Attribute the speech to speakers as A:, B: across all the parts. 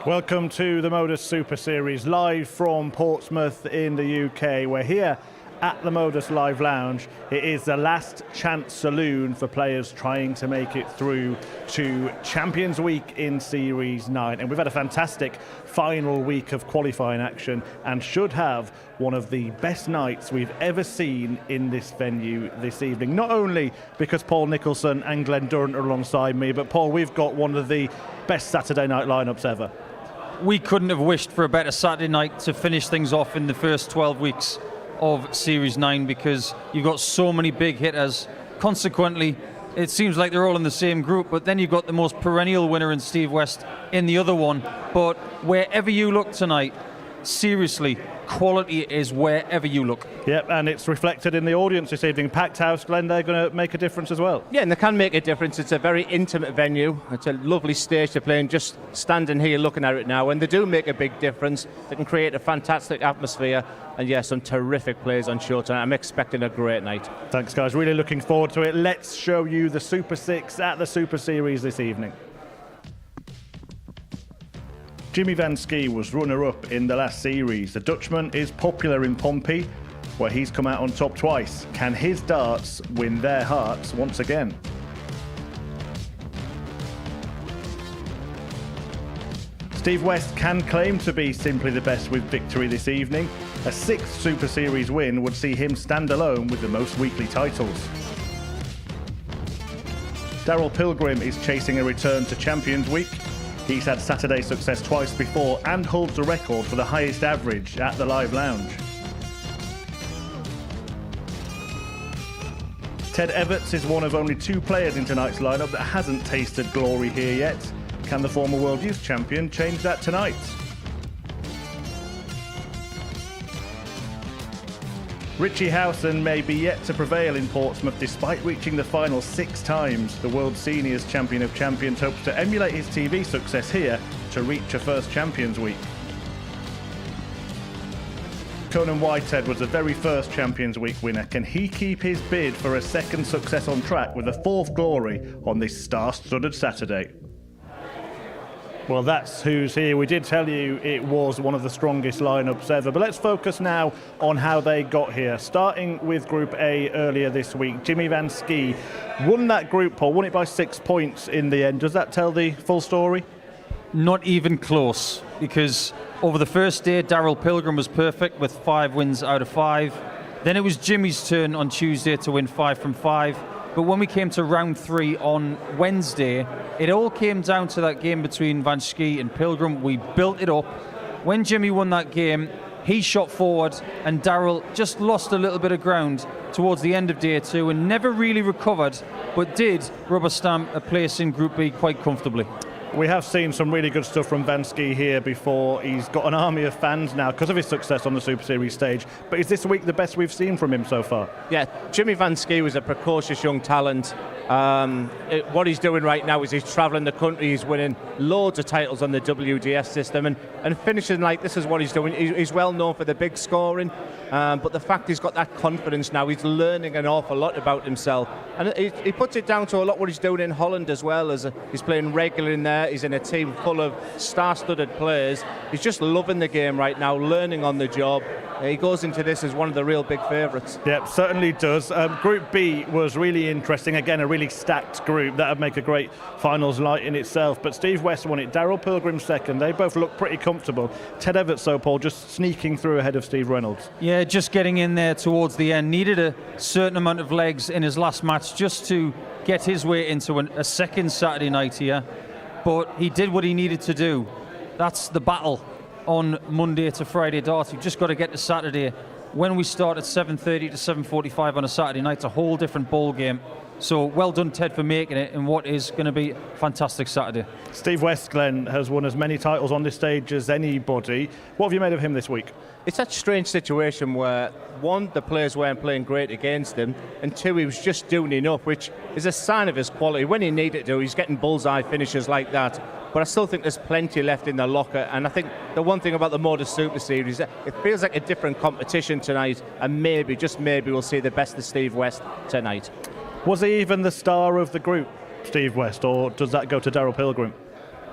A: Welcome to the Modus Super Series, live from Portsmouth in the UK. We're here at the Modus Live Lounge. It is the last chance saloon for players trying to make it through to Champions Week in Series 9. And we've had a fantastic final week of qualifying action and should have one of the best nights we've ever seen in this venue this evening. Not only because Paul Nicholson and Glenn Durrant are alongside me, but Paul, we've got one of the best Saturday night lineups ever.
B: We couldn't have wished for a better Saturday night to finish things off in the first 12 weeks of Series 9 because you've got so many big hitters. Consequently, it seems like they're all in the same group, but then you've got the most perennial winner in Steve West in the other one. But wherever you look tonight, seriously, quality is wherever you look.
A: Yep, and it's reflected in the audience this evening. Packed house, Glenn, they're going to make a difference as well.
C: Yeah, and they can make a difference. It's a very intimate venue. It's a lovely stage to play, and just standing here looking at it now, and they do make a big difference. They can create a fantastic atmosphere, and yeah, some terrific players on show tonight. I'm expecting a great night.
A: Thanks, guys. Really looking forward to it. Let's show you the Super 6 at the Super Series this evening. Jimmy van Schie was runner-up in the last series. The Dutchman is popular in Pompey, where he's come out on top twice. Can his darts win their hearts once again? Steve West can claim to be simply the best with victory this evening. A sixth Super Series win would see him stand alone with the most weekly titles. Daryl Pilgrim is chasing a return to Champions Week. He's had Saturday success twice before and holds the record for the highest average at the Live Lounge. Ted Evetts is one of only two players in tonight's lineup that hasn't tasted glory here yet. Can the former World Youth Champion change that tonight? Richie Howson may be yet to prevail in Portsmouth despite reaching the final 6 times. The World Seniors Champion of Champions hopes to emulate his TV success here to reach a first Champions Week. Conan Whitehead was the very first Champions Week winner. Can he keep his bid for a second success on track with a fourth glory on this star-studded Saturday? Well, that's who's here. We did tell you it was one of the strongest lineups ever. But let's focus now on how they got here. Starting with Group A earlier this week, Jimmy van Schie won that group, Paul, won it by 6 points in the end. Does that tell the full story?
B: Not even close, because over the first day, Daryl Pilgrim was perfect with 5 wins out of 5. Then it was Jimmy's turn on Tuesday to win 5 from 5. But when we came to round 3 on Wednesday, it all came down to that game between van Schie and Pilgrim. We built it up. When Jimmy won that game, he shot forward and Daryl just lost a little bit of ground towards the end of day 2 and never really recovered, but did rubber stamp a place in Group B quite comfortably.
A: We have seen some really good stuff from van Schie here before. He's got an army of fans now because of his success on the Super Series stage. But is this week the best we've seen from him so far?
C: Yeah, Jimmy van Schie was a precocious young talent. What he's doing right now is he's travelling the country. He's winning loads of titles on the WDF system and finishing like this is what he's doing. He's well known for the big scoring, but the fact he's got that confidence now, he's learning an awful lot about himself. And he puts it down to a lot what he's doing in Holland as well. As he's playing regular in there. He's in a team full of star-studded players. He's just loving the game right now, learning on the job. He goes into this as one of the real big favourites.
A: Yep, certainly does. Group B was really interesting. Again, a really stacked group. That would make a great finals night in itself. But Steve West won it. Daryl Pilgrim second. They both look pretty comfortable. Ted Evetts, so Paul, just sneaking through ahead of Steve Reynolds.
B: Yeah, just getting in there towards the end. Needed a certain amount of legs in his last match just to get his way into a second Saturday night here. But he did what he needed to do. That's the battle on Monday to Friday darts. You've just got to get to Saturday. When we start at 7:30 to 7:45 on a Saturday night, it's a whole different ball game. So well done, Ted, for making it in what is going to be a fantastic Saturday.
A: Steve West, Glenn, has won as many titles on this stage as anybody. What have you made of him this week?
C: It's that strange situation where, one, the players weren't playing great against him, and two, he was just doing enough, which is a sign of his quality. When he needed to, he's getting bullseye finishes like that. But I still think there's plenty left in the locker, and I think the one thing about the Modus Super Series, it feels like a different competition tonight, and maybe, just maybe, we'll see the best of Steve West tonight.
A: Was he even the star of the group, Steve West, or does that go to Daryl Pilgrim?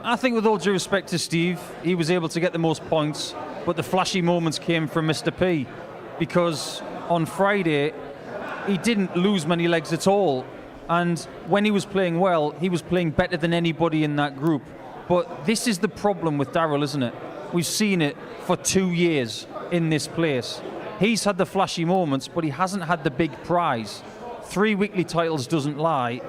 B: I think with all due respect to Steve, he was able to get the most points, but the flashy moments came from Mr. P, because on Friday he didn't lose many legs at all, and when he was playing well, he was playing better than anybody in that group. But this is the problem with Darrell, isn't it? We've seen it for 2 years in this place. He's had the flashy moments, but he hasn't had the big prize. 3 weekly titles doesn't lie.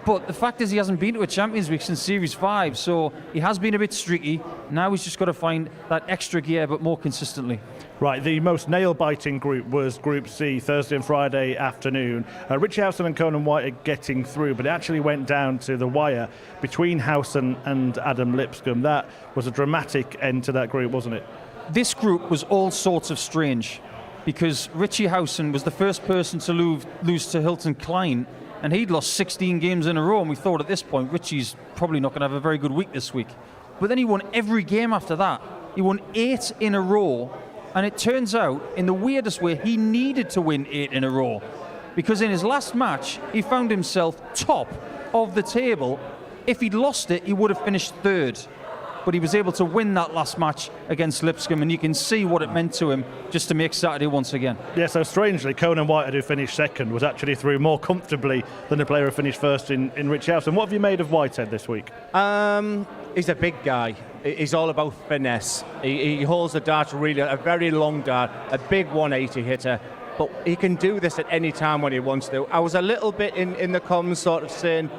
B: But the fact is he hasn't been to a Champions League since Series 5, so he has been a bit streaky. Now he's just got to find that extra gear, but more consistently.
A: Right, the most nail-biting group was Group C, Thursday and Friday afternoon. Richie Howson and Conan Whitehead getting through, but it actually went down to the wire between Howson and Adam Lipscomb. That was a dramatic end to that group, wasn't it?
B: This group was all sorts of strange, because Richie Howson was the first person to lose to Hilton Klein, and he'd lost 16 games in a row, and we thought at this point Richie's probably not going to have a very good week this week. But then he won every game after that. He won 8 in a row, and it turns out, in the weirdest way, he needed to win 8 in a row, because in his last match he found himself top of the table. If he'd lost it, he would have finished 3rd. But he was able to win that last match against Lipscomb, and you can see what it meant to him just to make Saturday once again.
A: Yeah, so strangely, Conan Whitehead, who finished 2nd, was actually through more comfortably than the player who finished 1st in Richie Howson. What have you made of Whitehead this week?
C: He's a big guy. He's all about finesse. He holds the dart really, a very long dart, a big 180 hitter. But he can do this at any time when he wants to. I was a little bit in the comms sort of saying,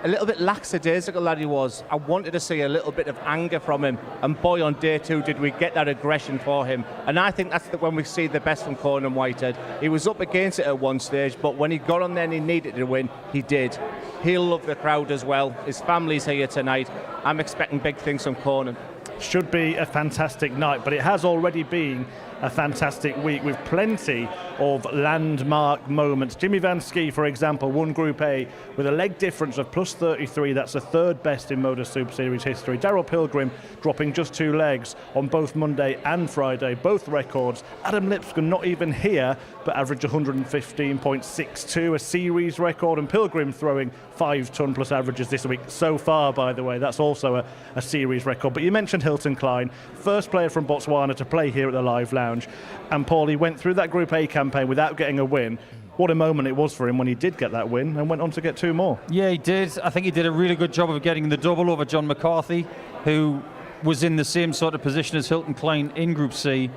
C: a little bit lackadaisical that he was. I wanted to see a little bit of anger from him, and boy, on day 2 did we get that aggression for him. And I think that's when we see the best from Conan Whitehead. He was up against it at one stage, but when he got on there and he needed to win, he did. He'll love the crowd as well. His family's here tonight. I'm expecting big things from Conan.
A: Should be a fantastic night, but it has already been a fantastic week with plenty of landmark moments. Jimmy Van Schie, for example, won Group A with a leg difference of plus 33. That's the 3rd best in Modus Super Series history. Darrell Pilgrim dropping just 2 legs on both Monday and Friday, both records. Adam Lipscomb not even here, but averaged 115.62, a series record, and Pilgrim throwing 5-ton plus averages this week so far, by the way. That's also a series record. But you mentioned Hilton Klein, first player from Botswana to play here at the Live Lounge. And Paul, he went through that Group A campaign without getting a win. What a moment it was for him when he did get that win and went on to get 2 more.
B: Yeah, he did. I think he did a really good job of getting the double over John McCarthy, who was in the same sort of position as Hilton Klein in Group C.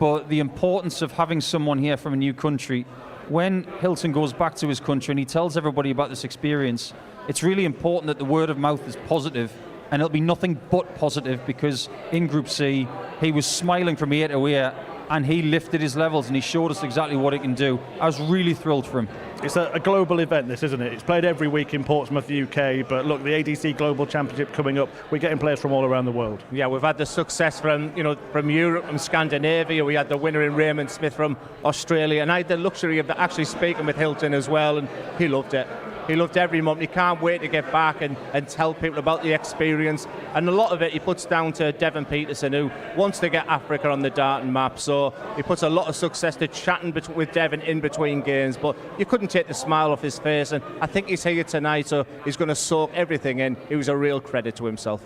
B: But the importance of having someone here from a new country, when Hilton goes back to his country and he tells everybody about this experience, it's really important that the word of mouth is positive, and it'll be nothing but positive, because in Group C he was smiling from ear to ear, and he lifted his levels and he showed us exactly what he can do. I was really thrilled for him.
A: It's a global event, this, isn't it? It's played every week in Portsmouth, UK, but look, the ADC Global Championship coming up, we're getting players from all around the world. Yeah,
C: we've had the success from Europe, from Scandinavia. We had the winner in Raymond Smith from Australia, and I had the luxury of actually speaking with Hilton as well, and he loved it. He loved every moment. He can't wait to get back and tell people about the experience. And a lot of it he puts down to Devon Peterson, who wants to get Africa on the darting map. So he puts a lot of success to chatting with Devon in between games. But you couldn't take the smile off his face. And I think he's here tonight, so he's going to soak everything in. It was a real credit to himself.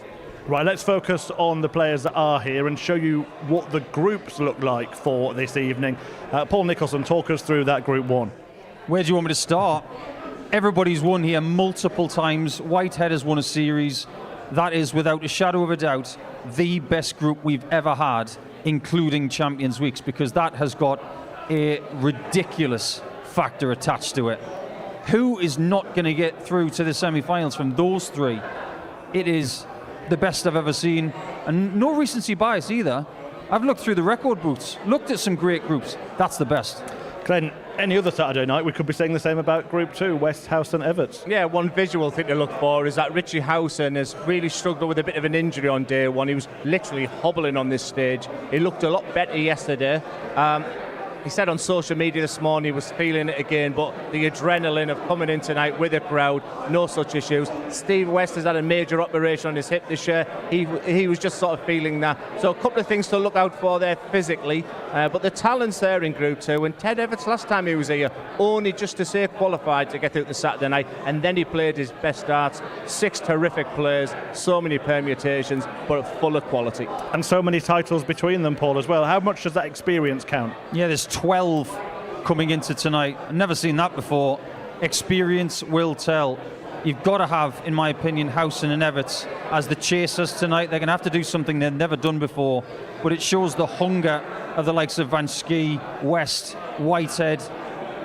A: Right, let's focus on the players that are here and show you what the groups look like for this evening. Paul Nicholson, talk us through that Group 1.
B: Where do you want me to start? Everybody's won here multiple times. Whitehead has won a series. That is, without a shadow of a doubt, the best group we've ever had, including Champions Weeks, because that has got a ridiculous factor attached to it. Who is not going to get through to the semi-finals from those 3? It is the best I've ever seen, and no recency bias either. I've looked through the record books, looked at some great groups. That's the best.
A: Glenn, any other Saturday night we could be saying the same about Group 2, West, Howson, Evetts.
C: Yeah, one visual thing to look for is that Richie Howson has really struggled with a bit of an injury on day 1. He was literally hobbling on this stage. He looked a lot better yesterday. he said on social media this morning he was feeling it again, but the adrenaline of coming in tonight with a crowd, no such issues. Steve West has had a major operation on his hip this year. He was just sort of feeling that. So a couple of things to look out for there physically, but the talent's there in Group 2. And Ted Evetts, last time he was here, only just to say qualified to get through to Saturday night, and then he played his best darts. 6 terrific players, so many permutations, but full of quality.
A: And so many titles between them, Paul, as well. How much does that experience count?
B: Yeah, there's 12 coming into tonight. I've never seen that before. Experience will tell. You've got to have, in my opinion, Howson and Evetts as the chasers tonight. They're going to have to do something they've never done before, but it shows the hunger of the likes of Van Schie, West, Whitehead,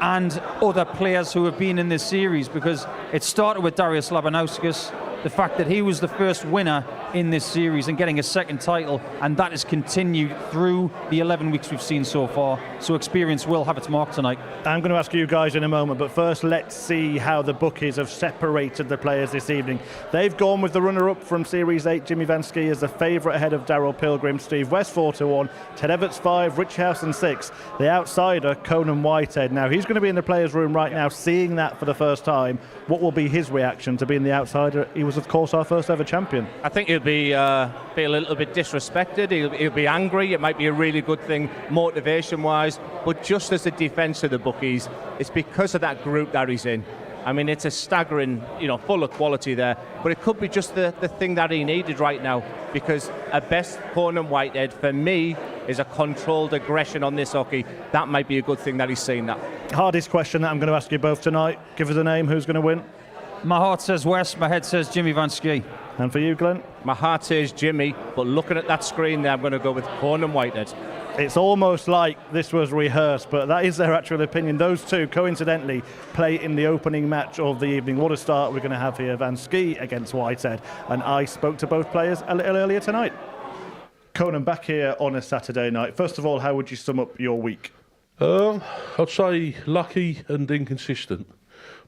B: and other players who have been in this series, because it started with Darius Labanauskas, the fact that he was the first winner in this series and getting a second title, and that has continued through the 11 weeks we've seen so far. So experience will have its mark tonight.
A: I'm going to ask you guys in a moment, but first let's see how the bookies have separated the players this evening. They've gone with the runner-up from Series 8, Jimmy Van Schie, as the favourite ahead of Daryl Pilgrim, Steve West 4-1, Ted Evetts 5, Rich Howson 6. The outsider, Conan Whitehead. Now he's going to be in the players' room right now, seeing that for the first time. What will be his reaction to being the outsider? He was, of course, our first ever champion.
C: I think he'll be a little bit disrespected. He'll be angry. It might be a really good thing motivation-wise, but just as a defence of the bookies, it's because of that group that he's in. I mean, it's a staggering, full of quality there, but it could be just the thing that he needed right now, because a best Conan Whitehead, for me, is a controlled aggression on this hockey. That might be a good thing that he's seen that.
A: Hardest question that I'm going to ask you both tonight. Give us a name. Who's going to win?
B: My heart says West, my head says Jimmy Van Schie.
A: And for you, Glenn?
C: My heart says Jimmy, but looking at that screen there, I'm going to go with Conan Whitehead.
A: It's almost like this was rehearsed, but that is their actual opinion. Those two, coincidentally, play in the opening match of the evening. What a start we're going to have here. Van Schie against Whitehead. And I spoke to both players a little earlier tonight. Conan, back here on a Saturday night. First of all, how would you sum up your week?
D: I'd say lucky and inconsistent.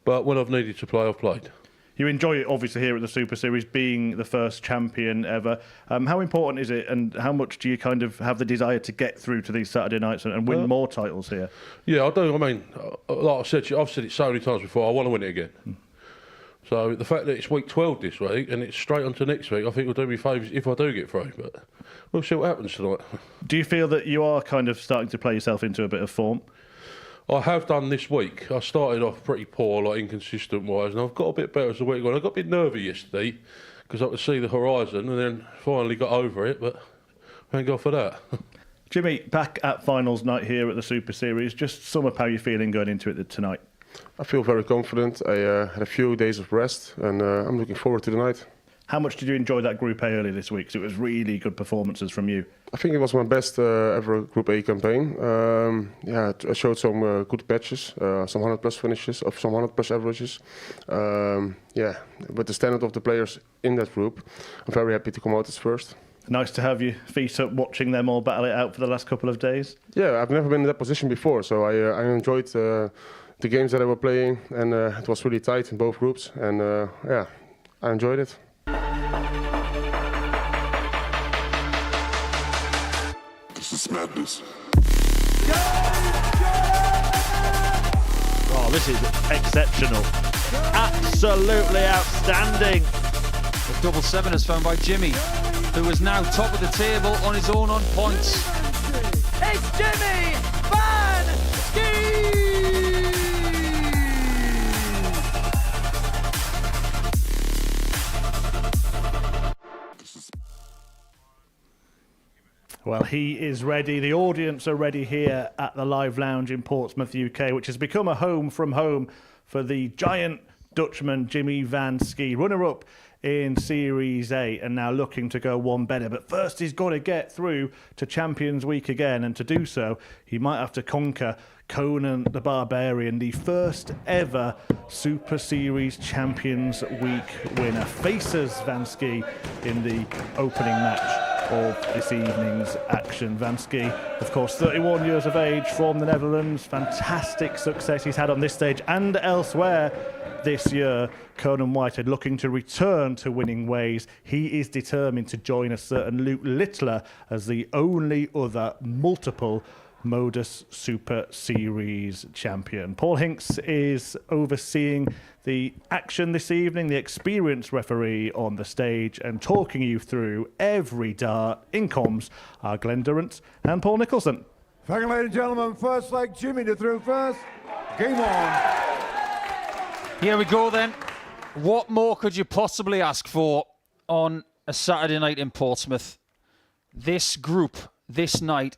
D: But when I've needed to play, I've played.
A: You enjoy it, obviously, here at the Super Series, being the first champion ever. How important is it, and how much do you kind of have the desire to get through to these Saturday nights and win more titles here? I
D: do. I mean, like I said, I've said it so many times before, I want to win it again. So the fact that it's week 12 this week and it's straight on to next week, I think will do me favours if I do get through. But we'll see what happens tonight. Do
A: you feel that you are kind of starting to play yourself into a bit of form?
D: I have done this week. I started off pretty poor, like inconsistent-wise, and I've got a bit better as the week went. I got a bit nervy yesterday because I could see the horizon, and then finally got over it, but thank God for that.
A: Jimmy, back at finals night here at the Super Series, just sum up how you're feeling going into it tonight.
E: I feel very confident. I had a few days of rest, and I'm looking forward to the night.
A: How much did you enjoy that Group A earlier this week? 'Cause it was really good performances from you.
E: I think it was my best ever Group A campaign. I showed some good patches, some 100+ finishes, of some 100+ averages. With the standard of the players in that group, I'm very happy to come out as first.
A: Nice to have your feet up watching them all battle it out for the last couple of days.
E: Yeah, I've never been in that position before, so I enjoyed the games that I were playing, and it was really tight in both groups, and I enjoyed it.
F: This is madness.
A: Oh, this is exceptional. Absolutely outstanding.
B: The double seven is found by Jimmy, who is now top of the table on his own on points.
G: It's Jimmy Van Schie!
A: Well, he is ready. The audience are ready here at the Live Lounge in Portsmouth, UK, which has become a home from home for the giant Dutchman, Jimmy Van Schie, runner-up in Series 8 and now looking to go one better. But first he's got to get through to Champions Week again, and to do so, he might have to conquer Conan the Barbarian, the first ever Super Series Champions Week winner. Faces Van Schie in the opening match of this evening's action. Van Schie, of course, 31 years of age, from the Netherlands. Fantastic success he's had on this stage and elsewhere this year. Conan Whitehead looking to return to winning ways. He is determined to join a certain Luke Littler as the only other multiple Modus Super Series champion. Paul Hinks is overseeing the action this evening, the experienced referee on the stage, and talking you through every dart in comms are Glenn Durrant and Paul Nicholson.
H: Thank you, ladies and gentlemen. First leg, Jimmy to through first. Game on.
B: Here we go then. What more could you possibly ask for on a Saturday night in Portsmouth? This group, this night,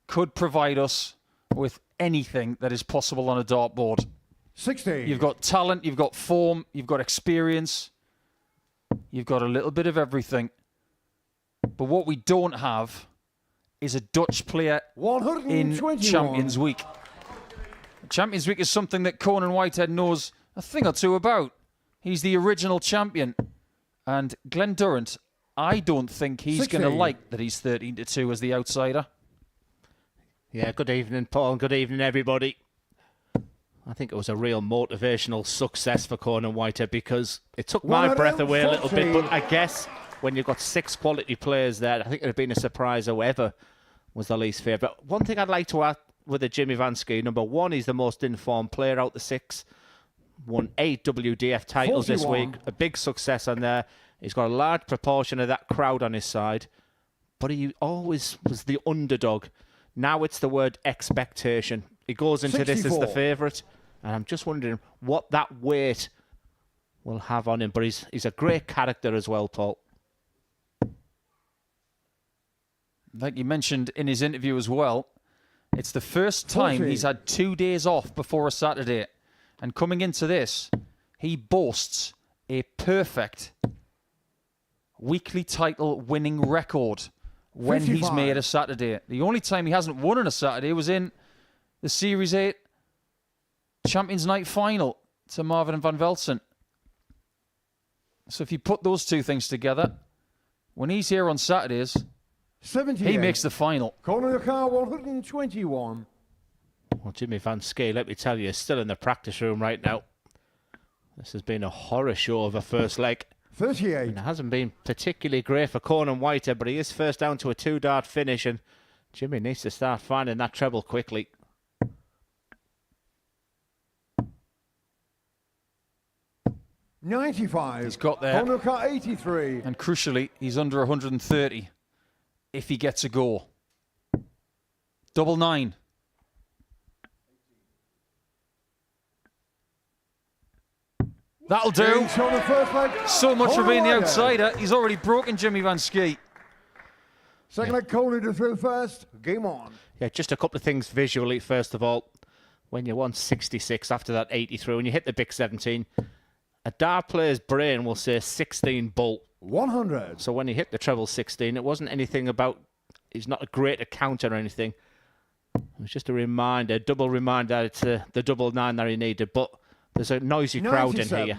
B: could provide us with anything that is possible on a dartboard.
H: 16.
B: You've got talent, you've got form, you've got experience, you've got a little bit of everything. But what we don't have is a Dutch player in Champions Week. Champions Week is something that Conan Whitehead knows a thing or two about. He's the original champion. And Glenn Durrant, I don't think he's going to like that he's 13-2 as the outsider.
C: Yeah, good evening, Paul. Good evening, everybody. I think it was a real motivational success for Conan Whitehead because it took my breath away a little bit. But I guess when you've got 6 quality players there, I think it would have been a surprise whoever was the least favourite. One thing I'd like to add with the Jimmy Van Schie, number 1, he's the most informed player out the 6. Won 8 WDF titles
H: 41.
C: this week. A big success on there. He's got a large proportion of that crowd on his side. But he always was the underdog. Now it's the word expectation. He goes into
H: 64.
C: this as the favourite. And I'm just wondering what that weight will have on him. But he's a great character as well, Paul.
B: Like you mentioned in his interview as well, it's the first time
H: 40.
B: he's had 2 days off before a Saturday. And coming into this, he boasts a perfect weekly title winning record when
H: 55.
B: he's made a Saturday. The only time he hasn't won on a Saturday was in the Series 8 Champions Night final to Marvin and Van Velsen. So if you put those two things together, when he's here on Saturdays,
H: 78.
B: he makes the final.
H: Corner the car, 121.
C: Well, Jimmy Van Schie, let me tell you, is still in the practice room right now. This has been a horror show of a first leg.
H: 38.
C: It hasn't been particularly great for Conan Whitehead, but he is first down to a 2-dart finish, and Jimmy needs to start finding that treble quickly.
H: $95.
B: He's got there.
H: Corner car, 83.
B: And crucially, he's under 130 if he gets a go. 99. That'll do.
H: He's on the first leg.
B: So much for
H: Corner
B: being the
H: Whitehead.
B: outsider. He's already broken Jimmy Van Schie.
H: Second leg, Corner to through first. Game on.
C: Yeah, just a couple of things visually. First of all, when you're 166 after that 83, when you hit the big 17, a dart player's brain will say 16 bolt.
H: 100.
C: So when he hit the treble 16, it wasn't anything about, he's not a great counter or anything. It was just a reminder, a double reminder that it's the double 9 that he needed. But there's a noisy crowd in
H: 97.
C: here.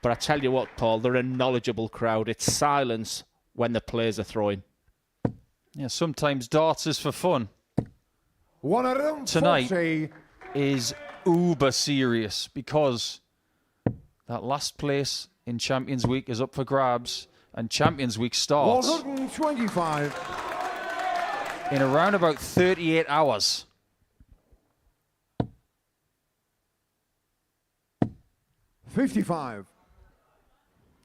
C: But I tell you what, Paul, they're a knowledgeable crowd. It's silence when the players are throwing.
B: Yeah, sometimes darts is for fun.
H: 140.
B: Tonight is uber serious because that last place in Champions Week is up for grabs, and Champions Week starts
H: 125.
B: in around about 38 hours.
H: $55.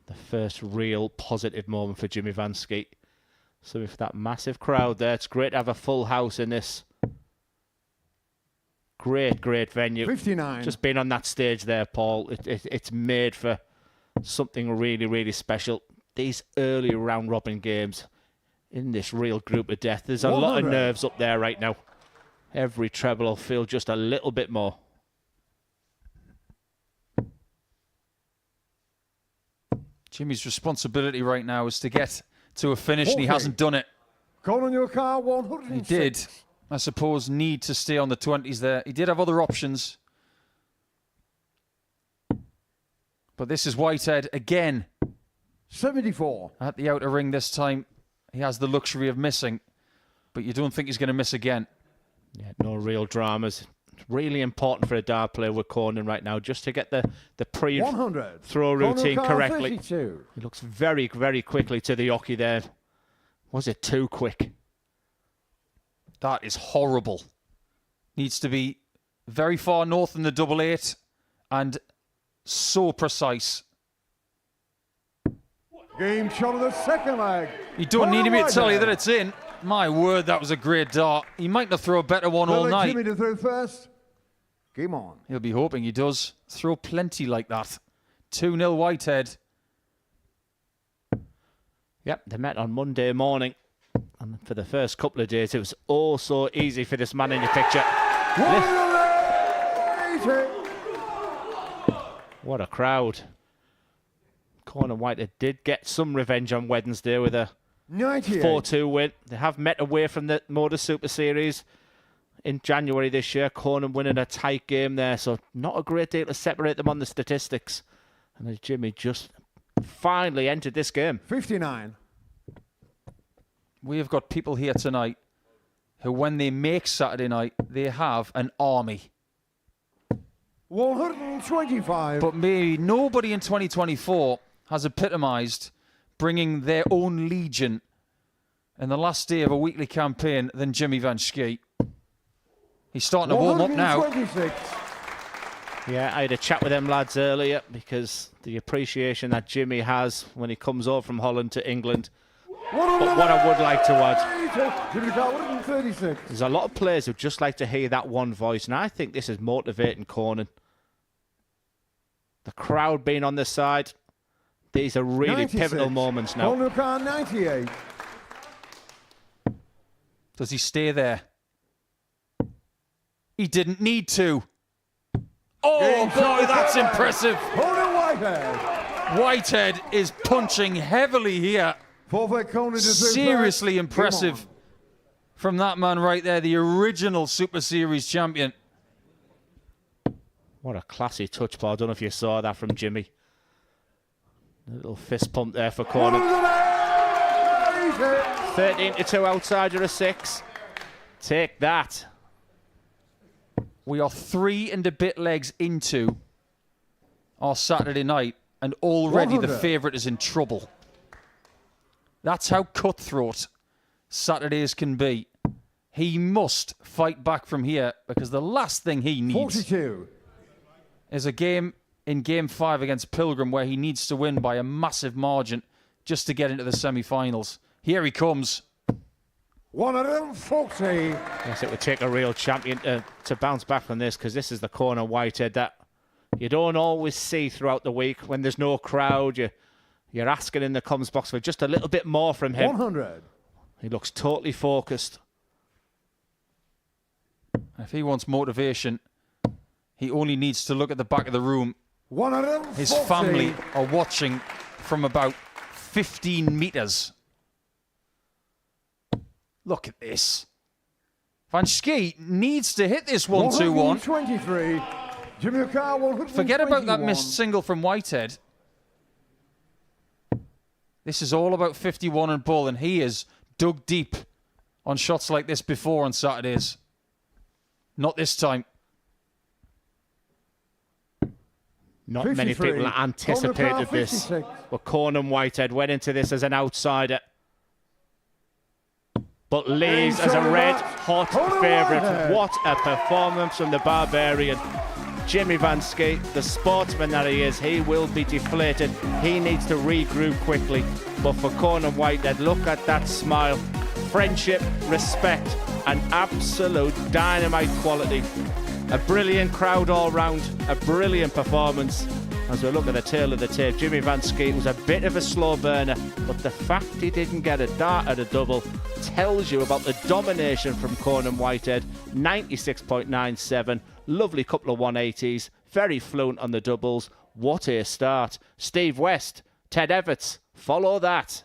C: The first real positive moment for Jimmy Van Schie. So with that massive crowd there, it's great to have a full house in this great venue.
H: 59.
C: Just being on that stage there, Paul, it's made for something really, really special. These early round robin games in this real group of death, there's a lot of
H: 100.
C: nerves up there right now. Every treble will feel just a little bit more.
B: Jimmy's responsibility right now is to get to a finish, and he
H: 40.
B: hasn't done it.
H: Call on your car, 106.
B: He did, I suppose, need to stay on the 20s there. He did have other options. But this is Whitehead again
H: 74.
B: at the outer ring this time. He has the luxury of missing, but you don't think he's going to miss again.
C: Yeah, no real dramas. It's really important for a dart player with Conan right now just to get the
H: 100.
C: throw routine
H: Corner car,
C: correctly.
H: 32.
C: He looks very, very quickly to the hockey there. Was it too quick?
B: That is horrible. Needs to be very far north in the double eight and so precise.
H: Game shot of the second leg.
B: You don't need me to tell you that it's in. My word, that was a great dart. He might not throw a better one all night.
H: Jimmy to throw first. Game on.
B: He'll be hoping he does. Throw plenty like that. 2-0 Whitehead.
C: Yep, they met on Monday morning. And for the first couple of days, it was all so easy for this man in your picture. What a crowd. Conan Whitehead did get some revenge on Wednesday with a 4-2 win. They have met away from the Modus Super Series in January this year. Conan winning a tight game there, so not a great deal to separate them on the statistics. And as Jimmy just finally entered this game.
H: 59.
B: We have got people here tonight who, when they make Saturday night, they have an army.
H: 125.
B: But maybe nobody in 2024 has epitomised bringing their own legion in the last day of a weekly campaign than Jimmy Van Schie. He's starting to warm up now.
C: Yeah, I had a chat with them lads earlier because the appreciation that Jimmy has when he comes over from Holland to England. But what I would like to add, there's a lot of players who just like to hear that one voice, and I think this is motivating Conan. The crowd being on this side, these are really
H: 96.
C: pivotal moments now.
H: 98.
B: Does he stay there? He didn't need to. Oh boy, that's impressive. Whitehead is punching heavily here. Seriously impressive from that man right there, the original Super Series champion.
C: What a classy touch ball. I don't know if you saw that from Jimmy. A little fist pump there for Conan. 13-2 outsider of 6. Take that.
B: We are 3 and a bit legs into our Saturday night, and already the favourite is in trouble. That's how cutthroat Saturdays can be. He must fight back from here because the last thing he needs
H: 42.
B: is a game in Game 5 against Pilgrim where he needs to win by a massive margin just to get into the semi-finals. Here he comes.
H: 140.
C: Yes, it would take a real champion to bounce back from this, because this is the Conan Whitehead that you don't always see throughout the week when there's no crowd. You're asking in the comms box for just a little bit more from him.
H: 100.
C: He looks totally focused.
B: If he wants motivation, he only needs to look at the back of the room.
H: 140.
B: His family are watching from about 15 metres. Look at this. Van Schie needs to hit this 1-2-1.
H: 123. Jimmy Carr, 121.
B: Forget about that missed single from Whitehead. This is all about 51 and Bull, and he is dug deep on shots like this before on Saturdays. Not this time.
C: Not many people anticipated this, but Conan Whitehead went into this as an outsider, but leaves as a red-hot favourite. What a performance from the Barbarian. Jimmy Van Schie, the sportsman that he is, he will be deflated. He needs to regroup quickly. But for Conan Whitehead, look at that smile. Friendship, respect, and absolute dynamite quality. A brilliant crowd all round, a brilliant performance. As we look at the tail of the tape, Jimmy Van Schie was a bit of a slow burner, but the fact he didn't get a dart at a double tells you about the domination from Conan Whitehead. 96.97, lovely couple of 180s, very fluent on the doubles. What a start. Steve West, Ted Evetts, follow that.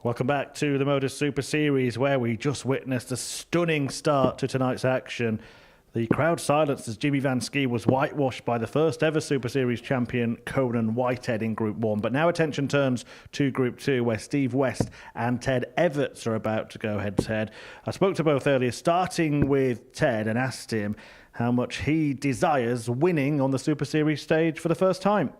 A: Welcome back to the Modus Super Series, where we just witnessed a stunning start to tonight's action. The crowd silenced as Jimmy Van Schie was whitewashed by the first ever Super Series champion Conan Whitehead in Group 1. But now attention turns to Group 2, where Steve West and Ted Evetts are about to go head-to-head. I spoke to both earlier, starting with Ted, and asked him how much he desires winning on the Super Series stage for the first time.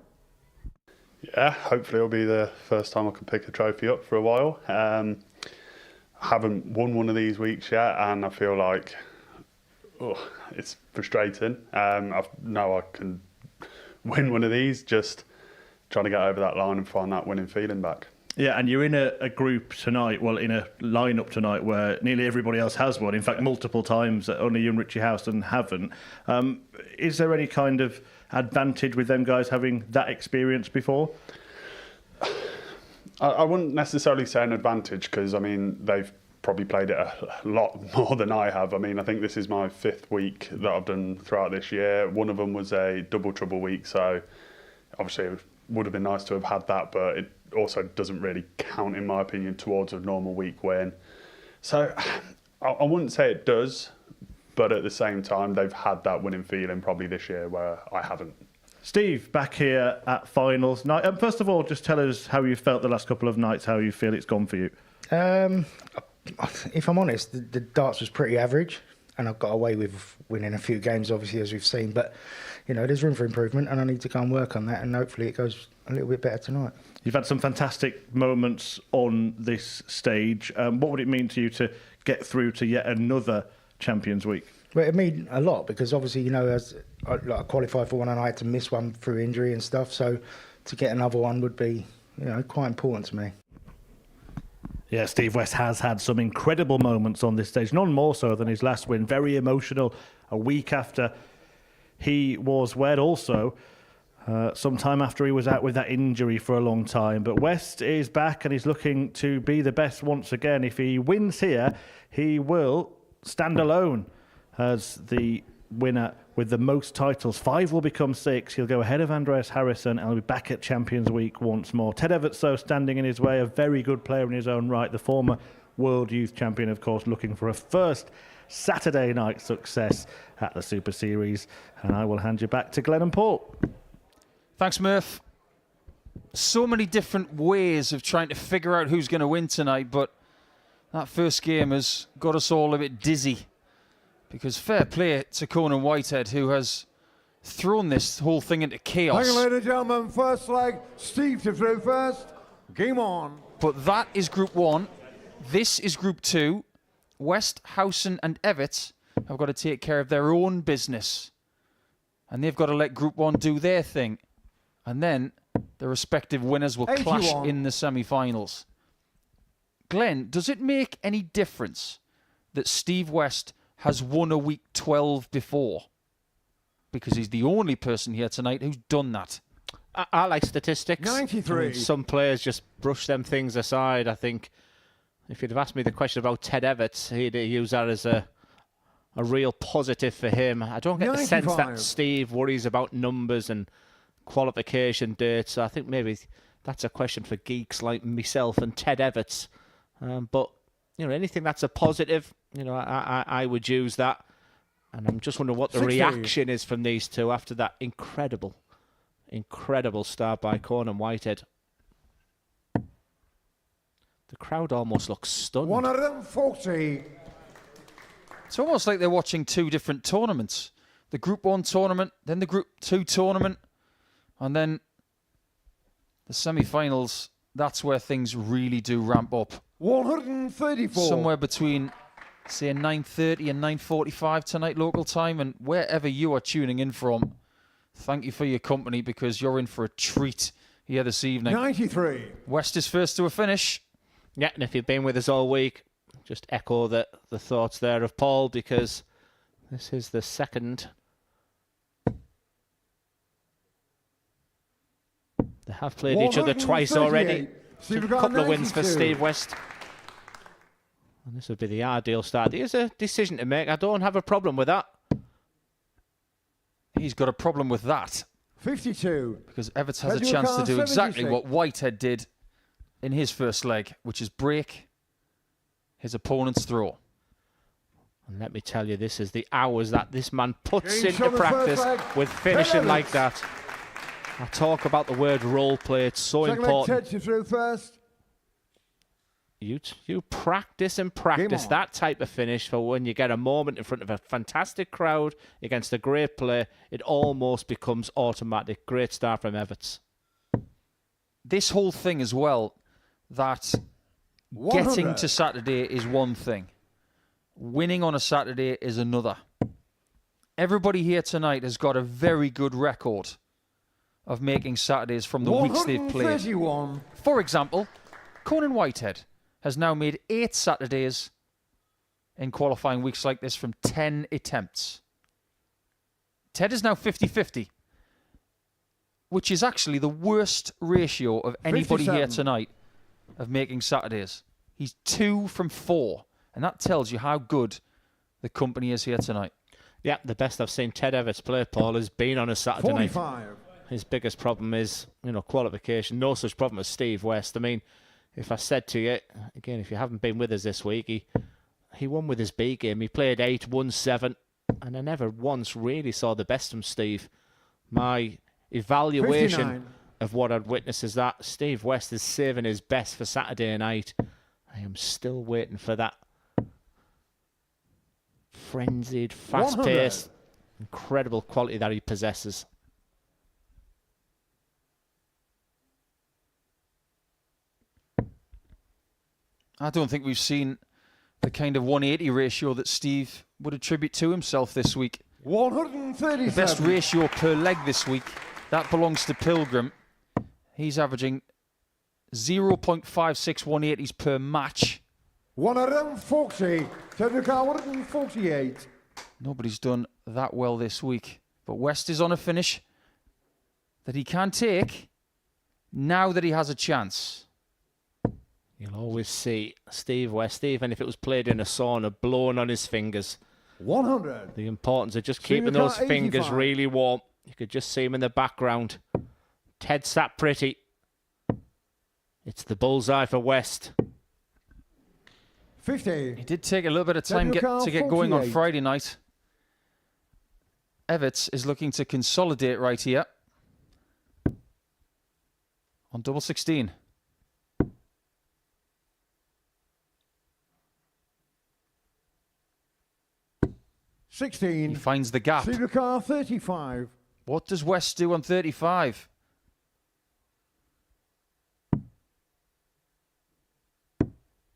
I: Yeah, hopefully it'll be the first time I can pick a trophy up for a while. I haven't won one of these weeks yet, and I feel like it's frustrating. I know I can win one of these, just trying to get over that line and find that winning feeling back.
A: Yeah, and you're in a group tonight, well, in a lineup tonight where nearly everybody else has won. In fact, multiple times, only you and Richie Howson haven't. Is there any kind of advantage with them guys having that experience before?
I: I wouldn't necessarily say an advantage, because, I mean, they've probably played it a lot more than I have. I mean, I think this is my 5th week that I've done throughout this year. One of them was a double trouble week, so obviously it would have been nice to have had that, but it also doesn't really count, in my opinion, towards a normal week win. So I wouldn't say it does, but at the same time, they've had that winning feeling probably this year where I haven't.
A: Steve, back here at finals night. First of all, just tell us how you felt the last couple of nights, how you feel it's gone for you.
J: If I'm honest, the darts was pretty average, and I've got away with winning a few games, obviously, as we've seen. But, you know, there's room for improvement, and I need to go and work on that, and hopefully it goes a little bit better tonight.
A: You've had some fantastic moments on this stage. What would it mean to you to get through to yet another Champions Week?
J: Well, it means a lot, because obviously, you know, as I qualified for one and I had to miss one through injury and stuff, so to get another one would be, you know, quite important to me.
A: Yeah, Steve West has had some incredible moments on this stage, none more so than his last win. Very emotional, a week after he was wed also, some time after he was out with that injury for a long time. But West is back and he's looking to be the best once again. If he wins here, he will stand alone as the winner with the most titles. 5 will become 6. He'll go ahead of Andreas Harrison and he'll be back at Champions Week once more. Ted Evetts, though, standing in his way, a very good player in his own right. The former World Youth Champion, of course, looking for a first Saturday night success at the Super Series. And I will hand you back to Glenn and Paul.
B: Thanks, Murph. So many different ways of trying to figure out who's going to win tonight, but that first game has got us all a bit dizzy. Because fair play to Conan Whitehead, who has thrown this whole thing into chaos.
H: Hang on, ladies and gentlemen, first leg, Steve to throw first. Game on.
B: But that is Group 1. This is Group 2. West, Howson and Evetts have got to take care of their own business. And they've got to let Group 1 do their thing. And then the respective winners will clash in the semi-finals. Glenn, does it make any difference that Steve West has won a week 12 before? Because he's the only person here tonight who's done that.
C: I like statistics.
H: 93.
C: I mean, some players just brush them things aside. I think if you'd have asked me the question about Ted Evetts, he'd use that as a real positive for him. I don't get 95. The sense that Steve worries about numbers and qualification dates. I think maybe that's a question for geeks like myself and Ted Evetts. But you know, anything that's a positive, you know, I would use that. And I'm just wondering what the
H: 60.
C: reaction is from these two after that incredible start by Conan Whitehead. The crowd almost looks stunned.
H: 140.
B: It's almost like they're watching 2 different tournaments. The Group 1 tournament, then the Group 2 tournament, and then the semi-finals. That's where things really do ramp up.
H: 134.
B: Somewhere between, say, 9:30 and 9:45 tonight local time. And wherever you are tuning in from, thank you for your company, because you're in for a treat here this evening.
H: 93.
B: West is first to a finish.
C: Yeah, and if you've been with us all week, just echo the thoughts there of Paul, because this is the second. They have played each other twice already. So a couple of wins for Steve West. And this would be the ideal start. Here's a decision to make. I don't have a problem with that.
B: He's got a problem with that.
H: 52.
B: Because Evetts has a chance to do exactly what Whitehead did in his first leg, which is break his opponent's throw.
C: And let me tell you, this is the hours that this man puts
H: Game
C: into
H: on the
C: practice
H: first leg.
C: with finishing
H: 10
C: like
H: minutes.
C: that. I talk about the word role play. It's so
H: Second leg,
C: important.
H: Ted, you through first.
C: You practice and practice
H: on.
C: that type of finish for when you get a moment in front of a fantastic crowd against a great player. It almost becomes automatic. Great start from Evetts.
B: This whole thing as well, that
H: 100.
B: getting to Saturday is one thing. Winning on a Saturday is another. Everybody here tonight has got a very good record of making Saturdays from the weeks they've played.
H: 131.
B: For example, Conan Whitehead has now made 8 Saturdays in qualifying weeks like this from 10 attempts. Ted is now 50-50, which is actually the worst ratio of anybody here
H: 57.
B: tonight of making Saturdays. He's 2 from 4, and that tells you how good the company is here tonight.
C: Yeah, the best I've seen Ted Evetts play, Paul, has been on a Saturday night.
H: 45.
C: His biggest problem is, qualification. No such problem as Steve West. I mean, if I said to you, again, if you haven't been with us this week, he won with his B game. He played 8, won 7, and I never once really saw the best from Steve. My evaluation
H: 59.
C: of what I'd witnessed is that Steve West is saving his best for Saturday night. I am still waiting for that frenzied, fast-paced, incredible quality that he possesses.
B: I don't think we've seen the kind of 180 ratio that Steve would attribute to himself this week.
H: 137.
B: The best ratio per leg this week, that belongs to Pilgrim. He's averaging 0.56 180s per match.
H: 140. Technical 148.
B: Nobody's done that well this week. But West is on a finish that he can take now that he has a chance.
C: You'll always see Steve West, even if it was played in a sauna, blowing on his fingers.
H: 100.
C: The importance of just
H: Senior
C: keeping those
H: car,
C: fingers
H: 85.
C: really warm. You could just see him in the background. Ted sat pretty. It's the bullseye for West.
H: 50.
B: He did take a little bit of time
H: Technical
B: to get going on
H: 48.
B: Friday night. Evetts is looking to consolidate right here on double 16.
H: 16.
B: He finds the gap.
H: Senior car 35.
B: What does West do on 35?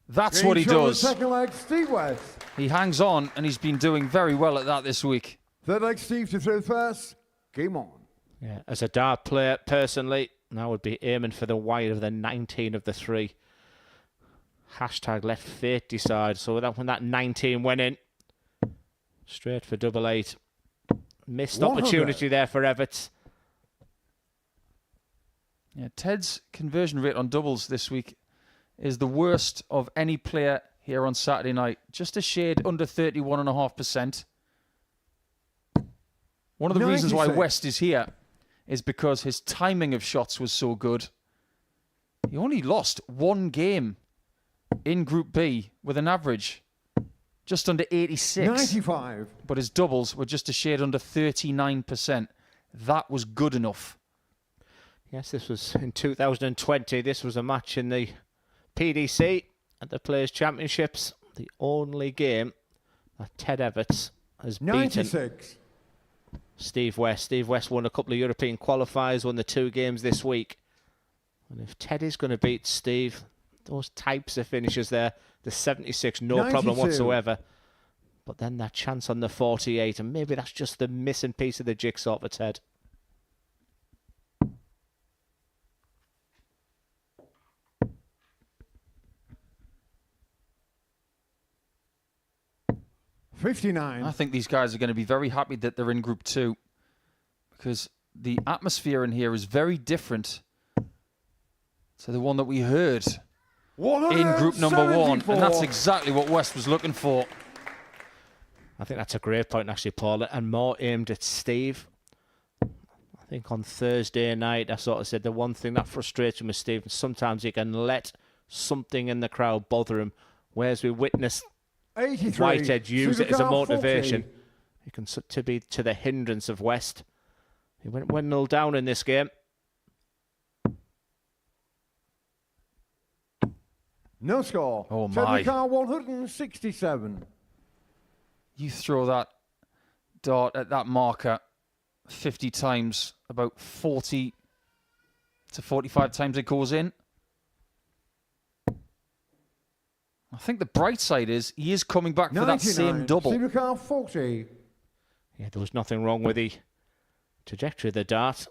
B: That's what he
H: Game show,
B: does.
H: Second leg, Steve West.
B: He hangs on, and he's been doing very well at that this week.
H: Third leg, Steve to throw first. Game on.
C: Yeah, as a dart player, personally, I would be aiming for the wide of the 19 of the 3. Hashtag let fate decide. So when that 19 went in, straight for double 8. Missed
H: 100.
C: opportunity there for Evetts.
B: Yeah, Ted's conversion rate on doubles this week is the worst of any player here on Saturday night. Just a shade under 31.5%. One of the reasons why
H: 96.
B: West is here is because his timing of shots was so good. He only lost 1 game in Group B with an average just under 86.
H: 95.
B: But his doubles were just a shade under 39%. That was good enough.
C: Yes, this was in 2020. This was a match in the PDC at the Players' Championships. The only game that Ted Evetts has beaten
H: 96.
C: Steve West. Steve West won a couple of European qualifiers, won the 2 games this week. And if Ted is going to beat Steve, those types of finishes there, the 76, no
H: 92.
C: problem whatsoever. But then that chance on the 48, and maybe that's just the missing piece of the jigsaw for Ted.
B: I think these guys are going to be very happy that they're in Group 2 because the atmosphere in here is very different to the one that we heard in Group number 1, and that's exactly what West was looking for.
C: I think that's a great point, actually, Paul, and more aimed at Steve. I think on Thursday night, I sort of said the one thing that frustrates me with Steve, sometimes he can let something in the crowd bother him, whereas we witnessed
H: 83.
C: Whitehead use it as a
H: Supercar
C: motivation.
H: 40.
C: He can to be to the hindrance of West. He went 1-0 down in this game.
H: No score.
B: Oh, my.
H: Supercar 167.
B: You throw that dart at that marker 50 times, about 40 to 45 times it goes in. I think the bright side is he is coming back for that same double.
H: Supercar 40.
C: Yeah, there was nothing wrong with the trajectory of the dart.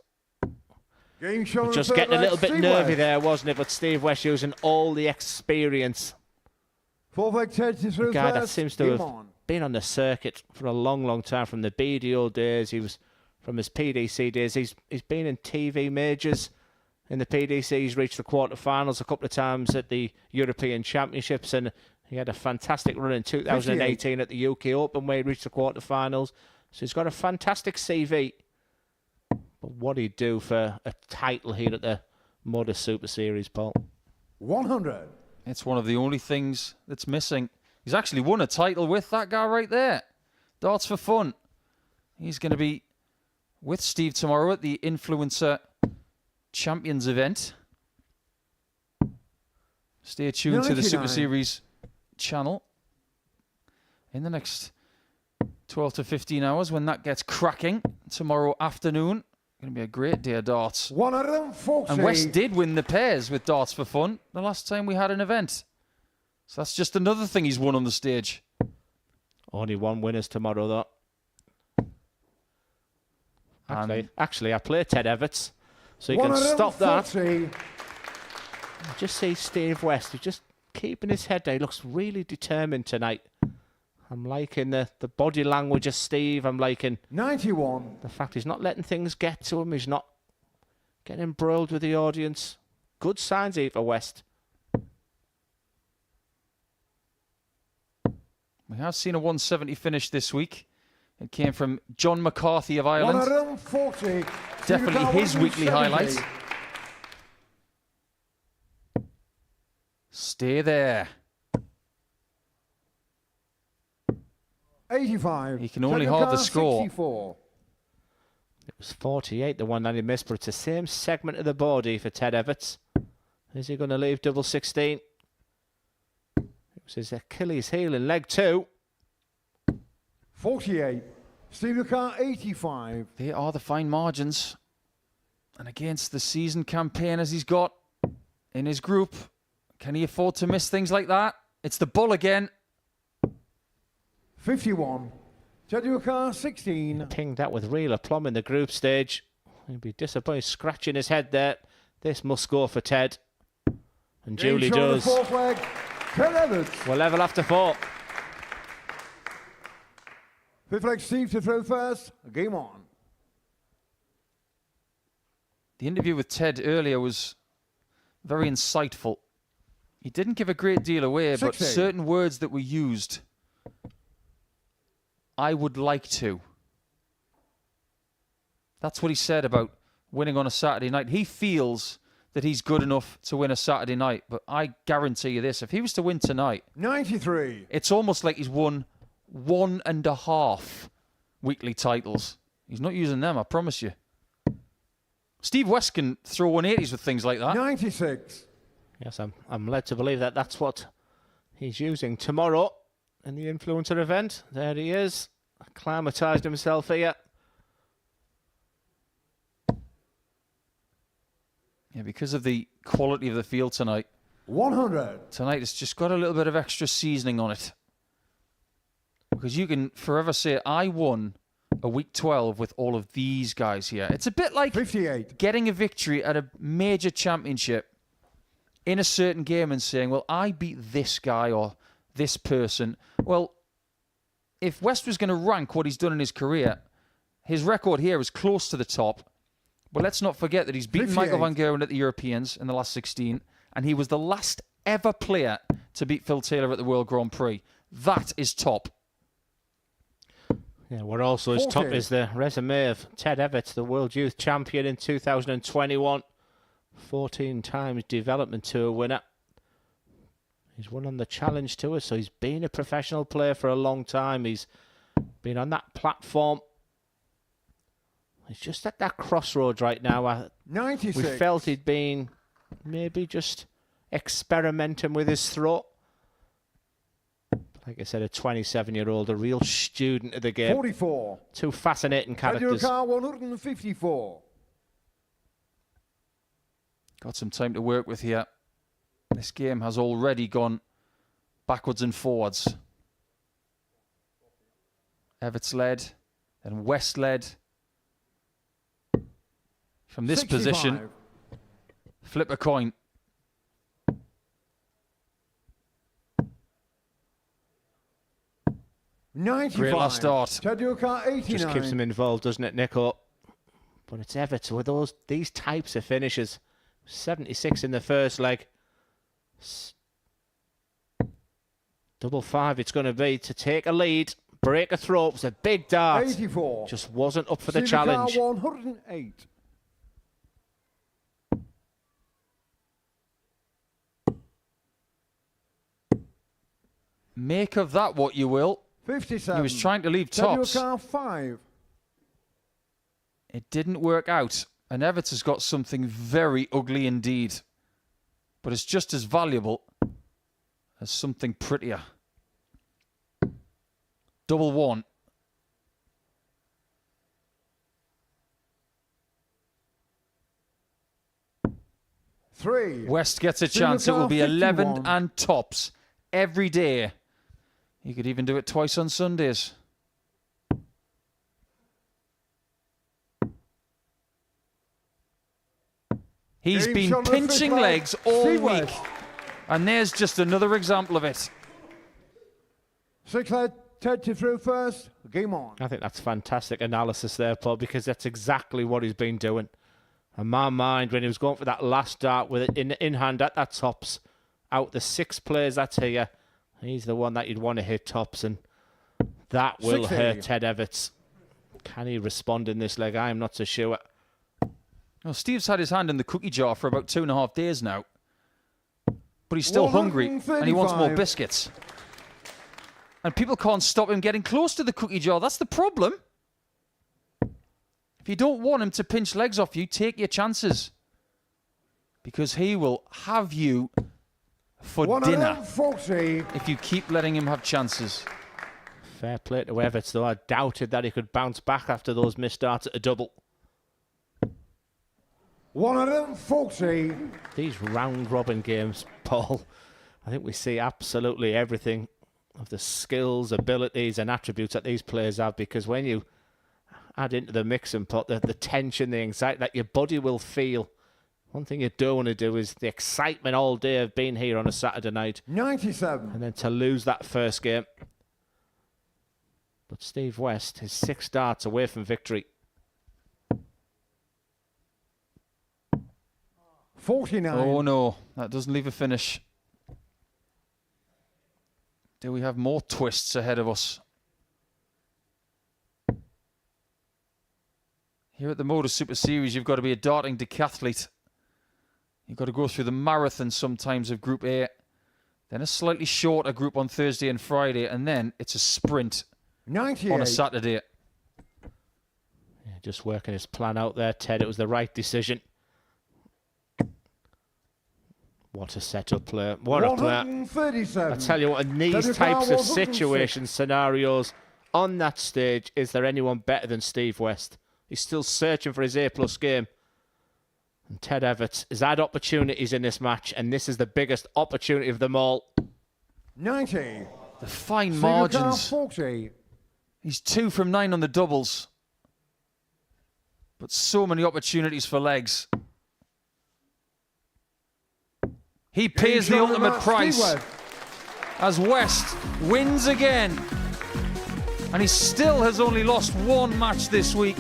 H: Game show
C: Just getting a little bit nervy there, wasn't it? But Steve West using all the experience.
H: Fourth Ted is
C: A
H: through
C: guy that
H: first.
C: seems to
H: Game
C: have
H: on.
C: been on the circuit for a long, long time, from the BDO days. He was from his PDC days. He's been in TV majors. In the PDC, he's reached the quarterfinals a couple of times at the European Championships, and he had a fantastic run in 2018 at the UK Open where he reached the quarterfinals. So he's got a fantastic CV. But what he'd do for a title here at the Modus Super Series, Paul?
H: 100.
B: It's one of the only things that's missing. He's actually won a title with that guy right there. Darts for Fun. He's going to be with Steve tomorrow at the Influencer Champions event. Stay tuned to the
H: 99.
B: Super Series channel in the next 12 to 15 hours when that gets cracking tomorrow afternoon. Going to be a great day of darts.
H: 140.
B: And West did win the pairs with Darts for Fun the last time we had an event. So that's just another thing he's won on the stage.
C: Only one winners tomorrow, though. Actually, I play Ted Evetts, so you can stop that.
H: 140.
C: Just see Steve West. He's just keeping his head down. He looks really determined tonight. I'm liking the body language of Steve. I'm liking
H: 91.
C: the fact he's not letting things get to him. He's not getting embroiled with the audience. Good signs here for West.
B: We have seen a 170 finish this week. It came from John McCarthy of Ireland.
H: 140.
B: Definitely his weekly highlight. Stay there.
H: 85.
B: He can only hold the score.
H: 64.
C: It was 48, the one that he missed, but it's the same segment of the body for Ted Evetts. Is he going to leave double 16? It was his Achilles heel in leg 2.
H: 48. Steve Lucar 85.
B: They are the fine margins. And against the seasoned campaigners he's got in his group, can he afford to miss things like that? It's the bull again.
H: 51. Ted Lucar 16.
C: Pinged that with real aplomb in the group stage. He'll be disappointed, scratching his head there. This must go for Ted. And Julie does.
H: Fourth leg. Ted Evetts.
C: We're level after 4.
H: Fifth leg, Steve to throw first. Game on.
B: The interview with Ted earlier was very insightful. He didn't give a great deal away, but
H: 60.
B: certain words that were used, I would like to. That's what he said about winning on a Saturday night. He feels that he's good enough to win a Saturday night, but I guarantee you this, if he was to win tonight,
H: 93.
B: it's almost like he's won 1.5 weekly titles. He's not using them, I promise you. Steve West can throw 180s with things like that.
H: 96.
C: Yes, I'm led to believe that that's what he's using tomorrow in the influencer event. There he is, acclimatised himself here.
B: Yeah, because of the quality of the field tonight.
H: 100.
B: Tonight it's just got a little bit of extra seasoning on it. Because you can forever say, I won a week 12 with all of these guys here. It's a bit like
H: 58.
B: getting a victory at a major championship in a certain game and saying, well, I beat this guy or this person. Well, if West was going to rank what he's done in his career, his record here is close to the top. But let's not forget that he's beaten
H: 58.
B: Michael Van Gerwen at the Europeans in the last 16, and he was the last ever player to beat Phil Taylor at the World Grand Prix. That is top.
C: Yeah, what also is top
H: 40.
C: is the resume of Ted Evetts, the World Youth Champion in 2021. 14 times Development Tour winner. He's won on the Challenge Tour, so he's been a professional player for a long time. He's been on that platform. He's just at that crossroads right now.
H: 96.
C: We felt he'd been maybe just experimenting with his throw. Like I said, a 27-year-old, a real student of the game.
H: 44.
C: Two fascinating characters.
H: Car 154.
B: Got some time to work with here. This game has already gone backwards and forwards. Evetts led, then West led. From this
H: 65.
B: position, flip a coin. Great last start.
H: Car 89.
C: Just keeps him involved, doesn't it, Nico? But it's Evetts with these types of finishes. 76 in the first leg. Double 5 it's going to be to take a lead. Break a throw. It was a big dart.
H: 84.
C: Just wasn't up for the
H: Car
C: challenge.
H: 108.
B: Make of that what you will.
H: 57.
B: He was trying to leave tops.
H: Car 5.
B: It didn't work out. And Evetts has got something very ugly indeed. But it's just as valuable as something prettier. Double 1.
H: Three.
B: West gets a chance. It will be 11 and tops every day. You could even do it twice on Sundays. He's been pinching legs all week. And there's just another example of it.
H: 6 led Ted to through first. Game on.
C: I think that's fantastic analysis there, Paul, because that's exactly what he's been doing. In my mind, when he was going for that last dart with it in hand at that tops, out the 6 players that's here, he's the one that you'd want to hit tops, and that will
H: 60.
C: hurt Ted Evetts. Can he respond in this leg? I'm not so sure.
B: Well, Steve's had his hand in the cookie jar for about 2.5 days now. But he's still hungry, and he wants more biscuits. And people can't stop him getting close to the cookie jar. That's the problem. If you don't want him to pinch legs off you, take your chances. Because he will have you for dinner if you keep letting him have chances.
C: Fair play to Evetts, though. I doubted that he could bounce back after those missed darts at a double.
H: 140.
C: These round-robin games, Paul, I think we see absolutely everything of the skills, abilities and attributes that these players have, because when you add into the mixing pot the tension, the anxiety that your body will feel, one thing you don't want to do is the excitement all day of being here on a Saturday night.
H: 97.
C: And then to lose that first game. But Steve West is 6 darts away from victory.
H: 49.
B: Oh no, that doesn't leave a finish. Do we have more twists ahead of us? Here at the Modus Super Series, you've got to be a darting decathlete. You've got to go through the marathon sometimes of Group A, then a slightly shorter group on Thursday and Friday, and then it's a sprint
H: 98.
B: on a Saturday.
C: Yeah, just working his plan out there, Ted. It was the right decision. What a setup player. What a player.
H: 137.
C: I tell you what, in these types of situations, scenarios, on that stage, is there anyone better than Steve West? He's still searching for his A+ game. And Ted Evetts has had opportunities in this match, and this is the biggest opportunity of them all.
H: 90.
B: The fine margins.
H: 40.
B: He's 2 from 9 on the doubles. But so many opportunities for legs. He pays the ultimate price as West wins again. And he still has only lost 1 match this week.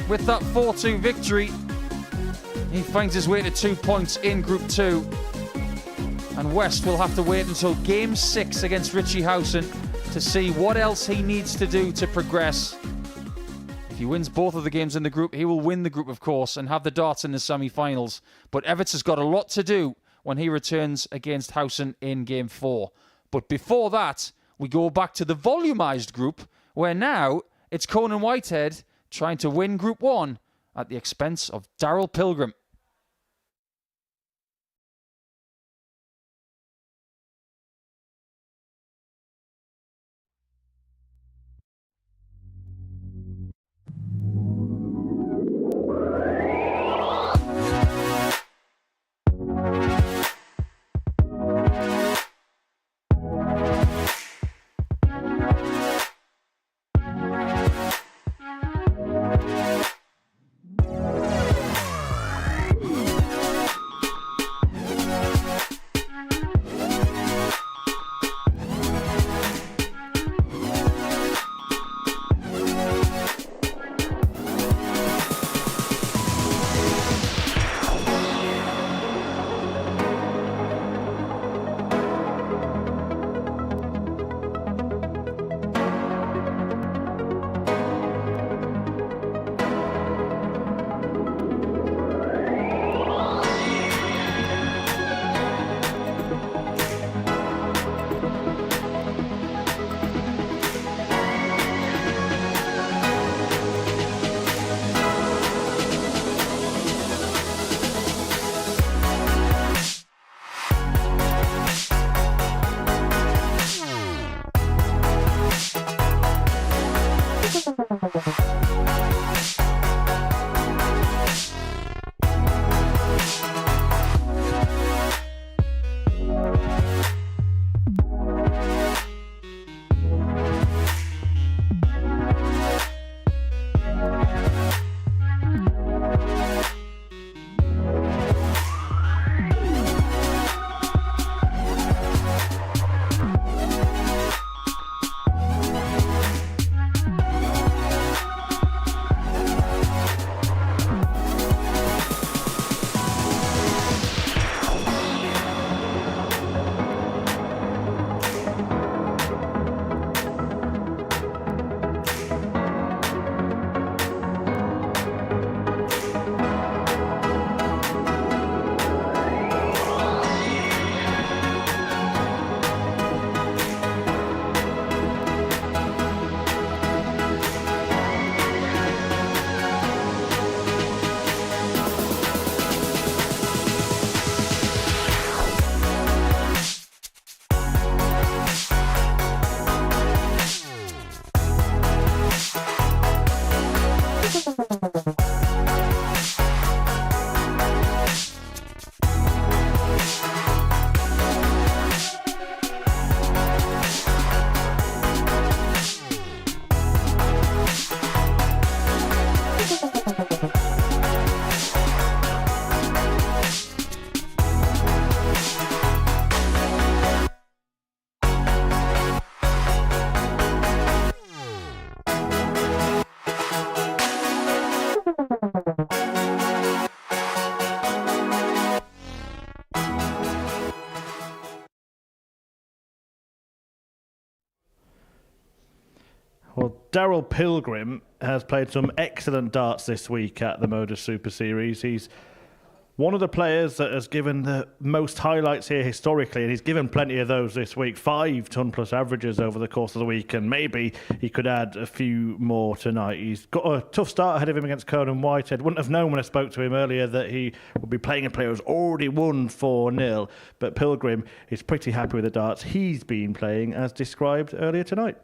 B: With that 4-2 victory, he finds his way to 2 points in Group 2. And West will have to wait until Game 6 against Richie Howson to see what else he needs to do to progress. If he wins both of the games in the group, he will win the group, of course, and have the darts in the semi-finals. But Evetts has got a lot to do when he returns against Howson in Game 4. But before that, we go back to the volumized group, where now it's Conan Whitehead trying to win Group 1 at the expense of Daryl Pilgrim.
A: Well, Daryl Pilgrim has played some excellent darts this week at the Modus Super Series. He's one of the players that has given the most highlights here historically, and he's given plenty of those this week. 5 ton-plus averages over the course of the week, and maybe he could add a few more tonight. He's got a tough start ahead of him against Conan Whitehead. Wouldn't have known when I spoke to him earlier that he would be playing a player who's already won 4-0, but Pilgrim is pretty happy with the darts he's been playing, as described earlier tonight.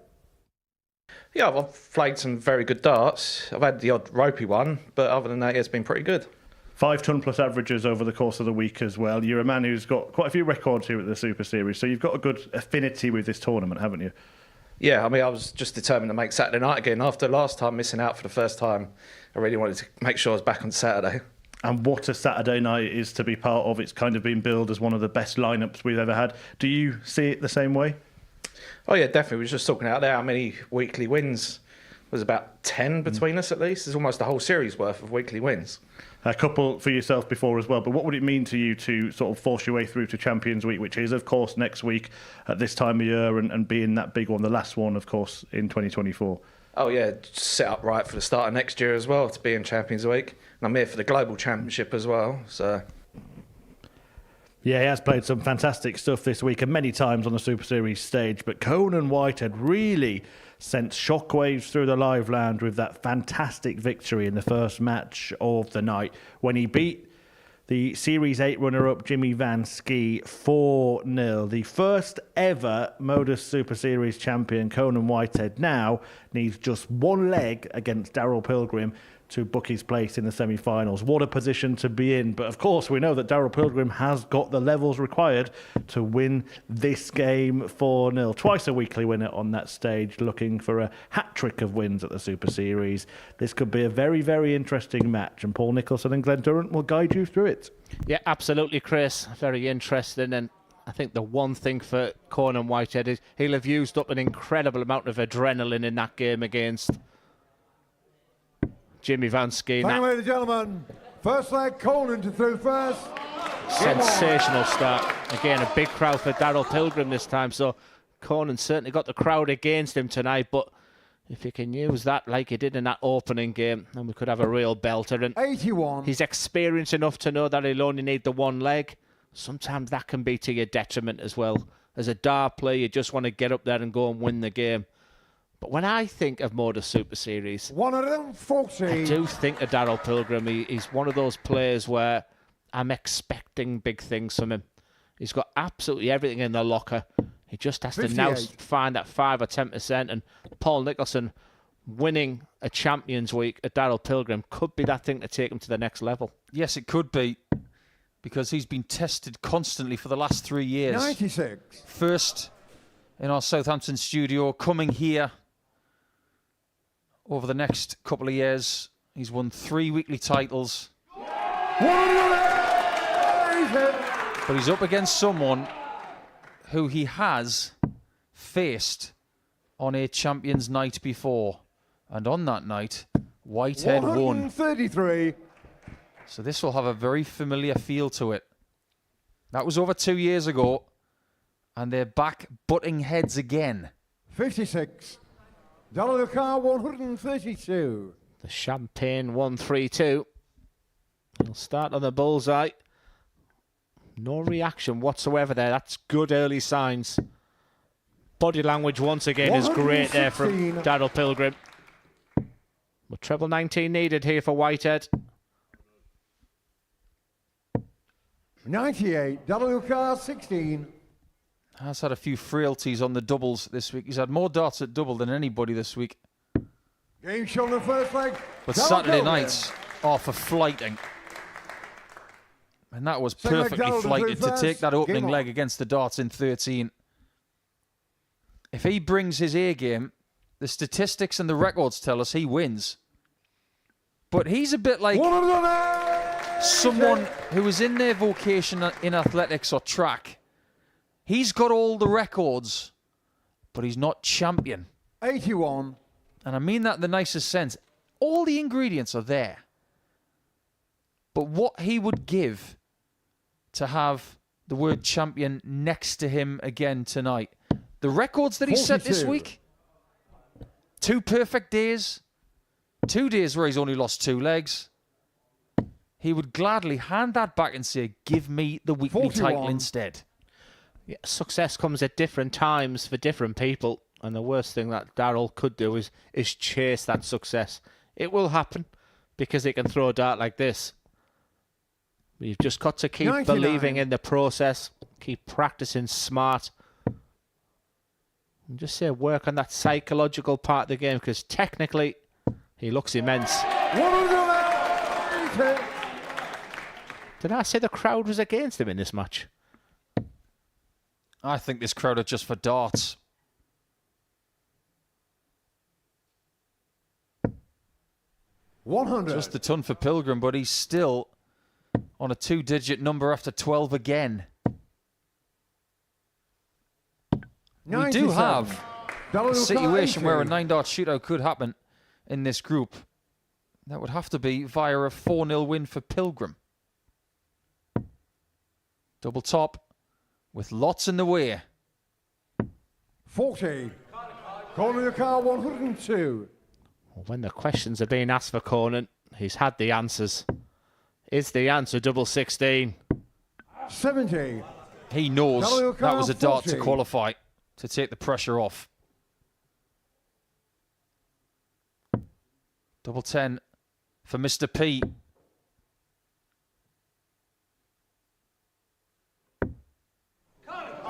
K: Yeah, I've played some very good darts. I've had the odd ropey one, but other than that, it's been pretty good.
A: 5 ton-plus averages over the course of the week as well. You're a man who's got quite a few records here at the Super Series, so you've got a good affinity with this tournament, haven't you?
K: Yeah, I mean, I was just determined to make Saturday night again. After last time missing out for the first time, I really wanted to make sure I was back on Saturday.
A: And what a Saturday night it is to be part of. It's kind of been billed as one of the best lineups we've ever had. Do you see it the same way?
K: Oh, yeah, definitely. We were just talking out there how many weekly wins. There's about 10 between us at least. There's almost a whole series worth of weekly wins.
A: a couple for yourself before as well. But what would it mean to you to sort of force your way through to Champions Week, which is, of course, next week at this time of year, and being that big one, the last one, of course, in 2024?
K: Oh yeah, set up right for the start of next year as well to be in Champions Week. And I'm here for the Global Championship as well. So.
A: Yeah, he has played some fantastic stuff this week and many times on the Super Series stage. But Conan Whitehead really sent shockwaves through the live lounge with that fantastic victory in the first match of the night when he beat the Series 8 runner-up Jimmy Van Schie 4-0. The first ever Modus Super Series champion, Conan Whitehead, now needs just one leg against Daryl Pilgrim to book his place in the semi-finals. What a position to be in. But of course, we know that Daryl Pilgrim has got the levels required to win this game 4-0. Twice a weekly winner on that stage, looking for a hat-trick of wins at the Super Series. This could be a very, very interesting match, and Paul Nicholson and Glenn Durrant will guide you through it.
C: Yeah, absolutely, Chris. Very interesting. And I think the one thing for Conan Whitehead is he'll have used up an incredible amount of adrenaline in that game against Jimmy Van Schie.
H: Thank you, ladies and gentlemen. First leg, Conan to through first.
C: Sensational start. Again, a big crowd for Daryl Pilgrim this time, so Conan certainly got the crowd against him tonight, but if he can use that like he did in that opening game, then we could have a real belter. And
H: 81.
C: He's experienced enough to know that he'll only need the one leg. Sometimes that can be to your detriment as well. As a dart player, you just want to get up there and go and win the game. But when I think of Modus Super Series,
H: 140.
C: I do think of Daryl Pilgrim. He's one of those players where I'm expecting big things from him. He's got absolutely everything in the locker. He just has
H: 58.
C: to now find that 5 or 10%. And Paul Nicholson winning a Champions Week at Daryl Pilgrim could be that thing to take him to the next level.
B: Yes, it could be, because he's been tested constantly for the last 3 years.
H: 96.
B: First in our Southampton studio, coming here over the next couple of years. He's won 3 weekly titles. But he's up against someone who he has faced on a Champions Night before. And on that night, Whitehead won.
H: 133.
B: So this will have a very familiar feel to it. That was over 2 years ago, and they're back butting heads again.
H: 56. Daryl Car 132.
C: The Champagne 132. He'll start on the bullseye. No reaction whatsoever there. That's good early signs. Body language once again is great there from Daryl Pilgrim. But treble 19 needed here for Whitehead.
H: 98. Daryl Car 16.
B: Has had a few frailties on the doubles this week. He's had more darts at double than anybody this week.
H: Game shown the first leg.
B: But
H: Daryl
B: Saturday
H: Pilgrim.
B: nights are for flighting. And that was
H: Second leg,
B: perfectly
H: Daryl
B: flighted to
H: first.
B: take that opening
H: Game
B: leg
H: on.
B: against the darts in 13. If he brings his A game, the statistics and the records tell us he wins. But he's a bit like someone who is in their vocation in athletics or track. He's got all the records, but he's not champion.
H: 81.
B: And I mean that in the nicest sense. All the ingredients are there. But what he would give to have the word champion next to him again tonight. The records that he set this
H: 42.
B: week. 2 perfect days. 2 days where he's only lost 2 legs. He would gladly hand that back and say, give me the weekly
H: 41.
B: title instead.
C: Yeah, success comes at different times for different people. And the worst thing that Daryl could do is chase that success. It will happen because he can throw a dart like this. But you've just got to keep
H: 99.
C: believing in the process. Keep practicing smart. And just say work on that psychological part of the game, because technically he looks immense.
H: 180.
C: Did I say the crowd was against him in this match?
B: I think this crowd are just for darts. Just a ton for Pilgrim, but he's still on a 2-digit number after 12 again. We do have a situation where a 9-dart shootout could happen in this group. That would have to be via a 4-0 win for Pilgrim. Double top with lots in the way.
H: 40. Corner your car 102.
C: When the questions are being asked for Conan, he's had the answers. Is the answer double 16?
H: 70.
B: He knows that was a dart to
H: 40.
B: qualify, to take the pressure off. Double 10 for Mr. P.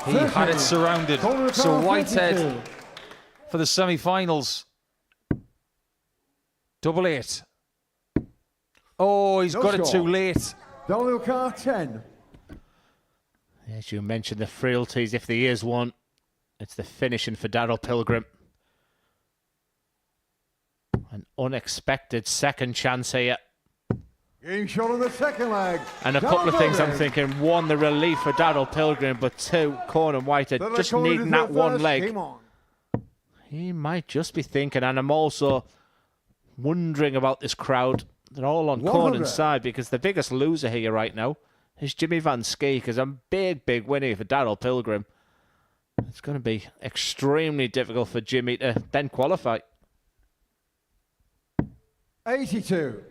B: He had it surrounded. So Whitehead for the semi-finals. Double 8. Oh, he's got it too late.
H: Double your car 10.
C: As you mentioned, the frailties, if there is one, it's the finishing for Daryl Pilgrim. An unexpected second chance here.
H: Game shot on the second leg.
C: And a couple of things I'm thinking. One, the relief for Daryl Pilgrim, but two, Conan Whitehead just needing that one leg. He might just be thinking, and I'm also wondering about this crowd. They're all on Conan's side because the biggest loser here right now is Jimmy Van Schie, because a big win here for Daryl Pilgrim. It's going to be extremely difficult for Jimmy to then qualify.
H: 82.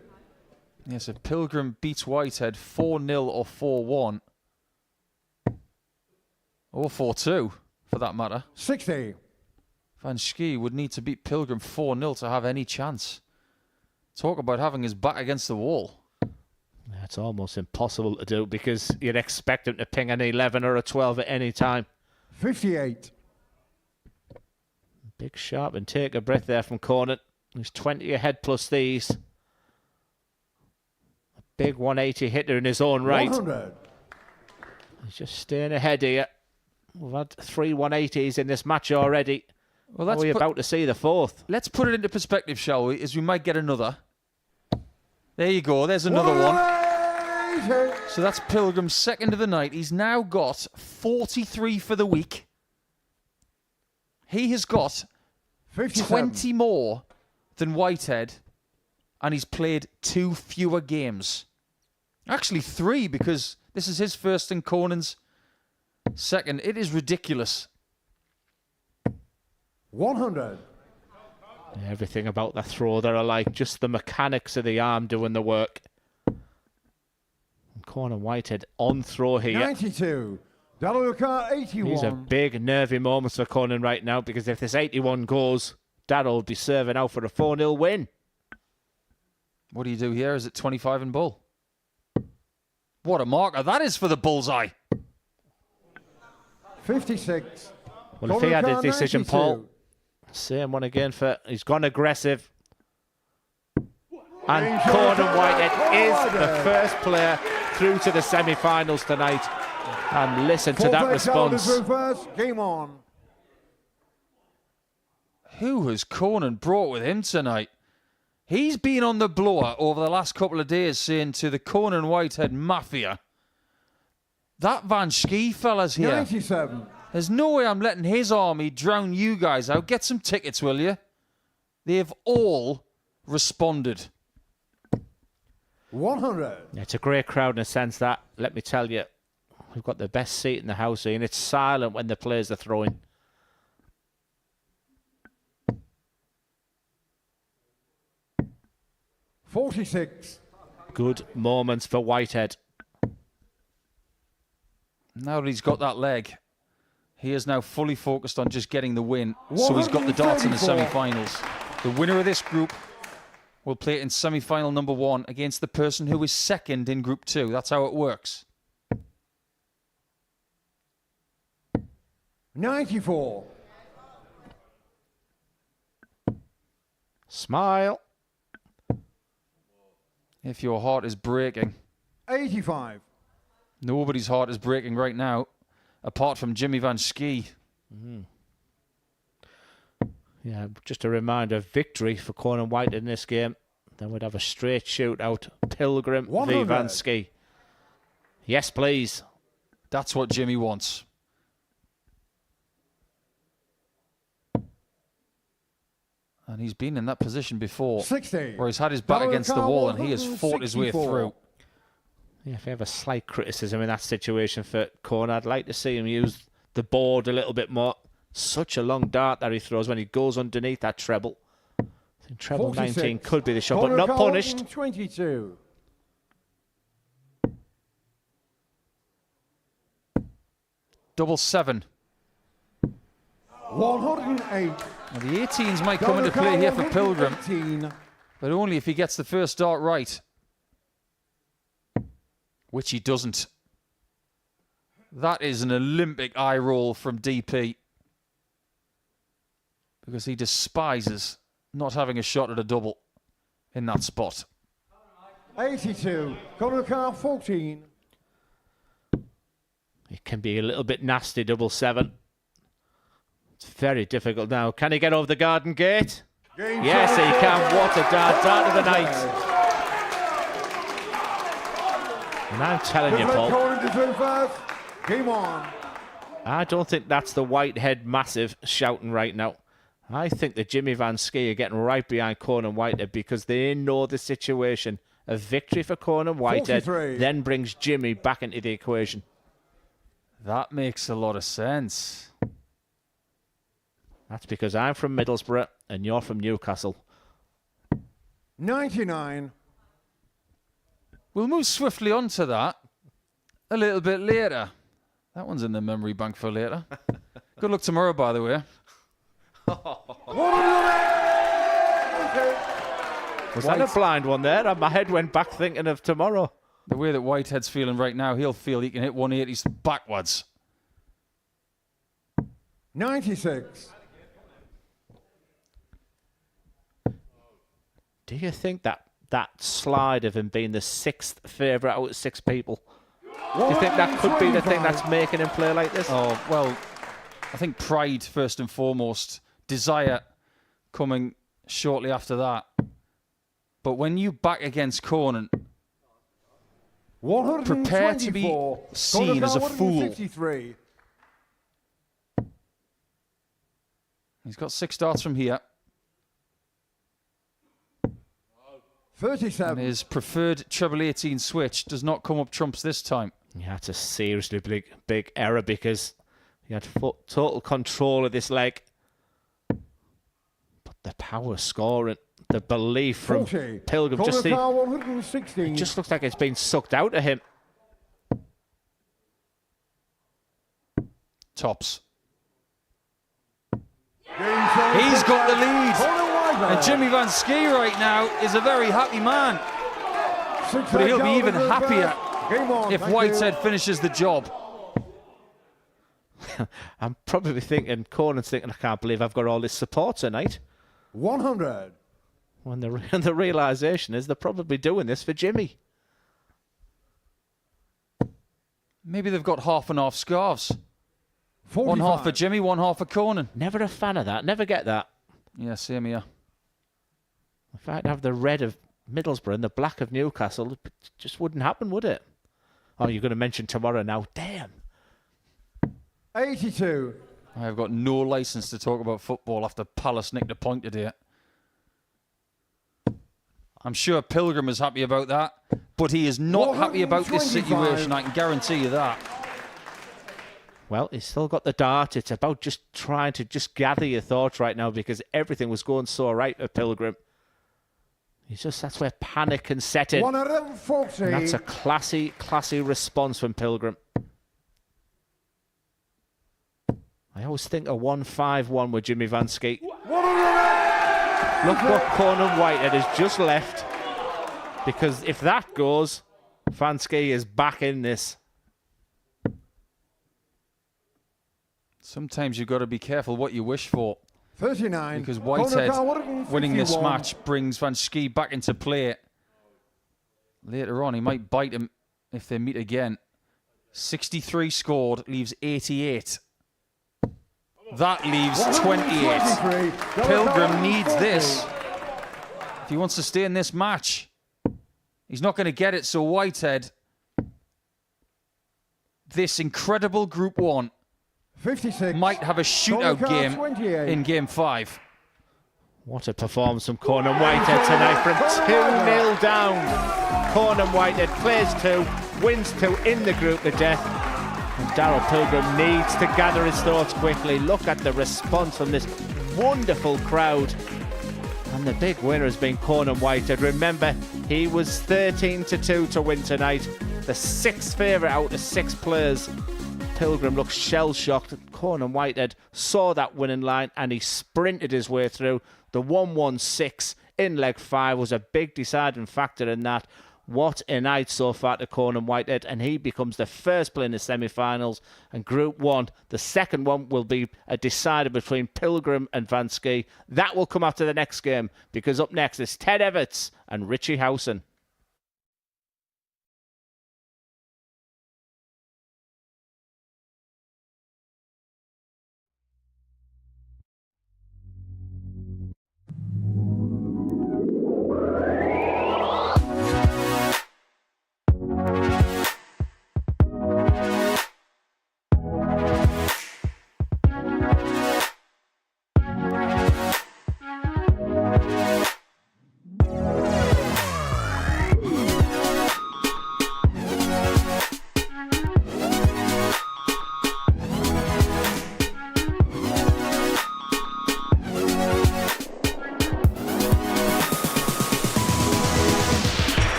B: Yes, so Pilgrim beats Whitehead 4-0 or 4-1. Or 4-2, for that matter.
H: 60.
B: Van Schie would need to beat Pilgrim 4-0 to have any chance. Talk about having his back against the wall.
C: That's almost impossible to do because you'd expect him to ping an 11 or a 12 at any time.
H: 58.
C: Big sharp and take a breath there from Conan. He's 20 ahead plus these. A big 180 hitter in his own right.
H: 100.
C: He's just staying ahead here. We've had 3 180s in this match already.
B: Well, that's
C: we're about to see the fourth.
B: Let's put it into perspective, shall we? As we might get another. There you go. There's another one. So that's Pilgrim's second of the night. He's now got 43 for the week. He has got
H: 57.
B: 20 more than Whitehead, and he's played 2 fewer games. Actually 3, because this is his first and Conan's second. It is ridiculous.
H: 100.
C: Everything about the throw there are like just the mechanics of the arm doing the work. And Conan Whitehead on throw here.
H: 92. Daryl 81.
C: These are big nervy moments for Conan right now because if this 81 goes, Daryl will be serving out for a 4-0 win.
B: What do you do here? Is it 25 and bull? What a marker that is for the bullseye.
H: 56.
C: Well, if he had his decision, Paul, same one again for, he's gone aggressive. And Conan Whitehead is the first player through to the semi-finals tonight. And listen to that response.
H: Game on.
B: Who has Conan brought with him tonight? He's been on the blower over the last couple of days saying to the Conan Whitehead Mafia, that Van Schie fella's here.
H: 97.
B: There's no way I'm letting his army drown you guys out. Get some tickets, will you? They've all responded.
H: 100.
C: Yeah, it's a great crowd in a sense that, let me tell you, we've got the best seat in the house here, and it's silent when the players are throwing.
H: $46.
C: Good moments for Whitehead.
B: Now that he's got that leg, he is now fully focused on just getting the win. So he's got the darts in the semi-finals. The winner of this group will play in semi-final number 1 against the person who is second in group 2. That's how it works.
H: 94.
C: Smile.
B: If your heart is breaking.
H: 85.
B: Nobody's heart is breaking right now, apart from Jimmy Van Schie.
C: Yeah, just a reminder of victory for Conan White in this game. Then we'd have a straight shootout. Pilgrim v Van Schie. Yes, please.
B: That's what Jimmy wants. And he's been in that position before,
H: 60.
B: where he's had his back against the wall and he has fought his way
H: 164.
B: through.
C: Yeah, if you have a slight criticism in that situation for Corn, I'd like to see him use the board a little bit more. Such a long dart that he throws when he goes underneath that treble. I think treble
H: 46.
C: 19 could be the shot,
H: Corner
C: but not
H: count,
C: punished.
H: 22.
B: Double 7.
H: 108.
B: Now the 18s might come into play here for Pilgrim,
H: 118.
B: but only if he gets the first dart right. Which he doesn't. That is an Olympic eye roll from DP. Because he despises not having a shot at a double in that spot.
H: 82. Corner count 14.
C: It can be a little bit nasty, double 7. It's very difficult now. Can he get over the garden gate?
H: Game
C: Yes, he
H: seven.
C: can. What a dart of the night. And I'm telling you, Paul,
H: Corner to through first. Game on.
C: I don't think that's the Whitehead massive shouting right now. I think that Jimmy Van Schie are getting right behind Corn and Whitehead because they know the situation. A victory for Corn and Whitehead
H: 43.
C: then brings Jimmy back into the equation.
B: That makes a lot of sense.
C: That's because I'm from Middlesbrough and you're from Newcastle.
H: 99.
B: We'll move swiftly on to that a little bit later. That one's in the memory bank for later. Good luck tomorrow, by the way.
C: Was that a blind one there? My head went back thinking of tomorrow.
B: The way that Whitehead's feeling right now, he'll feel he can hit 180s backwards.
H: 96.
C: Do you think that slide of him being the 6th favourite out of 6 people, do you think that could be the thing that's making him play like this?
B: Oh, well, I think pride first and foremost. Desire coming shortly after that. But when you back against Corn, prepare to be seen as a fool.
H: 153.
B: He's got 6 darts from here.
H: 37.
B: And his preferred treble 18 switch does not come up trumps this time.
C: Yeah, that's a seriously big error because he had total control of this leg. But the power scoring, the belief from
H: 40.
C: Pilgrim,
H: Corner
C: just
H: count 116.
C: it just looks like it's been sucked out of him.
B: Tops.
H: He's
B: got the lead. And Jimmy Van Schie right now is a very happy man. But he'll be even happier if Whitehead finishes the job.
C: I'm probably thinking, Conan's thinking, I can't believe I've got all this support tonight.
H: 100.
C: When the realisation is they're probably doing this for Jimmy.
B: Maybe they've got half and half scarves.
H: 45.
B: One half for Jimmy, one half for Conan.
C: Never a fan of that. Never get that.
B: Yeah, same here.
C: If I'd have the red of Middlesbrough and the black of Newcastle, it just wouldn't happen, would it? Oh, you're going to mention tomorrow now. Damn.
H: 82.
B: I have got no licence to talk about football after Palace nicked a point today. I'm sure Pilgrim is happy about that, but he is not happy about this
H: 125.
B: situation, I can guarantee you that.
C: Well, he's still got the dart. It's about just trying to just gather your thoughts right now because everything was going so right for Pilgrim. That's where panic can set in.
H: 140.
C: And that's a classy response from Pilgrim. I always think a 1-5-1 with Jimmy Van Schie. Look what Conan Whitehead has just left. Because if that goes, Van Schie is back in this.
B: Sometimes you've got to be careful what you wish for.
H: 39.
B: Because Whitehead winning this
H: 151.
B: match brings Van Schie back into play. Later on, he might bite him if they meet again. 63 scored, leaves 88. That leaves 28. Pilgrim needs this if he wants to stay in this match. He's not going to get it, so Whitehead, this incredible Group 1,
H: 56.
B: might have a shootout game in Game 5.
C: What a performance from Conan Whitehead tonight from 2-0 down. Conan Whitehead plays 2, wins 2 in the group of death. And Daryl Pilgrim needs to gather his thoughts quickly. Look at the response from this wonderful crowd. And the big winner has been Conan Whitehead. Remember, he was 13-2 to win tonight. The 6th favourite out of 6 players. Pilgrim looked shell-shocked. Conan Whitehead saw that winning line and he sprinted his way through. The 1-1-6 in leg 5 was a big deciding factor in that. What a night so far to Conan Whitehead, and he becomes the first player in the semi-finals. And Group 1, the second one, will be a decider between Pilgrim and Van Schie. That will come after the next game, because up next is Ted Evetts and Richie Howson.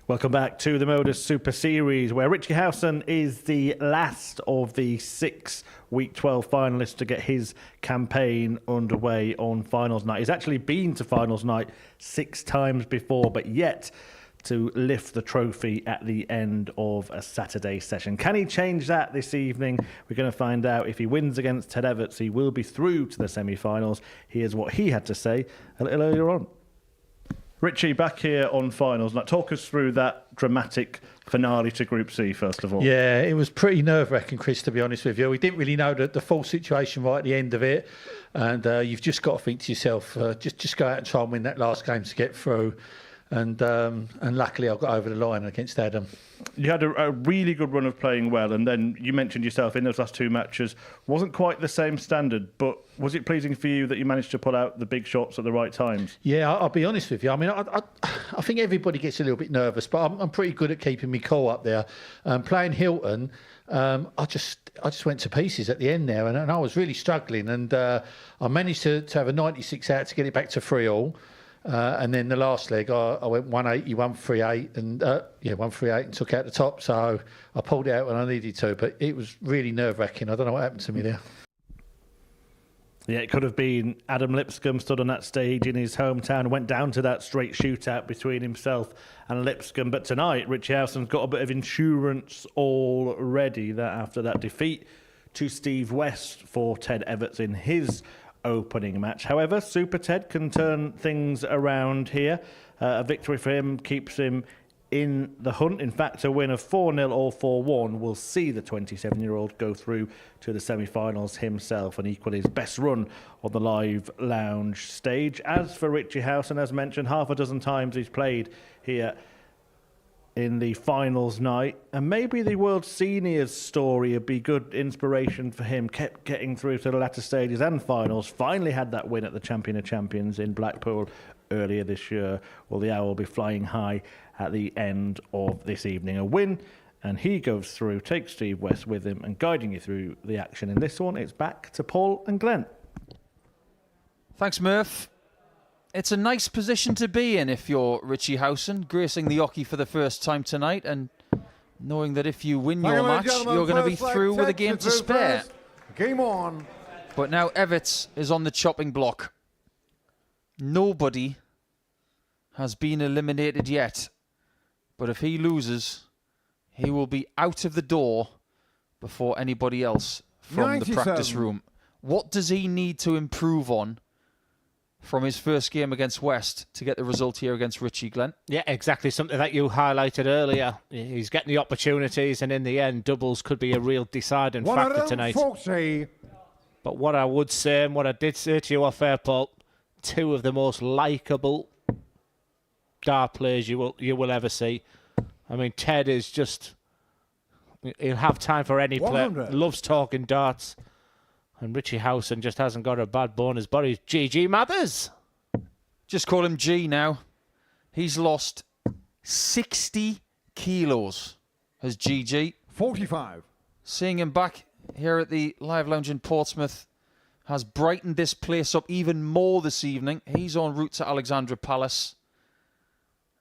A: Welcome back to the Modus Super Series, where Richie Howson is the last of the 6 Week 12 finalists to get his campaign underway on finals night. He's actually been to finals night 6 times before, but yet to lift the trophy at the end of a Saturday session. Can he change that this evening? We're going to find out. If he wins against Ted Evetts, he will be through to the semi-finals. Here's what he had to say a little earlier on. Richie, back here on finals. Now, talk us through that dramatic finale to Group C, first of all.
L: Yeah, it was pretty nerve-wracking, Chris, to be honest with you. We didn't really know the full situation right at the end of it. And you've just got to think to yourself, just go out and try and win that last game to get through. And luckily I got over the line against Adam.
A: You had a really good run of playing well, and then you mentioned yourself in those last two matches, wasn't quite the same standard, but was it pleasing for you that you managed to pull out the big shots at the right times?
L: Yeah, I'll be honest with you. I mean, I think everybody gets a little bit nervous, but I'm pretty good at keeping me cool up there. Playing Hilton, I just went to pieces at the end there, and I was really struggling, and I managed to have a 96 out to get it back to 3-all. And then the last leg, I went 180, 138, and 138, and took out the top. So I pulled it out when I needed to, but it was really nerve-wracking. I don't know what happened to me there.
A: Yeah, it could have been Adam Lipscomb stood on that stage in his hometown and went down to that straight shootout between himself and Lipscomb. But tonight, Richie Howson's got a bit of insurance already that after that defeat to Steve West for Ted Evetts in his opening match. However, Super Ted can turn things around here. A victory for him keeps him in the hunt. In fact, a win of 4-0 or 4-1 will see the 27-year-old go through to the semi-finals himself and equal his best run on the live lounge stage. As for Richie Howson, as mentioned, half a dozen times he's played here in the finals night, and maybe the World Seniors story would be good inspiration for him. Kept getting through to the latter stages and finals, finally had that win at the Champion of Champions in Blackpool earlier this year. Well, the Owl will be flying high at the end of this evening. A win, and he goes through, takes Steve West with him, and guiding you through the action in this one, it's back to Paul and Glenn.
B: Thanks, Murph. It's a nice position to be in if you're Richie Howson, gracing the hockey for the first time tonight, and knowing that if you win your match, you're going to be through with a game to spare.
H: Game on.
B: But now Evetts is on the chopping block. Nobody has been eliminated yet, but if he loses, he will be out of the door before anybody else from the practice room. What does he need to improve on from his first game against West to get the result here against Richie, Glenn?
C: Yeah, exactly. Something that you highlighted earlier. He's getting the opportunities, and in the end, doubles could be a real deciding factor tonight. But what I would say, and what I did say to you off air, Paul, two of the most likeable dart players you will ever see. I mean, Ted is just... He'll have time for any player. Loves talking darts. And Richie Howson just hasn't got a bad bone in his body. GG Mathers.
B: Just call him G now. He's lost 60 kilos as GG.
H: 45.
B: Seeing him back here at the Live Lounge in Portsmouth has brightened this place up even more this evening. He's en route to Alexandra Palace.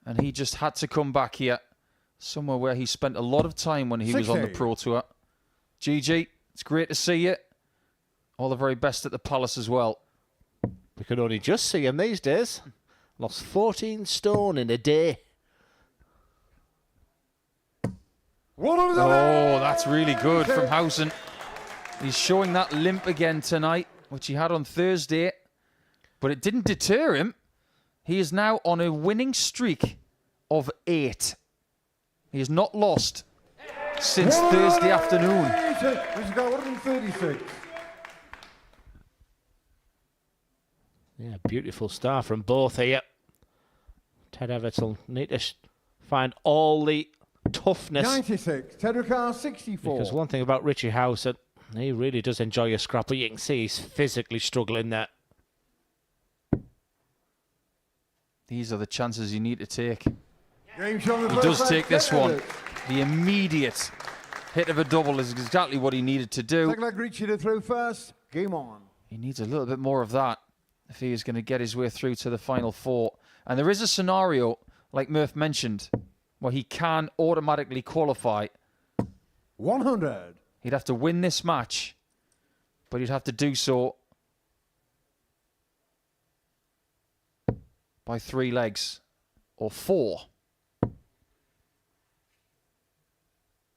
B: And he just had to come back here. Somewhere where he spent a lot of time when he was on the Pro Tour. GG, it's great to see you. All the very best at the Palace as well.
C: We can only just see him these days. Lost 14 stone in a day.
B: Oh, that's really good from Howson. He's showing that limp again tonight, which he had on Thursday. But it didn't deter him. He is now on a winning streak of 8. He has not lost since Thursday afternoon.
H: He's got 136.
C: Yeah, beautiful start from both here. Ted Evetts will need to find all the toughness.
H: 96. Ted Ricard, 64.
C: Because one thing about Richie Howson, he really does enjoy a scrap, but you can see he's physically struggling there.
B: These are the chances you need to take.
H: He
B: does take this one. The immediate hit of a double is exactly what he needed to do.
H: Second leg reaching it through first. Game on.
B: He needs a little bit more of that if he is going to get his way through to the final four. And there is a scenario, like Murph mentioned, where he can automatically qualify.
H: 100.
B: He'd have to win this match, but he'd have to do so by 3 legs or 4.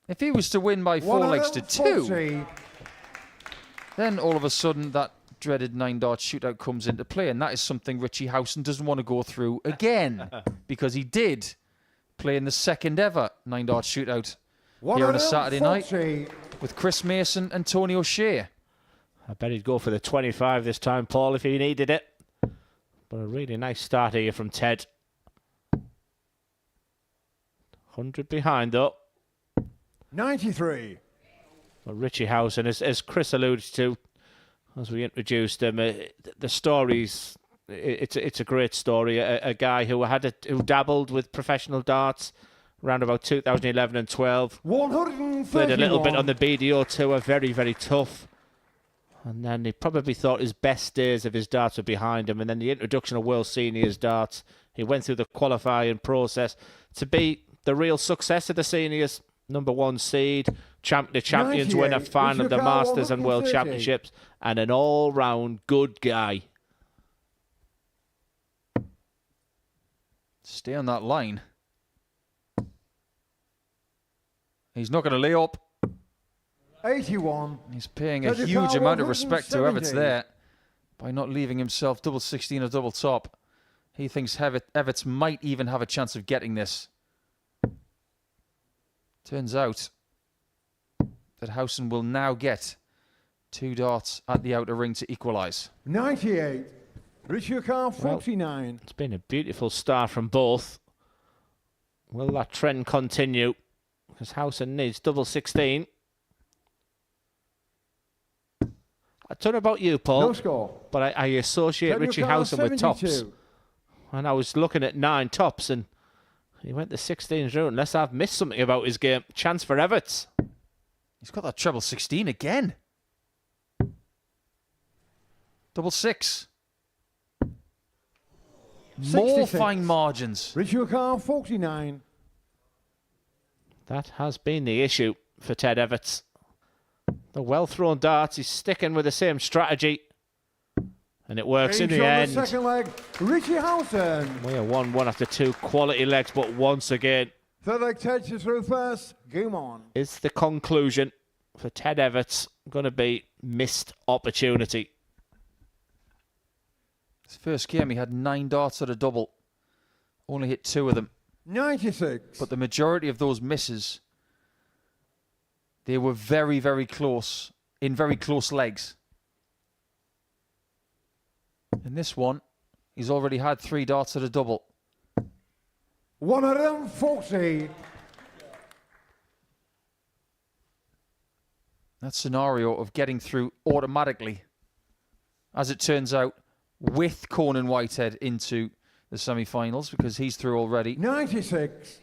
B: If he was to win by 4 legs to 2, then all of a sudden that dreaded 9-dart shootout comes into play, and that is something Richie Howson doesn't want to go through again, because he did play in the second ever 9-dart shootout here on a Saturday night with Chris Mason and Tony O'Shea.
C: I bet he'd go for the 25 this time, Paul, if he needed it. But a really nice start here from Ted. 100 behind, though.
H: 93.
C: Well, Richie Howson, as Chris alluded to, as we introduced him, the stories. It's a great story. A guy who dabbled with professional darts around about 2011 and 12.
H: 131.
C: Played a little bit on the BDO tour, very, very tough. And then he probably thought his best days of his darts were behind him. And then the introduction of World Seniors darts, he went through the qualifying process to be the real success of the seniors. #1 seed, champions winner, final of the Masters and World Championships, and an all-round good guy.
B: Stay on that line. He's not going to lay up.
H: 81.
B: He's paying a huge amount of respect to Evetts there by not leaving himself double 16 or double top. He thinks Evetts might even have a chance of getting this. Turns out that Howson will now get 2 darts at the outer ring to equalise.
H: 98. Richie Carr, 49.
C: Well, it's been a beautiful start from both. Will that trend continue? Because Howson needs double 16. I don't know about you, Paul.
H: No score.
C: But I associate Richie Howson with tops. And I was looking at 9 tops and he went the 16s route. Unless I've missed something about his game. Chance for Evetts.
B: He's got that treble 16 again. Double 6. More fine margins.
H: Richie Carr, 49.
C: That has been the issue for Ted Evetts. The well-thrown darts, he's sticking with the same strategy. And it works in the end.
H: The second leg, Richie Howson.
C: We are 1-1 after 2 quality legs, but once again,
H: third leg, Ted through first. Game on.
C: Is the conclusion for Ted Evetts going to be missed opportunity?
B: His first game, he had 9 darts at a double. Only hit 2 of them.
H: 96.
B: But the majority of those misses, they were very, very close, in very close legs. In this one, he's already had 3 darts at a double.
H: 140.
B: That scenario of getting through automatically, as it turns out, with Conan Whitehead into the semi-finals, because he's through already.
H: 96.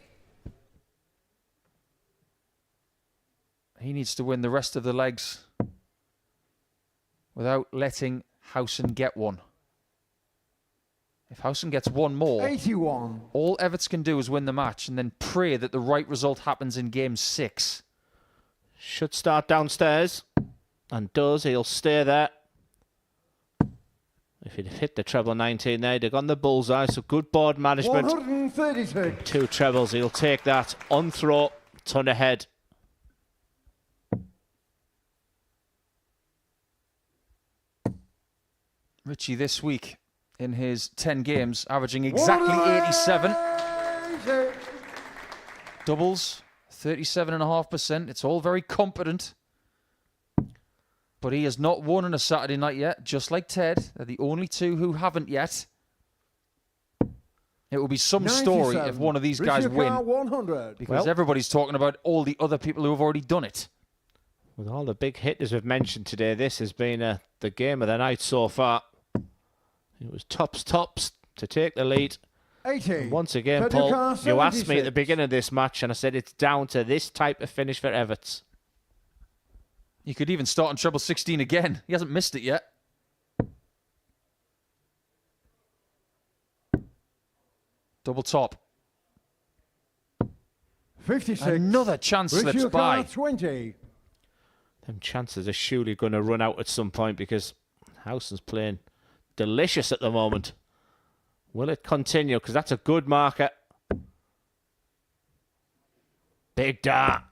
B: He needs to win the rest of the legs without letting Howson get one. If Howson gets one more,
H: 81.
B: All Evetts can do is win the match and then pray that the right result happens in game 6.
C: Should start downstairs, and does. He'll stay there. If he'd hit the treble 19 there, he'd have gone the bullseye, so good board management.
H: 136.
C: 2 trebles, he'll take that on throw, ton ahead.
B: Richie this week in his 10 games, averaging exactly 87. Doubles, 37.5%. It's all very competent. But he has not won on a Saturday night yet, just like Ted. They're the only 2 who haven't yet. It will be some story if one of these guys win.
H: 100.
B: Because everybody's talking about all the other people who have already done it.
C: With all the big hitters we've mentioned today, this has been the game of the night so far. It was tops to take the lead.
H: 80.
C: And once again, Paul, you asked me at the beginning of this match, and I said it's down to this type of finish for Evetts.
B: You could even start on treble 16 again. He hasn't missed it yet. Double top.
H: 56.
B: Another chance slips by.
H: 20.
C: Them chances are surely going to run out at some point because Howson's playing delicious at the moment. Will it continue? Because that's a good marker. Big dart.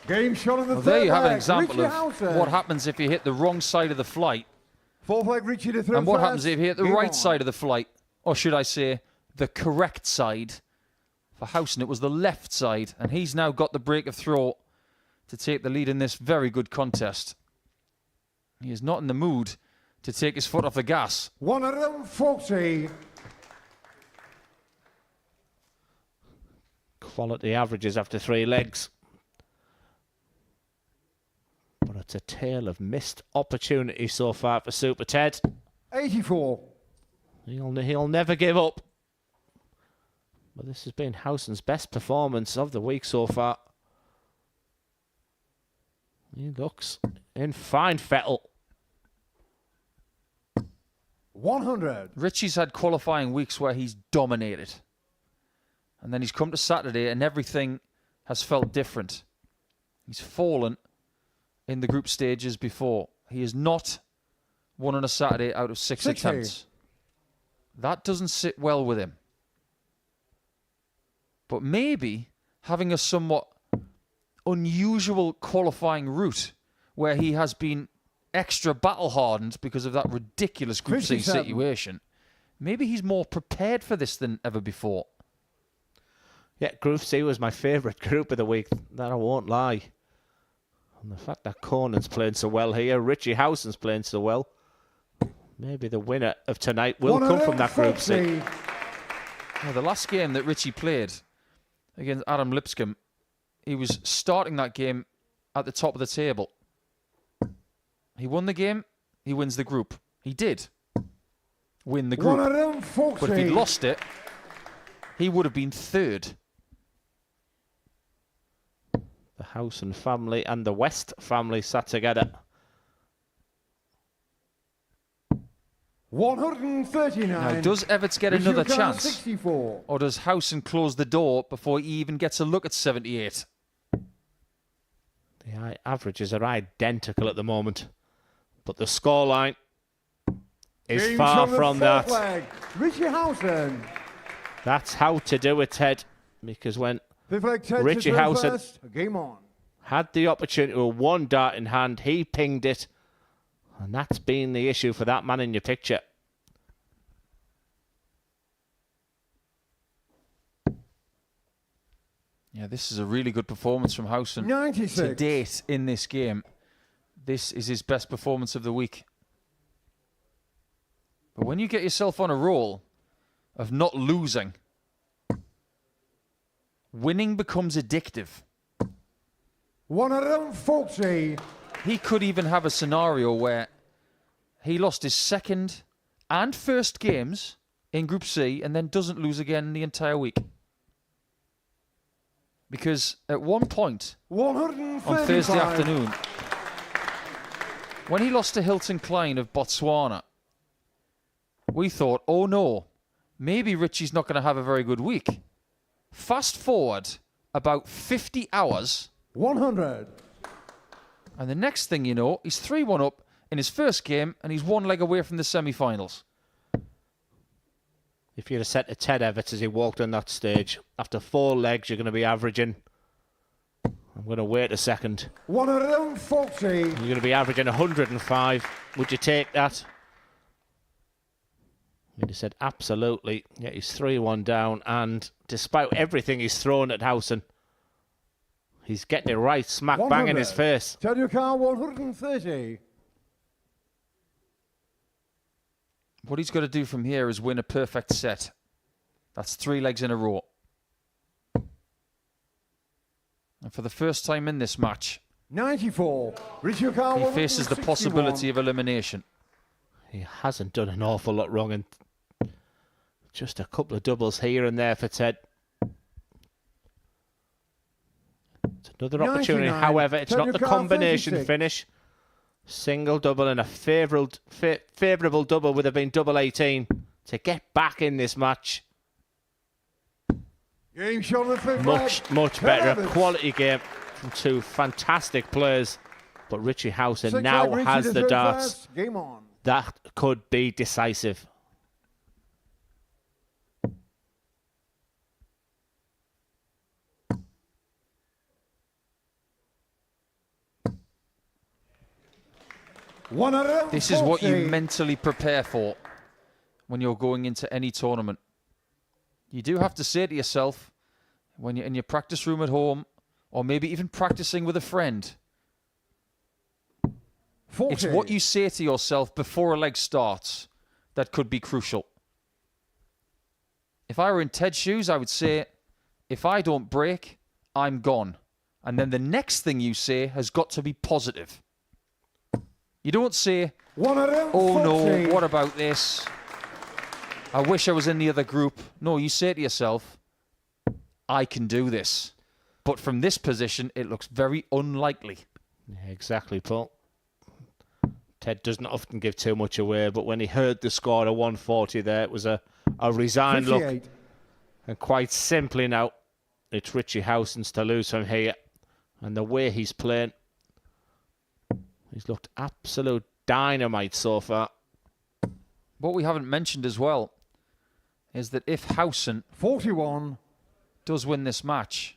H: Game shot on the third
B: there you have an
H: leg,
B: example
H: Richie
B: of
H: Howson.
B: what happens if you hit the wrong side of the flight.
H: Fourth leg, Richie to throw
B: And what
H: first.
B: happens if you hit the
H: Game
B: right
H: on.
B: side of the flight? Or should I say, the correct side. For Howson, it was the left side. And he's now got the break of throw to take the lead in this very good contest. He is not in the mood to take his foot off the gas.
H: 140.
C: Quality averages after 3 legs. But it's a tale of missed opportunity so far for Super Ted.
H: 84.
C: He'll never give up. But this has been Howson's best performance of the week so far. He looks in fine fettle.
H: 100.
B: Richie's had qualifying weeks where he's dominated. And then he's come to Saturday and everything has felt different. He's fallen in the group stages before. He has not won on a Saturday out of 6 attempts. That doesn't sit well with him. But maybe having a somewhat unusual qualifying route where he has been extra battle-hardened because of that ridiculous Group C situation, maybe he's more prepared for this than ever before.
C: Yeah, Group C was my favourite group of the week, that I won't lie. And the fact that Conan's playing so well here, Richie Howson's playing so well, maybe the winner of tonight will come from that Group C.
B: Now, the last game that Richie played against Adam Lipscomb, he was starting that game at the top of the table. He won the game, he wins the group. He did win the group. But if he'd lost it, he would have been third.
C: The Howson family and the West family sat together.
H: 139.
B: Now, does Evetts get another chance?
H: 64.
B: Or does Howson close the door before he even gets a look at 78?
C: The averages are identical at the moment. But the scoreline is far from that.
H: Leg. Richie Howson.
C: That's how to do it, Ted. Because when Richie Howson
H: game on.
C: had the opportunity with one dart in hand, he pinged it. And that's been the issue for that man in your picture.
B: Yeah, this is a really good performance from Howson
H: 96.
B: to date in this game. This is his best performance of the week. But when you get yourself on a roll of not losing, winning becomes addictive.
H: 140.
B: He could even have a scenario where he lost his second and first games in Group C and then doesn't lose again the entire week. Because at one point on Thursday afternoon, when he lost to Hilton Klein of Botswana, we thought, oh no, maybe Richie's not going to have a very good week. Fast forward about 50 hours.
H: 100.
B: And the next thing you know, he's 3-1 up in his first game and he's 1 leg away from the semi-finals.
C: If you'd have said to Ted Evetts as he walked on that stage, after 4 legs you're going to be averaging, I'm going to wait a second,
H: 140.
C: you're going to be averaging 105, would you take that? You'd have said absolutely. Yeah, he's 3-1 down, and despite everything he's thrown at Howson, he's getting it right smack bang in his face.
H: Tell your car 130.
B: What he's got to do from here is win a perfect set. That's 3 legs in a row. And for the first time in this match,
H: 94.
B: He faces the possibility of elimination.
C: He hasn't done an awful lot wrong, and just a couple of doubles here and there for Ted. It's another opportunity, however, it's not the combination
H: 36.
C: finish. Single double and a favourable double would have been double 18 to get back in this match.
H: Game shot on the fifth
C: Much better. A quality game from 2 fantastic players. But Richie Howson now has the darts.
H: Game on.
C: That could be decisive.
B: This is what you mentally prepare for when you're going into any tournament. You do have to say to yourself, when you're in your practice room at home, or maybe even practicing with a friend,
H: 40.
B: It's what you say to yourself before a leg starts that could be crucial. If I were in Ted's shoes, I would say, if I don't break, I'm gone. And then the next thing you say has got to be positive. You don't say, oh no, what about this? I wish I was in the other group. No, you say to yourself, I can do this. But from this position, it looks very unlikely.
C: Yeah, exactly, Paul. Ted doesn't often give too much away, but when he heard the score of 140 there, it was a resigned
H: 58.
C: look. And quite simply now, it's Richie Howson's to lose from here. And the way he's playing, he's looked absolute dynamite so far.
B: What we haven't mentioned as well is that if Howson
H: 41
B: does win this match,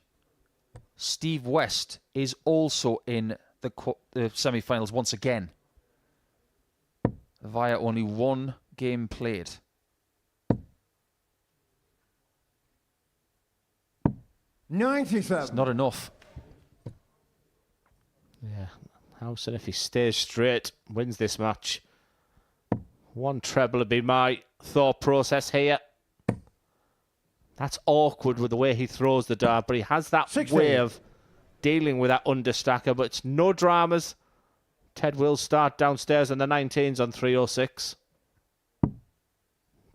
B: Steve West is also in the semi-finals once again via only one game played.
H: $97.
B: It's not enough.
C: Yeah, Howson, if he stays straight, wins this match. One treble would be my thought process here. That's awkward with the way he throws the dart, but he has that
H: 60.
C: way of dealing with that understacker, but it's no dramas. Ted will start downstairs in the 19s on 306,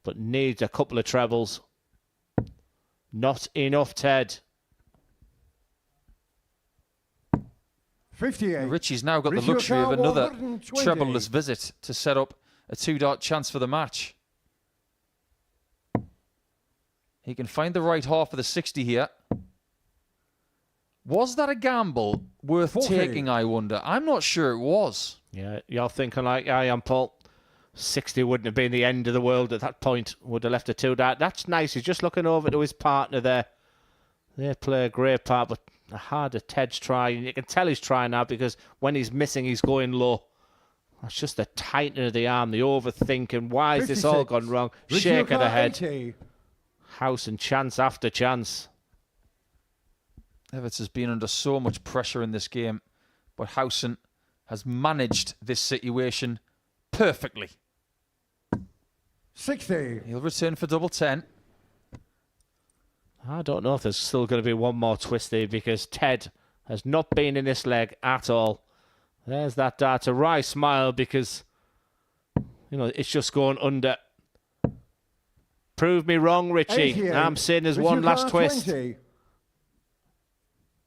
C: but needs a couple of trebles. Not enough, Ted.
H: 58.
B: Richie's now got the
H: Richie
B: luxury of
H: O'Connor,
B: another
H: 120.
B: trebleless visit to set up a 2-dart chance for the match. He can find the right half of the 60 here. Was that a gamble worth
H: 40.
B: taking, I wonder? I'm not sure it was.
C: Yeah, you're thinking like I am, Paul. 60 wouldn't have been the end of the world at that point. Would have left a 2-dart. That's nice. He's just looking over to his partner there. They play a great part, but a harder Ted's try. And you can tell he's trying now because when he's missing, he's going low. That's just the tightening of the arm, the overthinking. Why has this all
H: 56.
C: gone wrong?
H: Richie
C: Shake of the
H: O'Connor,
C: head.
H: 80.
C: House and chance after chance.
B: Evetts has been under so much pressure in this game, but Howson has managed this situation perfectly.
H: 60.
B: He'll return for double 10.
C: I don't know if there's still going to be one more twist there because Ted has not been in this leg at all. There's that dart. A wry smile because, you know, it's just going under. Prove me wrong, Richie.
H: 88.
C: I'm saying there's
H: Richie
C: one last
H: O'Connor,
C: twist.
H: 20.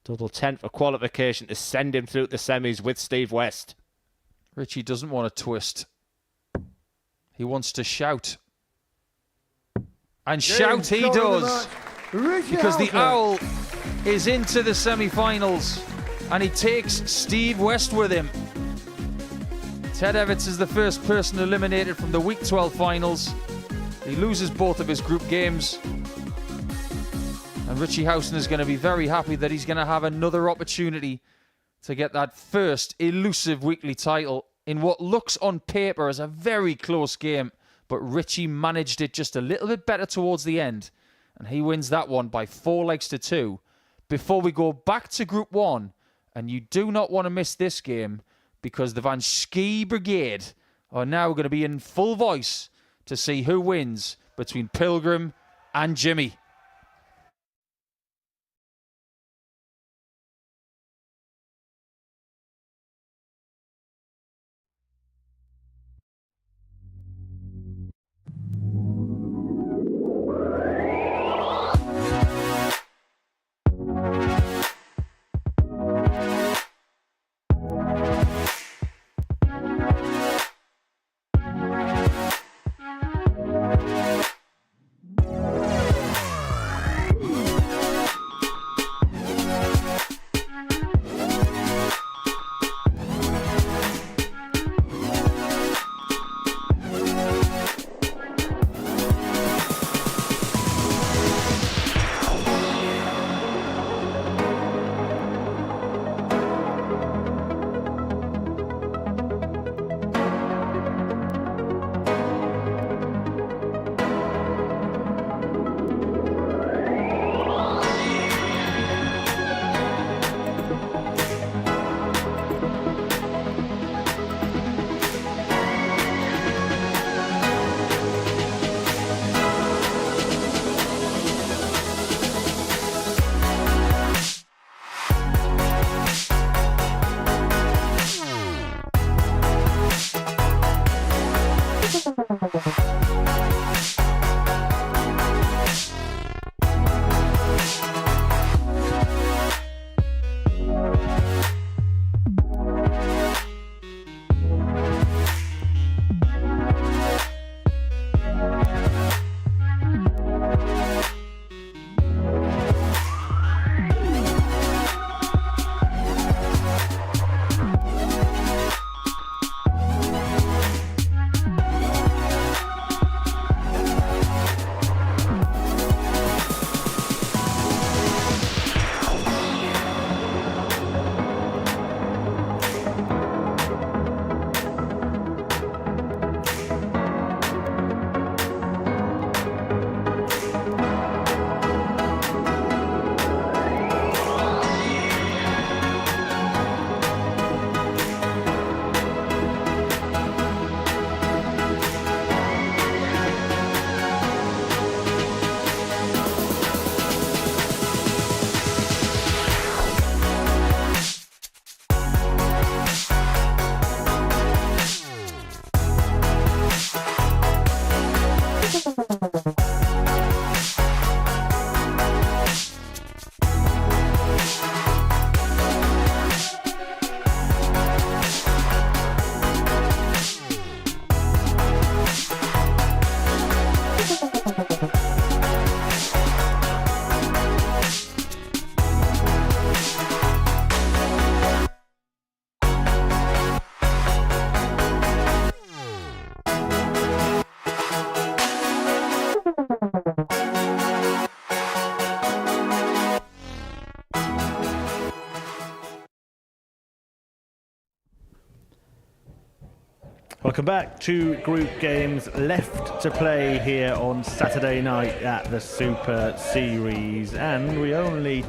C: Double 10 for qualification to send him through the semis with Steve West.
B: Richie doesn't want to twist. He wants to shout. And shout he does. Because the Owl is into the semi-finals and he takes Steve West with him. Ted Evetts is the first person eliminated from the Week 12 finals. He loses both of his group games. And Richie Howson is going to be very happy that he's going to have another opportunity to get that first elusive weekly title in what looks on paper as a very close game. But Richie managed it just a little bit better towards the end. And he wins that one by 4 legs to 2. Before we go back to Group 1, and you do not want to miss this game because the Van Schie Brigade are now going to be in full voice to see who wins between Pilgrim and Jimmy.
A: Welcome back to group games left to play here on Saturday night at the Super Series, and we only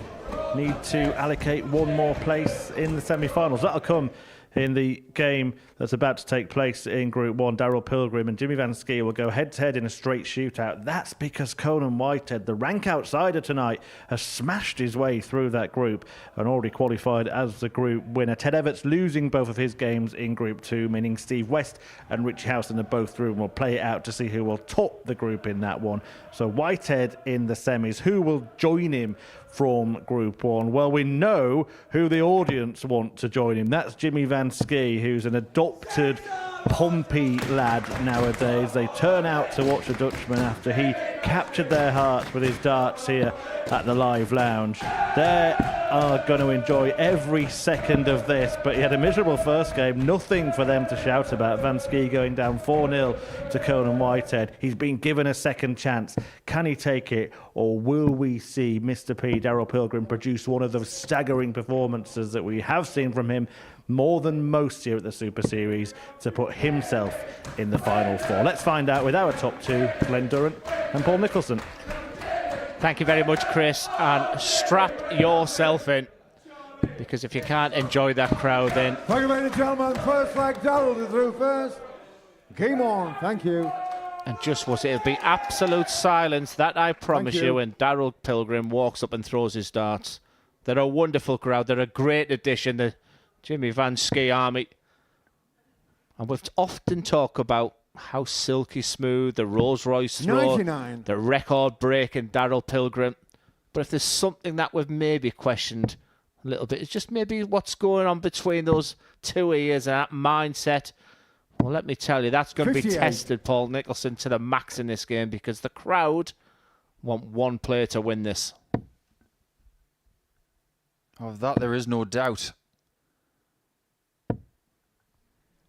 A: need to allocate one more place in the semi-finals. That'll come in the game that's about to take place in Group 1. Daryl Pilgrim and Jimmy Van Schie will go head-to-head in a straight shootout. That's because Conan Whitehead, the rank outsider tonight, has smashed his way through that group and already qualified as the group winner. Ted Evetts losing both of his games in Group 2, meaning Steve West and Richie Howson are both through, and we'll play it out to see who will top the group in that one. So Whitehead in the semis. Who will join him from Group 1? Well, we know who the audience want to join him. That's Jimmy Van Schie, who's an adopted Pompey lad nowadays. They turn out to watch the Dutchman after he captured their hearts with his darts here at the Live Lounge. They are going to enjoy every second of this, but he had a miserable first game. Nothing for them to shout about. Van Schie going down 4-0 to Conan Whitehead. He's been given a second chance. Can he take it, or will we see Mr. P, Daryl Pilgrim, produce one of those staggering performances that we have seen from him more than most here at the Super Series to put himself in the Final Four? Let's find out with our top two, Glenn Durrant and Paul Nicholson.
C: Thank you very much, Chris, and strap yourself in, because if you can't enjoy that crowd, then...
H: Thank you, ladies and gentlemen. First leg, Daryl is through first. Game on. Thank you.
C: And just what it'll be absolute silence, that I promise you, when Daryl Pilgrim walks up and throws his darts. They're a wonderful crowd. They're a great addition, the Jimmy Van Schie army. And we've often talked about how silky smooth the Rolls Royce throw,
H: 99.
C: the record breaking Daryl Pilgrim. But if there's something that we've maybe questioned a little bit, it's just maybe what's going on between those two ears and that mindset. Well, let me tell you, that's going to be
H: 58.
C: tested, Paul Nicholson, to the max in this game, because the crowd want one player to win this.
B: Of that, there is no doubt.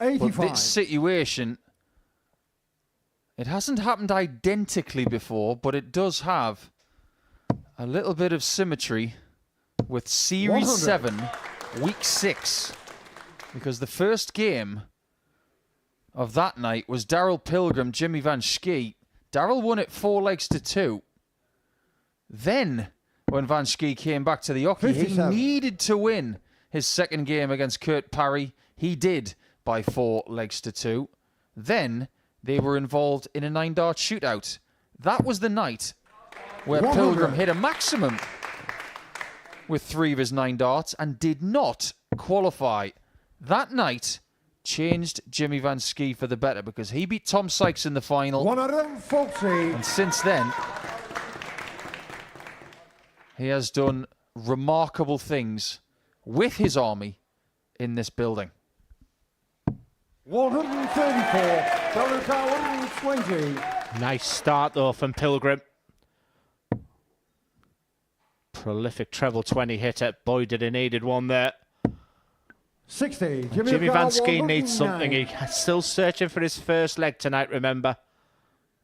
H: 85.
B: But this situation, it hasn't happened identically before, but it does have a little bit of symmetry with Series
H: 100.
B: 7, Week 6. Because the first game of that night was Daryl Pilgrim, Jimmy Van Schie. Daryl won it 4-2. Then, when Van Schie came back to the hockey, he
H: 57.
B: needed to win his second game against Kurt Parry. He did by 4-2. Then, they were involved in a 9-dart shootout. That was the night where
H: 100.
B: Pilgrim hit a maximum with 3 of his 9 darts and did not qualify. That night changed Jimmy Van Schie for the better, because he beat Tom Sykes in the final.
H: 140.
B: And since then, he has done remarkable things with his army in this building.
H: 134. Daryl 120.
C: Nice start, though, from Pilgrim. Prolific treble 20 hitter. Boy, did he needed one there.
H: 60.
C: Jimmy Van Schie needs
H: 109.
C: something. He's still searching for his first leg tonight, remember.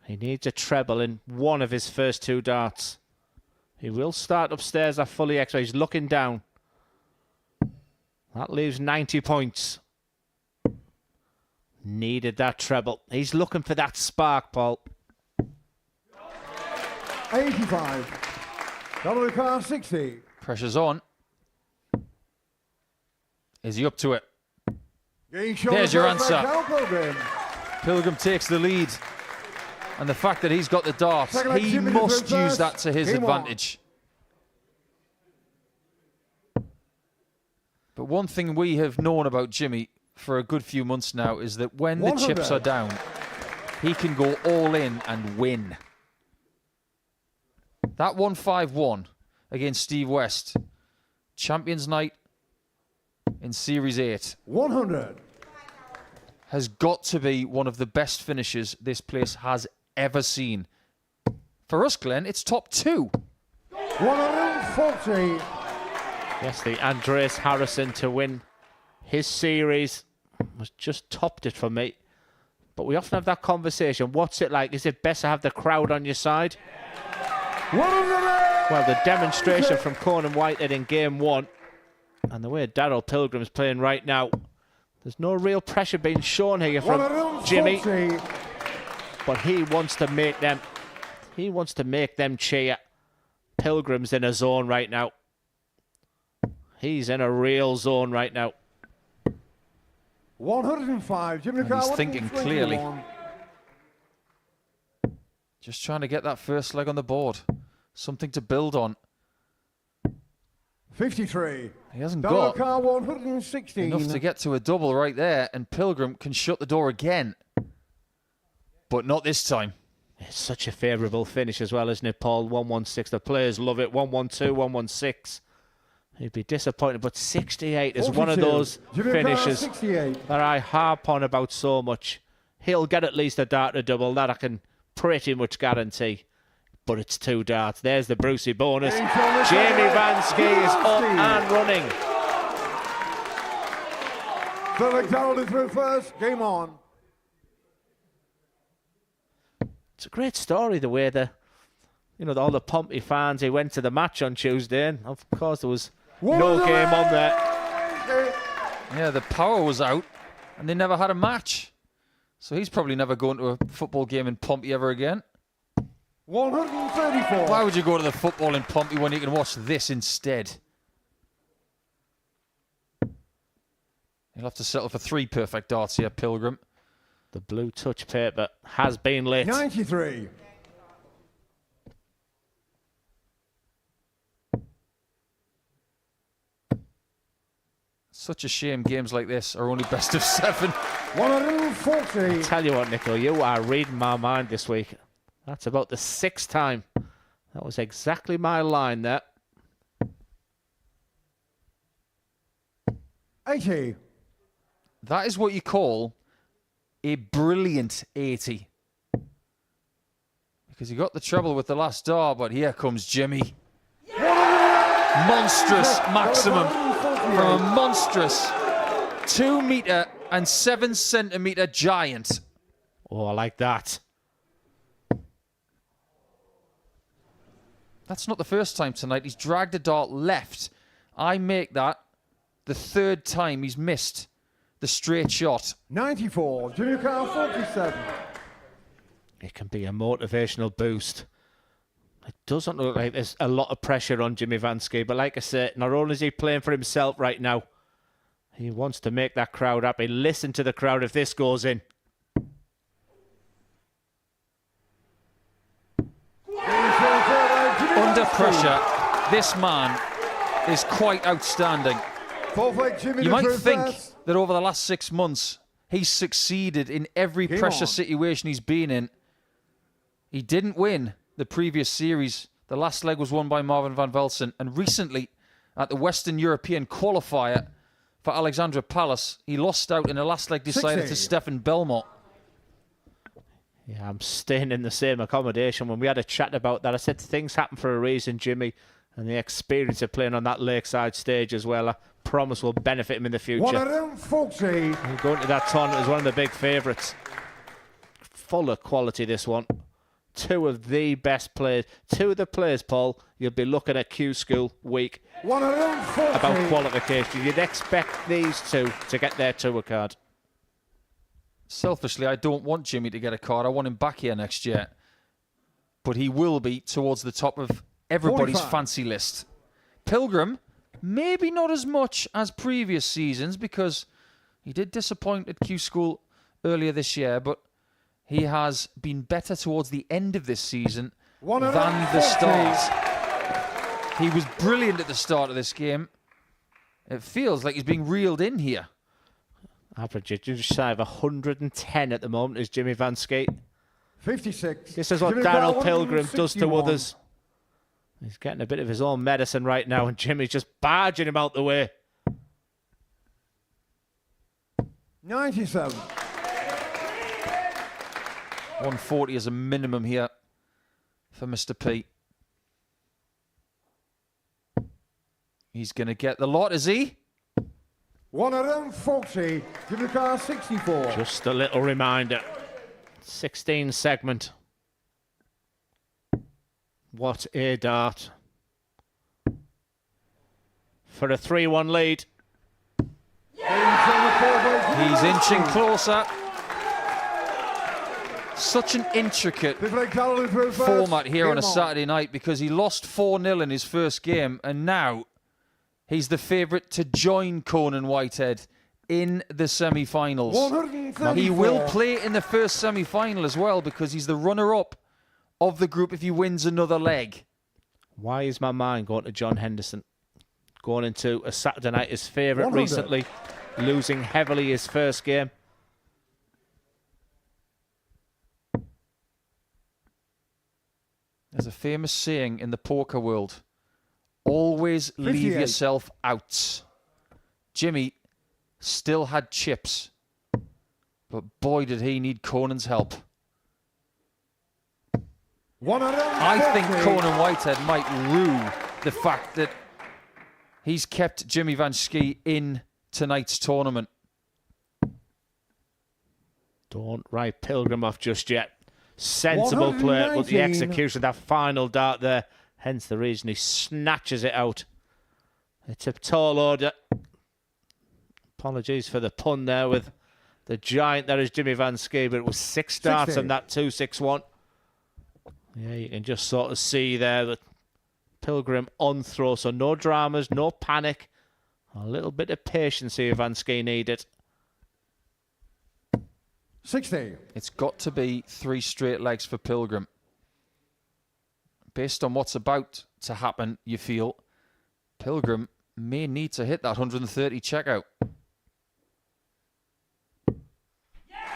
C: He needs a treble in one of his first 2 darts. He will start upstairs, I fully expect. He's looking down. That leaves 90 points. Needed that treble. He's looking for that spark, Paul.
H: 85. Daryl 60.
B: Pressure's on. Is he up to it?
H: There's
B: your answer. Pilgrim takes the lead. And the fact that he's got the darts,
H: Second leg,
B: he
H: Jimmy
B: must
H: to
B: use
H: first.
B: that to his
H: Game on.
B: advantage. But one thing we have known about Jimmy for a good few months now is that when the
H: 100.
B: chips are down, he can go all in and win. That 1-5-1 against Steve West, Champions Night in Series 8,
H: 100.
B: has got to be one of the best finishes this place has ever seen. For us, Glenn, it's top 2.
H: 140.
C: Yes, the Andreas Harrison to win his series was just topped it for me. But we often have that conversation. What's it like? Is it best to have the crowd on your side?
H: 100.
C: Well, the demonstration from Conan Whitehead in game 1 and the way Daryl Pilgrim's playing right now, there's no real pressure being shown here from Jimmy. But he wants to make them cheer. Pilgrim's in a zone right now. He's in a real zone right now.
H: 105. Jimmy
B: And he's thinking clearly. Just trying to get that first leg on the board. Something to build on.
H: 53.
B: He hasn't got
H: 116.
B: enough to get to a double right there, and Pilgrim can shut the door again. But not this time.
C: It's such a favourable finish as well, isn't it, Paul? 116. The players love it. 112, 116. He'd be disappointed, but 68 is
H: 42.
C: one of those finishes
H: 68.
C: that I harp on about so much. He'll get at least a dart to double. That I can pretty much guarantee. But it's 2 darts. There's the Brucey bonus. Jamie Van Schie is up and running.
H: So McDonald is through first. Game on.
C: It's a great story, the way all the Pompey fans, he went to the match on Tuesday, and of course there was no game on there.
B: Yeah, the power was out, and they never had a match. So he's probably never going to a football game in Pompey ever again.
H: 134.
B: Why would you go to the football in Pompey when you can watch this instead? You'll have to settle for 3 perfect darts here, Pilgrim.
C: The blue touch paper has been lit.
H: 93.
B: Such a shame games like this are only best of 7.
H: 140.
C: I tell you what, Nico, you are reading my mind this week. That's about the 6th time. That was exactly my line there.
H: 80.
B: That is what you call a brilliant 80. Because you got the trouble with the last star, but here comes Jimmy. Monstrous maximum from a monstrous 2 metre and 7 centimetre giant.
C: Oh, I like that.
B: That's not the first time tonight. He's dragged a dart left. I make that the 3rd time he's missed the straight shot.
H: 94. Jimmy Carr 47.
C: It can be a motivational boost. It doesn't look like there's a lot of pressure on Jimmy Van Schie, but like I said, not only is he playing for himself right now, he wants to make that crowd happy. Listen to the crowd if this goes in.
B: Under pressure, this man is quite outstanding. You might think that over the last 6 months, he's succeeded in every pressure situation he's been in. He didn't win the previous series. The last leg was won by Marvin van Velsen. And recently, at the Western European qualifier for Alexandra Palace, he lost out in a last leg decider to Stefan Belmont.
C: Yeah, I'm staying in the same accommodation. When we had a chat about that, I said things happen for a reason, Jimmy. And the experience of playing on that lakeside stage as well, I promise will benefit him in the future.
H: 140.
C: Going to that tournament as one of the big favourites. Full of quality, this one. 2 of the best players. 2 of the players, Paul, you'll be looking at Q School week
H: 140.
C: about qualification. You'd expect these 2 to get their tour card.
B: Selfishly, I don't want Jimmy to get a card. I want him back here next year. But he will be towards the top of everybody's
H: 45.
B: fancy list. Pilgrim, maybe not as much as previous seasons because he did disappoint at Q School earlier this year, but he has been better towards the end of this season than the start. He was brilliant at the start of this game. It feels like he's being reeled in here.
C: Average just shy of 110 at the moment is Jimmy Van Schie.
H: 56.
C: This is what
H: Jimmy
C: Darryl
H: Brown,
C: Pilgrim does to
H: 161.
C: others. He's getting a bit of his own medicine right now, and Jimmy's just barging him out the way.
H: 97.
B: 140 is a minimum here for Mr. P. He's going to get the lot, is he?
H: 140. Jimmy Carr, 64.
C: Just a little reminder. 16 segment. What a dart. For a 3-1 lead.
B: He's inching closer. Such an intricate format here on a Saturday night because he lost 4-0 in his first game and now he's the favourite to join Conan Whitehead in the semi-finals. He will play in the first semi-final as well because he's the runner-up of the group if he wins another leg.
C: Why is my mind going to John Henderson? Going into a Saturday night, his favourite recently, losing heavily his first game.
B: There's a famous saying in the poker world, always leave yourself out. Jimmy still had chips, but boy did he need Conan's help. I think Conan Whitehead might rue the fact that he's kept Jimmy Van Schie in tonight's tournament.
C: Don't write Pilgrim off just yet. Sensible play, but the execution of that final dart there, hence the reason he snatches it out. It's a tall order. Apologies for the pun there with the giant that is Jimmy Van Schie, but it was 6 darts on that 2-6-1. Yeah, you can just sort of see there that Pilgrim on throw, so no dramas, no panic. A little bit of patience here Van Schie needed.
H: 60.
B: It's got to be 3 straight legs for Pilgrim. Based on what's about to happen, you feel Pilgrim may need to hit that 130 checkout.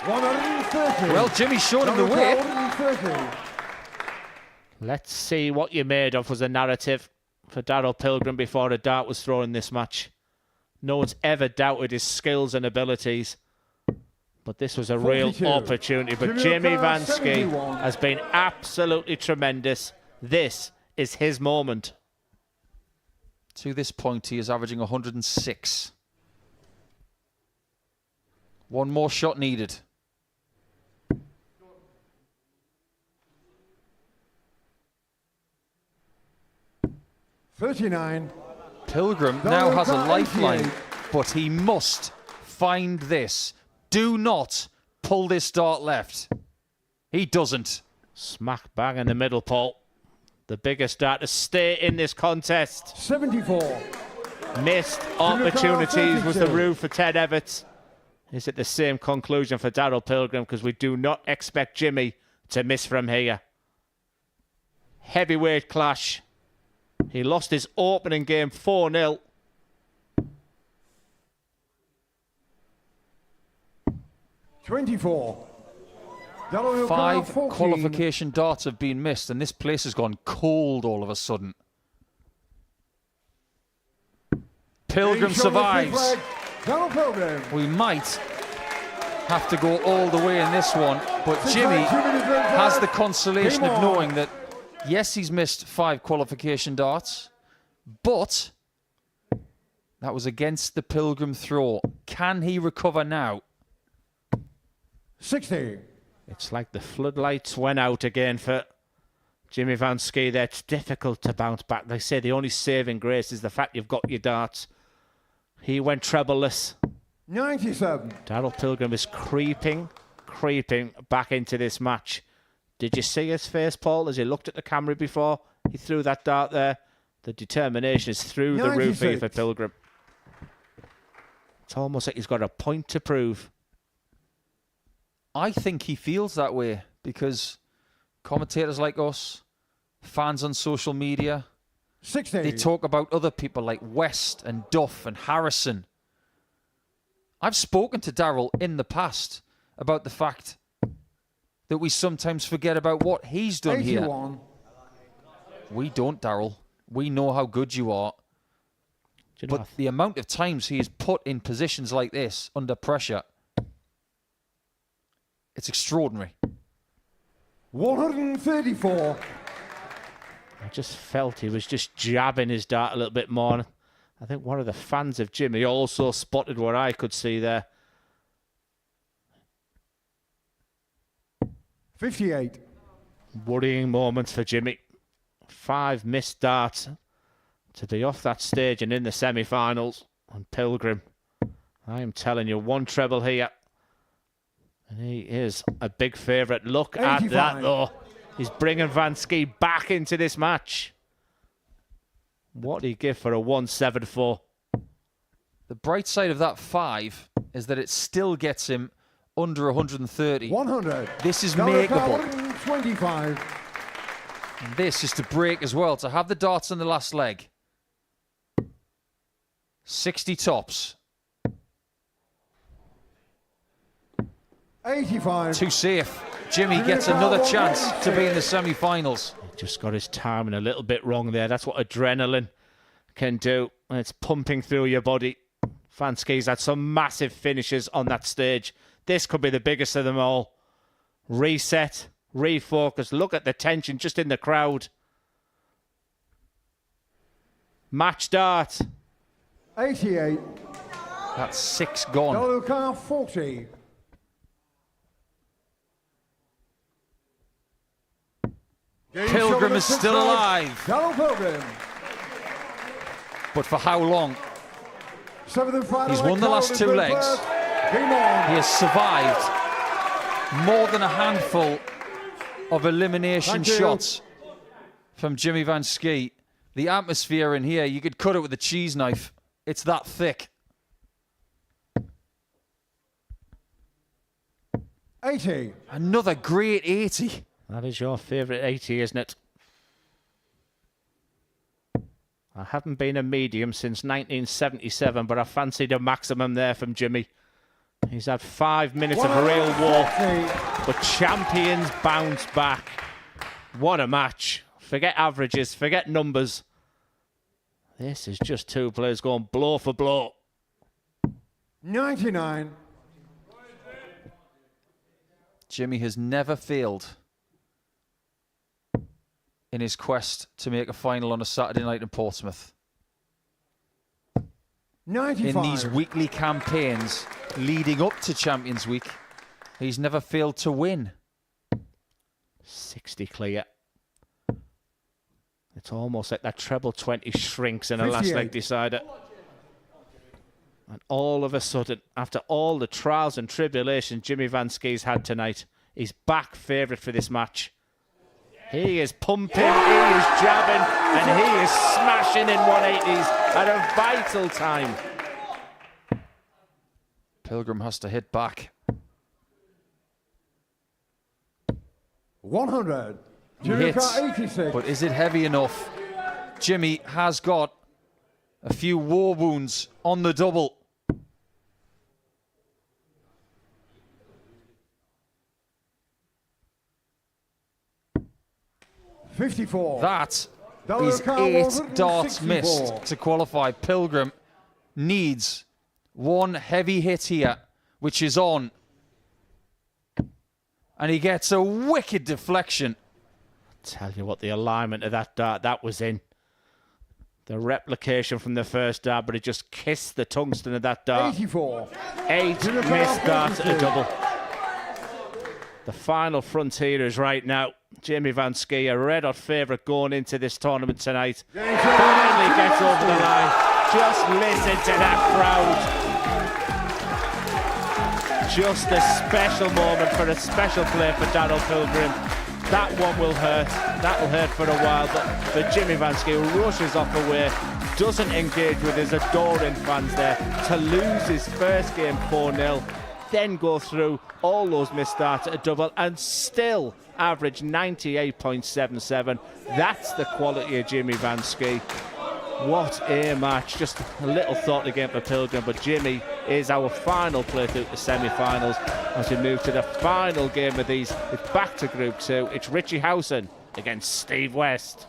H: 130.
B: Well, Jimmy showed him the way.
H: 130.
C: Let's see what you're made of was the narrative for Darryl Pilgrim before a dart was thrown in this match. No one's ever doubted his skills and abilities. But this was a 42. Real opportunity. But Jimmy Van Schie has been absolutely tremendous. This is his moment.
B: To this point, he is averaging 106. One more shot needed.
H: $39.
B: Pilgrim now has a lifeline, but he must find this. Do not pull this dart left. He doesn't.
C: Smack bang in the middle, Paul. The biggest dart to stay in this contest.
H: 74.
C: Missed opportunities with the roof for Ted Evetts. Is it the same conclusion for Darryl Pilgrim? Because we do not expect Jimmy to miss from here. Heavyweight clash. He lost his opening game 4-0.
H: $24.
B: 5 qualification darts have been missed, and this place has gone cold all of a sudden. Pilgrim survives. We might have to go all the way in this one, but Jimmy has the consolation of knowing that, yes, he's missed 5 qualification darts, but that was against the Pilgrim throw. Can he recover now?
H: 60.
C: It's like the floodlights went out again for Jimmy Van Schie there. It's difficult to bounce back. They say the only saving grace is the fact you've got your darts. He went trebleless.
H: 97.
C: Darryl Pilgrim is creeping back into this match. Did you see his face, Paul, as he looked at the camera before he threw that dart there? The determination is through the roof here for Pilgrim. It's almost like he's got a point to prove.
B: I think he feels that way because commentators like us, fans on social media,
H: 60.
B: They talk about other people like West and Duff and Harrison. I've spoken to Darryl in the past about the fact that we sometimes forget about what he's done
H: 81.
B: here. We don't, Darryl. We know how good you are. But the amount of times he is put in positions like this, under pressure, it's extraordinary.
H: 134.
C: I just felt he was just jabbing his dart a little bit more. I think one of the fans of Jimmy also spotted what I could see there.
H: 58.
C: Worrying moments for Jimmy. 5 missed darts to be off that stage and in the semi-finals on Pilgrim. I am telling you, 1 treble here. And he is a big favourite. Look
H: 85.
C: at that, though. He's bringing Van Schie back into this match. What do you give for a 174?
B: The bright side of that 5 is that it still gets him under 130.
H: 100.
B: This is makeable.
H: 125.
B: And this is to break as well, to have the darts in the last leg. 60 tops.
H: 85.
B: Too safe. Jimmy gets another chance to be in the semi-finals.
C: Just got his timing a little bit wrong there. That's what adrenaline can do. And it's pumping through your body. Van Schie's had some massive finishes on that stage. This could be the biggest of them all. Reset, refocus. Look at the tension just in the crowd. Match dart.
H: 88.
B: That's 6 gone.
H: Double count 40.
B: Pilgrim is still alive.
H: Double Pilgrim.
B: But for how long?
H: 7th and final.
B: He's won the last 2 legs.
H: Game on.
B: He has survived more than a handful of elimination shots from Jimmy Van Schie. The atmosphere in here, you could cut it with a cheese knife. It's that thick.
H: 80.
B: Another great 80.
C: That is your favourite 80, isn't it? I haven't been a medium since 1977, but I fancied a maximum there from Jimmy. He's had 5 minutes of real war, but champions bounce back. What a match. Forget averages, forget numbers. This is just 2 players going blow for blow.
H: 99.
B: Jimmy has never failed in his quest to make a final on a Saturday night in Portsmouth.
H: 95.
B: In these weekly campaigns leading up to Champions Week, he's never failed to win.
C: 60 clear. It's almost like that treble 20 shrinks in a last leg decider. And all of a sudden, after all the trials and tribulations Jimmy Van Schie's had tonight, he's back favourite for this match. He is pumping, he is jabbing, and he is smashing in 180s at a vital time.
B: Pilgrim has to hit back.
H: 100.
B: He hits,
H: 86.
B: but is it heavy enough? Jimmy has got a few war wounds on the double.
H: $54.
B: That is 8 darts missed to qualify. Pilgrim needs 1 heavy hit here, which is on. And he gets a wicked deflection.
C: Tell you what, the alignment of that dart, that was in. The replication from the first dart, but it just kissed the tungsten of that dart.
H: 84.
C: 8 missed darts at a double. The final frontier is right now. Jimmy Van Schie, a red-hot favourite going into this tournament tonight. Finally gets over the line. Just listen to that crowd. Just a special moment for a special play for Darryl Pilgrim. That one will hurt. That will hurt for a while. But Jimmy Van Schie rushes off away, doesn't engage with his adoring fans there to lose his first game 4-0, then go through all those missed darts at a double and still average 98.77. That's the quality of Jimmy Van Schie. What a match. Just a little thought again for Pilgrim, but Jimmy is our final play through the semi-finals as we move to the final game of these. It's back to Group 2. It's Richie Howson against Steve West.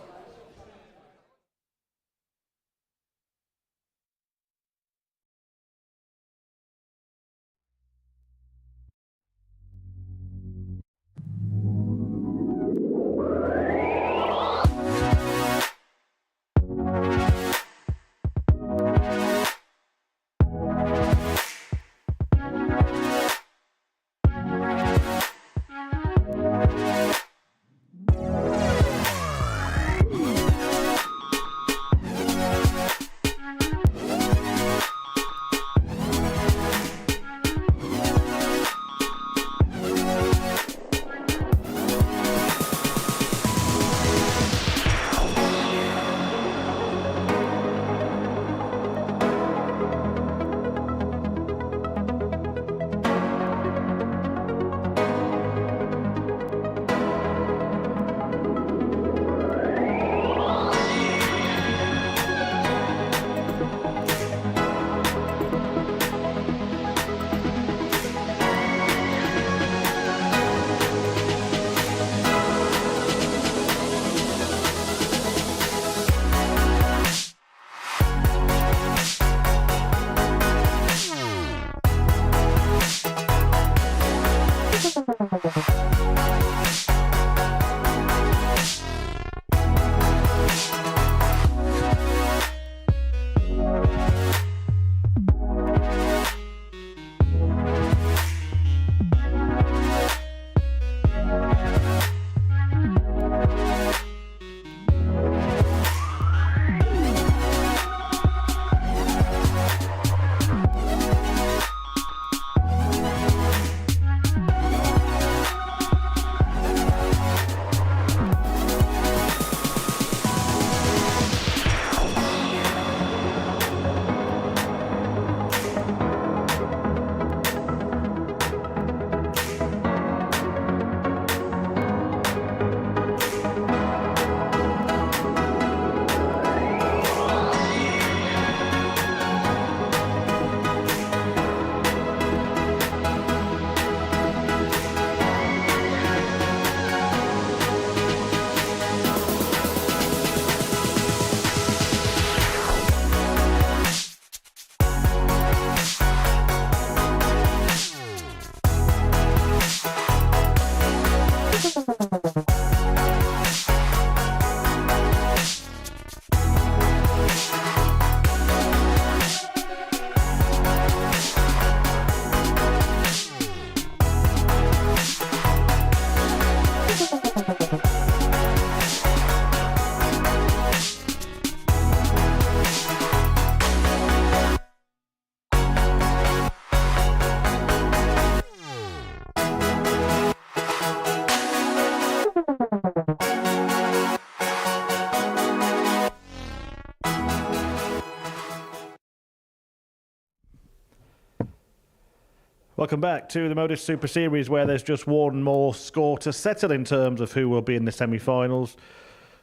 A: Welcome back to the Modus Super Series, where there's just one more score to settle in terms of who will be in the semi-finals,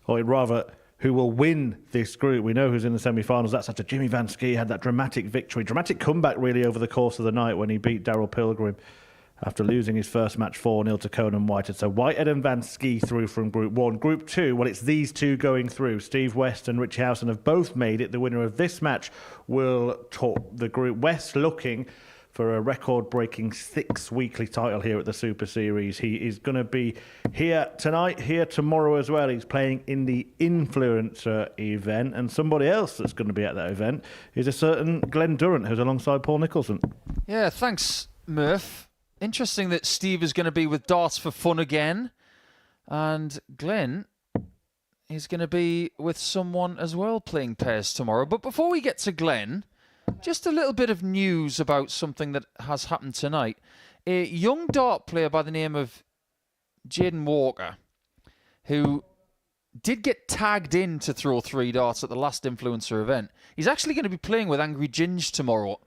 A: or rather, who will win this group. We know who's in the semi-finals. That's after Jimmy Van Schie had that dramatic victory, dramatic comeback really over the course of the night when he beat Daryl Pilgrim after losing his first match 4-0 to Conan Whitehead. So Whitehead and Van Schie through from Group 1. Group 2, well, it's these two going through. Steve West and Richie Howson have both made it. The winner of this match will top the group. West looking for a record-breaking 6th weekly title here at the Super Series. He is going to be here tonight, here tomorrow as well. He's playing in the Influencer event, and somebody else that's going to be at that event is a certain Glenn Durrant, who's alongside Paul Nicholson.
B: Yeah, thanks, Murph. Interesting that Steve is going to be with Darts for Fun again, and Glenn is going to be with someone as well playing pairs tomorrow. But before we get to Glenn, just a little bit of news about something that has happened tonight. A young dart player by the name of Jaden Walker, who did get tagged in to throw 3 darts at the last Influencer event. He's actually going to be playing with Angry Ginge tomorrow.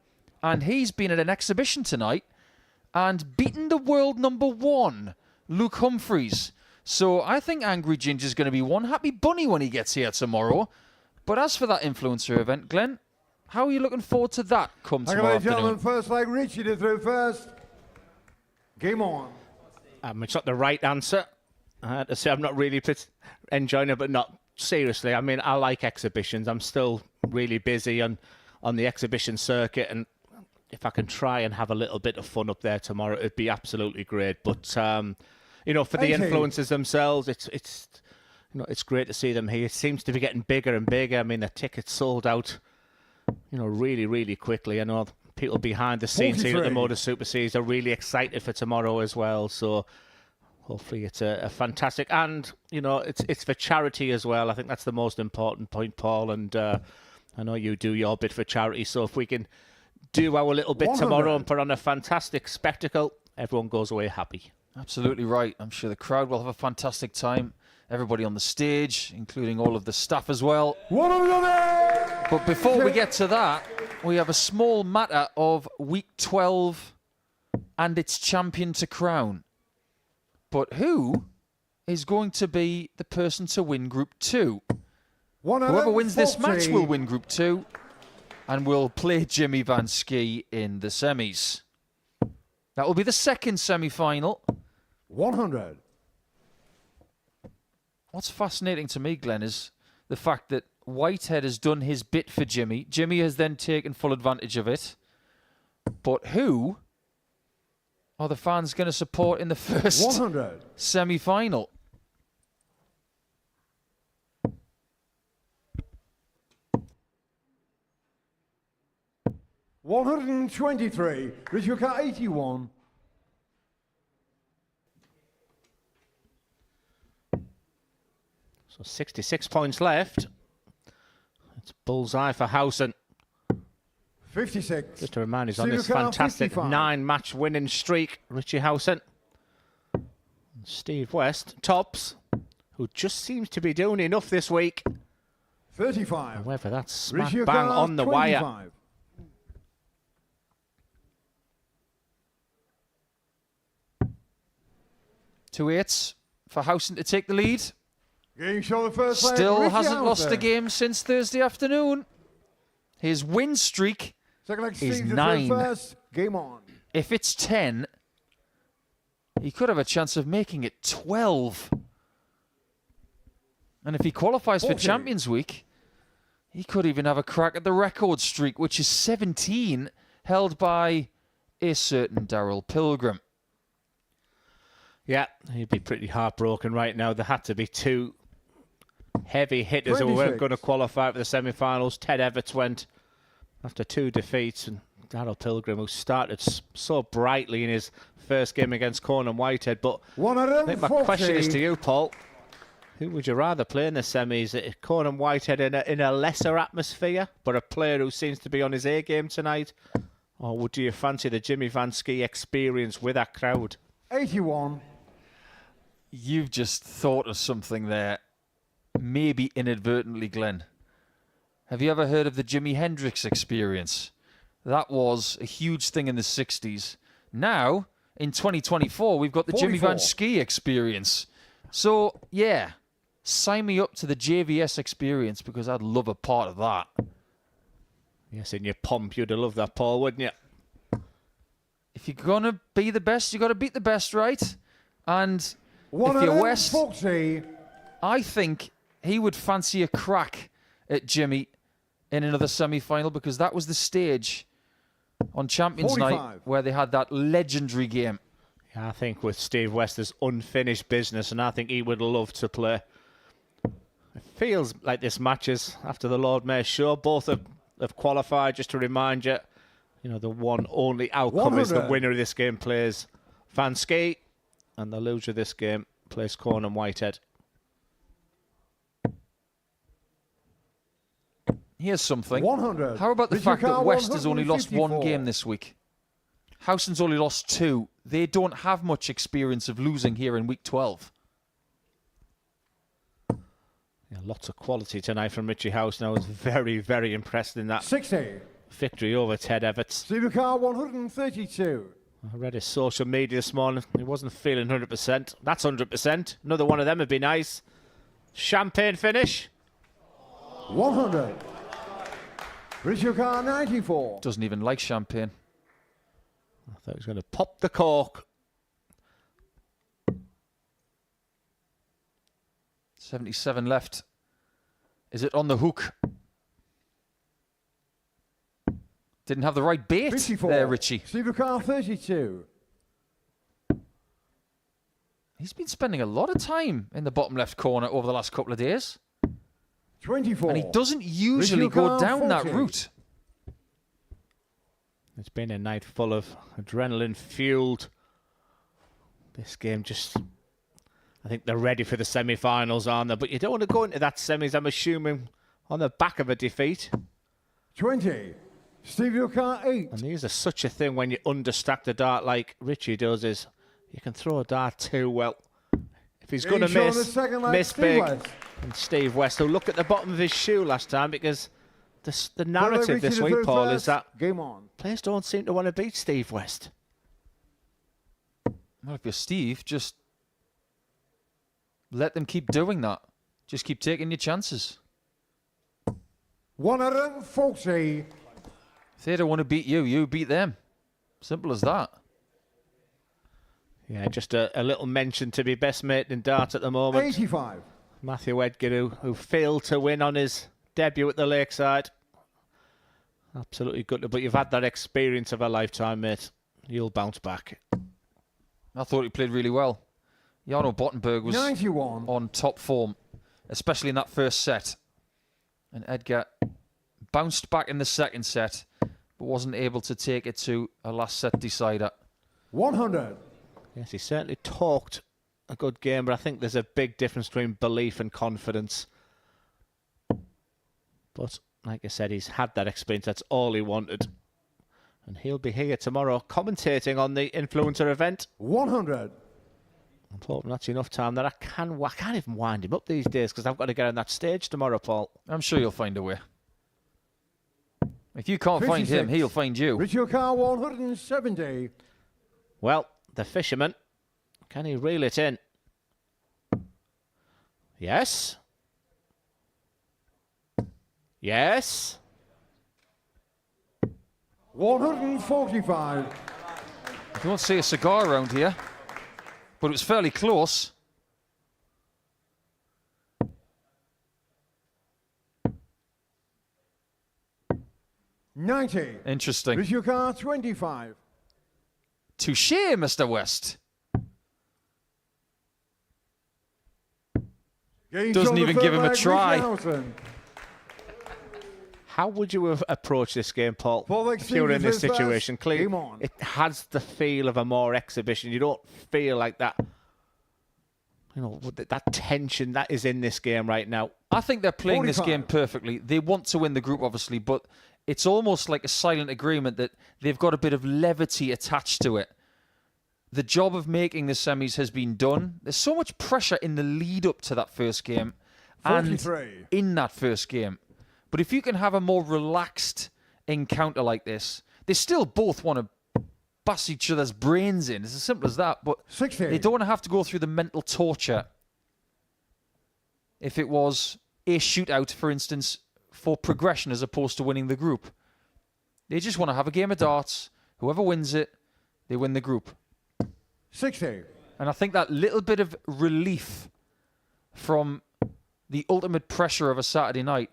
B: And he's been at an exhibition tonight and beaten the world #1, Luke Humphreys. So I think Angry Ginge is going to be one happy bunny when he gets here tomorrow. But as for that influencer event, Glenn, how are you looking forward to that come
H: Okay,
B: tomorrow
H: ladies and gentlemen,
B: afternoon?
H: first leg, Richie to through first. Game on.
C: It's not the right answer. I had to say I'm not really enjoying it, but not seriously. I mean, I like exhibitions. I'm still really busy on the exhibition circuit, and if I can try and have a little bit of fun up there tomorrow, it'd be absolutely great. But you know, for the influencers themselves, it's great to see them here. It seems to be getting bigger and bigger. I mean, the tickets sold out, really, really quickly. I know people behind the scenes here at the Modus Super Series are really excited for tomorrow as well. So hopefully it's a fantastic, and it's for charity as well. I think that's the most important point, Paul. And I know you do your bit for charity. So if we can do our little bit tomorrow and put on a fantastic spectacle, everyone goes away happy.
B: Absolutely right. I'm sure the crowd will have a fantastic time. Everybody on the stage, including all of the staff as well. But before we get to that, we have a small matter of Week 12 and its champion to crown. But who is going to be the person to win Group 2? Whoever wins this match will win Group 2 and will play Jimmy Van Schie in the semis. That will be the second semi-final.
H: 100.
B: What's fascinating to me, Glenn, is the fact that Whitehead has done his bit for Jimmy. Jimmy has then taken full advantage of it. But who are the fans going to support in the first
H: 100
B: semi-final?
H: $123. Richard car 81.
C: So 66 points left. It's bullseye for Howson.
H: 56.
C: Just to remind, he's on this fantastic 9-match winning streak, Richie Howson. And Steve West tops, who just seems to be doing enough this week.
H: 35.
C: However, that's smack bang on the wire.
B: Two eights for Howson to take the lead.
H: Game show the first leg,
B: Still
H: Richie
B: hasn't lost
H: Howson.
B: a game since Thursday afternoon. His win streak is 9.
H: First. Game on.
B: If it's 10, he could have a chance of making it 12. And if he qualifies for Champions Week, he could even have a crack at the record streak, which is 17, held by a certain Daryl Pilgrim.
C: Yeah, he'd be pretty heartbroken right now. There had to be two heavy hitters who weren't going to qualify for the semi-finals. Ted Evetts went after 2 defeats, and Daryl Pilgrim, who started so brightly in his first game against Conan Whitehead. But I think my question is to you, Paul. Who would you rather play in the semis? Conan Whitehead in a lesser atmosphere, but a player who seems to be on his A game tonight? Or would you fancy the Jimmy Van Schie experience with that crowd?
H: 81.
B: You've just thought of something there, maybe inadvertently, Glenn. Have you ever heard of the Jimi Hendrix experience? That was a huge thing in the 60s. Now, in 2024, we've got the 44. Jimmy Van Schie experience. So, yeah, sign me up to the JVS experience because I'd love a part of that.
C: Yes, in your pomp, you'd have loved that, Paul, wouldn't you?
B: If you're going to be the best, you've got to beat the best, right? And if you're West, I think he would fancy a crack at Jimmy in another semi-final because that was the stage on Champions
H: 45.
B: Night where they had that legendary game.
C: Yeah, I think with Steve West, there's unfinished business, and I think he would love to play. It feels like this match is after the Lord Mayor's show. Both have qualified, just to remind you. You know, the one only outcome is the winner of this game plays Van Schie, and the loser of this game plays Conan Whitehead.
B: Here's something.
H: 100.
B: How about the fact that West has only lost 1
H: 154.
B: game this week? Howson's only lost 2. They don't have much experience of losing here in Week 12.
C: Yeah, lots of quality tonight from Richie Howson. I was very, very impressed in that
H: 60.
C: victory over Ted Evetts.
H: Steve car 132.
C: I read his social media this morning. He wasn't feeling 100%. That's 100%. Another one of them would be nice. Champagne finish.
H: 100. Richard Carr, 94.
B: Doesn't even like champagne.
C: I thought he was going to pop the cork.
B: 77 left. Is it on the hook? Didn't have the right bait
H: 54.
B: there, Richie.
H: Steve Carr, 32.
B: He's been spending a lot of time in the bottom left corner over the last couple of days.
H: 24.
B: And he doesn't usually go down that route.
C: It's been a night full of adrenaline-fueled. This game just... I think they're ready for the semi-finals, aren't they? But you don't want to go into that semis, I'm assuming, on the back of a defeat.
H: 20. Steve Carr, 8.
C: And here's such a thing when you understack the dart like Richie does is you can throw a dart too well. If he's going to miss big. And Steve West, who look at the bottom of his shoe last time because the narrative this week, Paul, is that
H: game on.
C: Players don't seem to want to beat Steve West.
B: Well, if you're Steve, just let them keep doing that. Just keep taking your chances.
H: 140.
B: If they don't want to beat you, you beat them. Simple as that.
C: Yeah, just a little mention to be best mate in dart at the moment.
H: 85.
C: Matthew Edgar, who failed to win on his debut at the Lakeside. Absolutely good, but you've had that experience of a lifetime, mate. You'll bounce back.
B: I thought he played really well. Jarno Bottenberg was
H: 91.
B: on top form, especially in that first set. And Edgar bounced back in the second set, but wasn't able to take it to a last set decider.
H: 100.
C: Yes, he certainly talked a good game, but I think there's a big difference between belief and confidence. But, like I said, he's had that experience. That's all he wanted. And he'll be here tomorrow commentating on the Influencer event.
H: 100.
C: I'm hoping that's enough time that I can't even wind him up these days because I've got to get on that stage tomorrow, Paul.
B: I'm sure you'll find a way. If you can't find him, he'll find you.
H: Richard Carr, 170.
C: Well, the fisherman, can he reel it in? Yes. Yes.
H: 145.
B: You won't see a cigar around here, but it was fairly close.
H: $90.
B: Interesting.
H: Richard Carr, 25.
B: Touche, Mr. West. Doesn't even give him a try.
C: How would you have approached this game, Paul, if you were in this situation? Clearly, it has the feel of a more exhibition. You don't feel like that, you know, that tension that is in this game right now.
B: I think they're playing this game perfectly. They want to win the group, obviously, but it's almost like a silent agreement that they've got a bit of levity attached to it. The job of making the semis has been done. There's so much pressure in the lead up to that first game and in that first game. But if you can have a more relaxed encounter like this, they still both want to bust each other's brains in. It's as simple as that. But
H: 60.
B: They don't want to have to go through the mental torture. If it was a shootout, for instance, for progression as opposed to winning the group. They just want to have a game of darts. Whoever wins it, they win the group.
H: 60.
B: And I think that little bit of relief from the ultimate pressure of a Saturday night,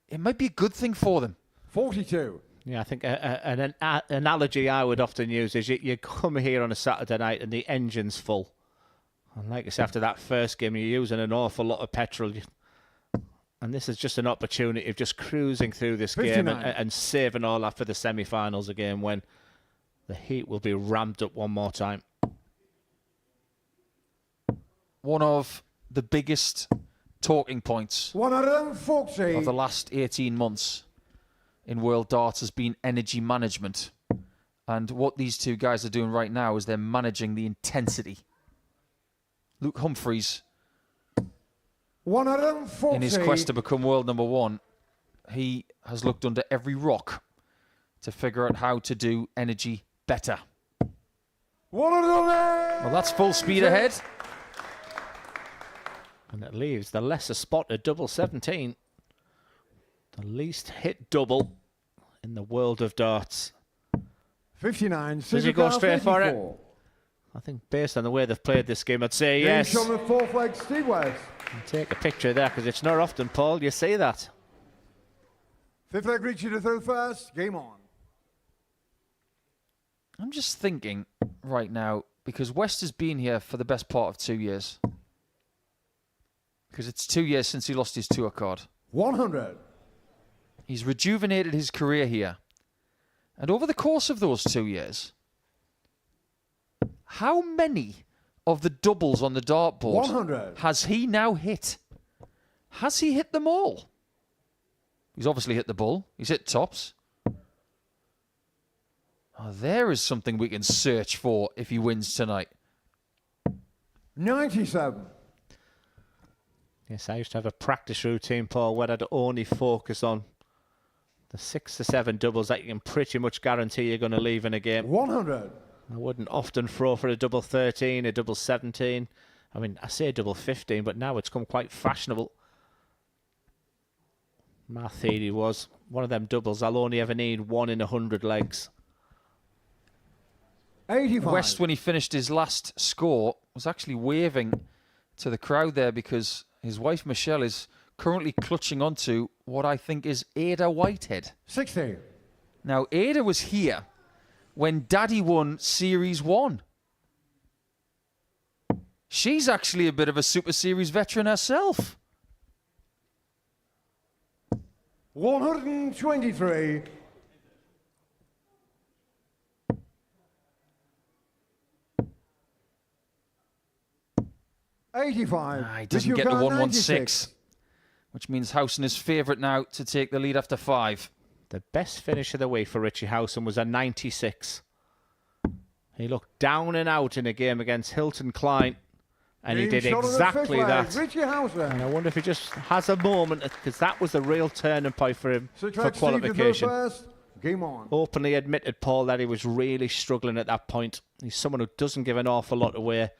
B: it might be a good thing for them.
H: 42.
C: Yeah, I think an analogy I would often use is you come here on a Saturday night and the engine's full. And like I said, after that first game, you're using an awful lot of petrol. And this is just an opportunity of just cruising through this
H: 59.
C: game and saving all that for the semi-finals again when the heat will be ramped up one more time.
B: One of the biggest talking points
H: 140.
B: of the last 18 months in World Darts has been energy management. And what these two guys are doing right now is they're managing the intensity. Luke Humphreys,
H: 140.
B: in his quest to become world number one, he has looked under every rock to figure out how to do energy better. Well, that's full speed ahead.
C: And it leaves the lesser spotted double 17.
M: The least hit double in the world of darts.
H: 59.
M: Does he go straight for it?
H: 54.
M: I think based on the way they've played this game, I'd say
H: Game
M: yes.
H: shot with fourth leg, Steve West.
M: I'll take a picture there because it's not often, Paul, you see that.
H: Fifth leg, Richie to throw first. Game on.
B: I'm just thinking right now, because West has been here for the best part of 2 years. Because it's 2 years since he lost his tour card.
H: 100.
B: He's rejuvenated his career here. And over the course of those 2 years, how many of the doubles on the dartboard
H: 100.
B: has he now hit? Has he hit them all? He's obviously hit the bull. He's hit tops. Oh, there is something we can search for if he wins tonight.
H: 97.
M: Yes, I used to have a practice routine, Paul, where I'd only focus on the 6 to 7 doubles that you can pretty much guarantee you're going to leave in a game.
H: 100.
M: I wouldn't often throw for a double 13, a double 17. I mean, I say double 15, but now it's come quite fashionable. My theory was, one of them doubles, I'll only ever need 1 in 100 legs.
H: 85.
B: West, when he finished his last score, was actually waving to the crowd there because his wife Michelle is currently clutching onto what I think is Ada Whitehead.
H: 60.
B: Now, Ada was here when Daddy won Series 1. She's actually a bit of a Super Series veteran herself.
H: 123. $85.
B: He doesn't get to 116, which means Howson is favourite now to take the lead after 5.
M: The best finish of the week for Richie Howson was a 96. He looked down and out in a game against Hilton Klein, and he did exactly that.
H: Richie Howson.
M: And I wonder if he just has a moment, because that was a real turning point for him for qualification.
H: Game on.
M: Openly admitted, Paul, that he was really struggling at that point. He's someone who doesn't give an awful lot away.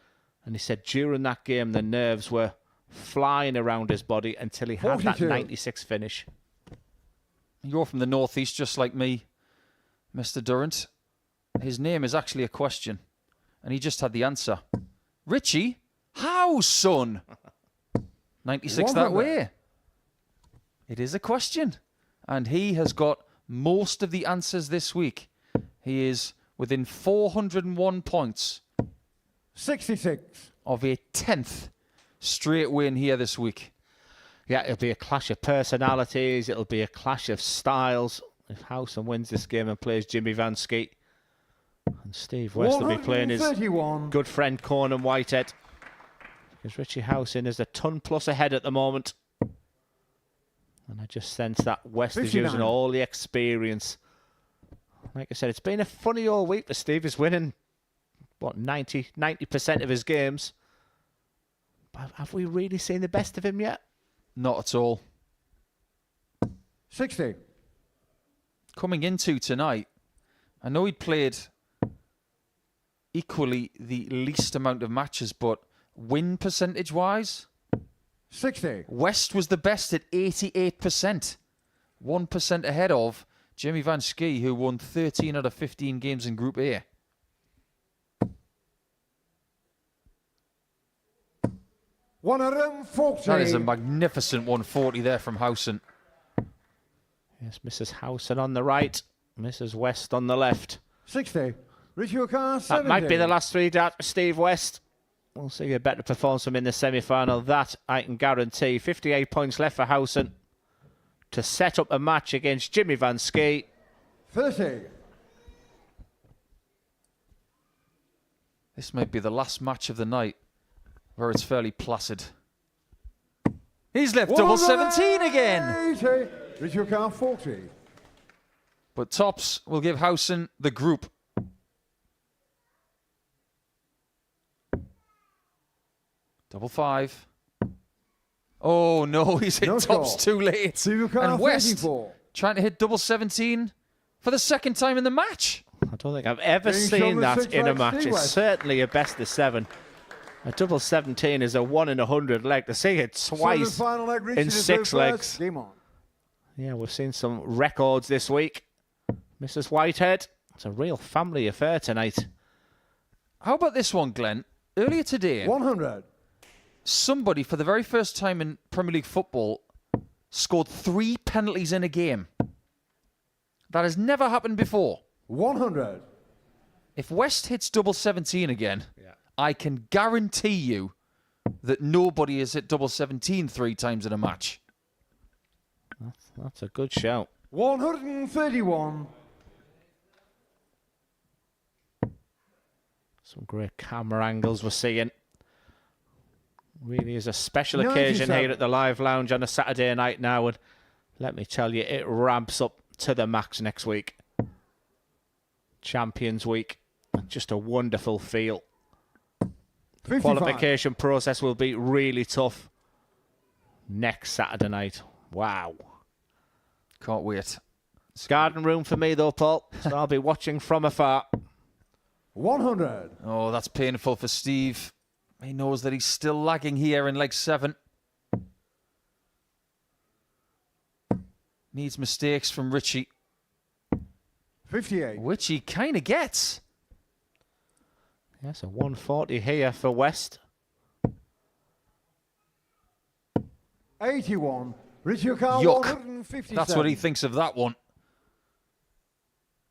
M: And he said during that game, the nerves were flying around his body until he had 42. That 96 finish.
B: You're from the northeast, just like me, Mr. Durrant. His name is actually a question, and he just had the answer. Richie Howson. 96 that way. It is a question, and he has got most of the answers this week. He is within 401 points.
H: 66.
B: Of a 10th straight win here this week.
M: Yeah, it'll be a clash of personalities. It'll be a clash of styles. If Howson wins this game and plays Jimmy Van Schie, and Steve West will be playing his good friend Conan Whitehead. Because Richie Howson is a ton plus ahead at the moment. And I just sense that West 59. Is using all the experience. Like I said, it's been a funny all week, but Steve is winning, what, 90% of his games. But have we really seen the best of him yet?
B: Not at all.
H: 60.
B: Coming into tonight, I know he'd played equally the least amount of matches, but win percentage-wise,
H: 60.
B: West was the best at 88%. 1% ahead of Jimmy Van Schie, who won 13 out of 15 games in Group A. That is a magnificent 140 there from Howson.
M: Yes, Mrs. Howson on the right, Mrs. West on the left.
H: 60. Richie O'Connor, 70.
M: That might be the last 3 darts for Steve West. We'll see a better performance from him in the semi-final. That I can guarantee. 58 points left for Howson to set up a match against Jimmy Van Schie.
H: 30.
B: This might be the last match of the night where it's fairly placid. He's left double 17 again.
H: 80. Richie O'Connor, 40.
B: But tops will give Howson the group. Double 5. Oh no, he's hit tops too late. And West trying to hit double 17 for the second time in the match.
M: I don't think I've ever seen that in a match. It's certainly a best of 7. A double 17 is a 1 in 100 leg. To see it twice in 6 legs.
H: Game on.
M: Yeah, we've seen some records this week. Mrs. Whitehead, it's a real family affair tonight.
B: How about this one, Glenn? Earlier today,
H: 100.
B: Somebody, for the very first time in Premier League football, scored 3 penalties in a game. That has never happened before.
H: 100.
B: If West hits double 17 again, I can guarantee you that nobody has hit double 17 3 times in a match.
M: That's a good shout.
H: 131.
M: Some great camera angles we're seeing. Really is a special occasion here at the Live Lounge on a Saturday night now, and let me tell you, it ramps up to the max next week. Champions Week, just a wonderful feel. The qualification process will be really tough next Saturday night. Wow.
B: Can't wait.
M: Garden room for me though, Paul, so I'll be watching from afar.
H: 100.
B: Oh, that's painful for Steve. He knows that he's still lagging here in leg 7. Needs mistakes from Richie.
H: 58.
B: Which he kind of gets.
M: Yes, a 140 here for West.
H: 81. Richie O'Carroll,
B: Yuck.
H: 157.
B: That's what he thinks of that one.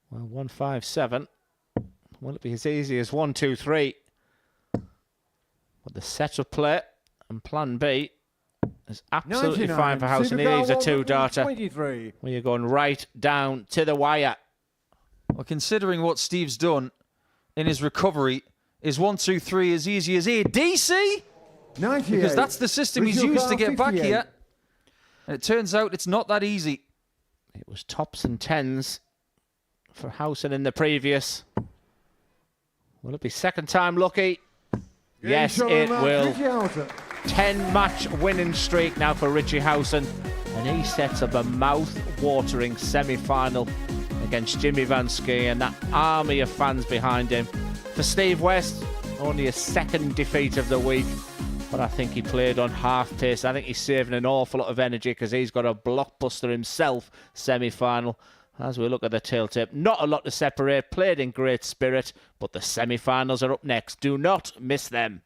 M: Well, 157. Will it be as easy as 1, 2, 3? But the setup play and plan B is absolutely
H: 99.
M: fine for Howson. He needs a 2-darter. Where you're going right down to the wire.
B: Well, considering what Steve's done in his recovery, is 1, 2, 3 as easy as ADC?
H: 98.
B: Because that's the system he's
H: Richie
B: used to get
H: O'Carroll,
B: back
H: 58.
B: here. And it turns out it's not that easy.
M: It was tops and tens for Howson in the previous. Will it be second time lucky? Yes, it will. 10-match winning streak now for Richie Howson. And he sets up a mouth-watering semi-final against Jimmy Van Schie and that army of fans behind him. For Steve West, only a second defeat of the week. But I think he played on half pace. I think he's saving an awful lot of energy because he's got a blockbuster himself semi-final. As we look at the tail tip, not a lot to separate. Played in great spirit, but the semi-finals are up next. Do not miss them.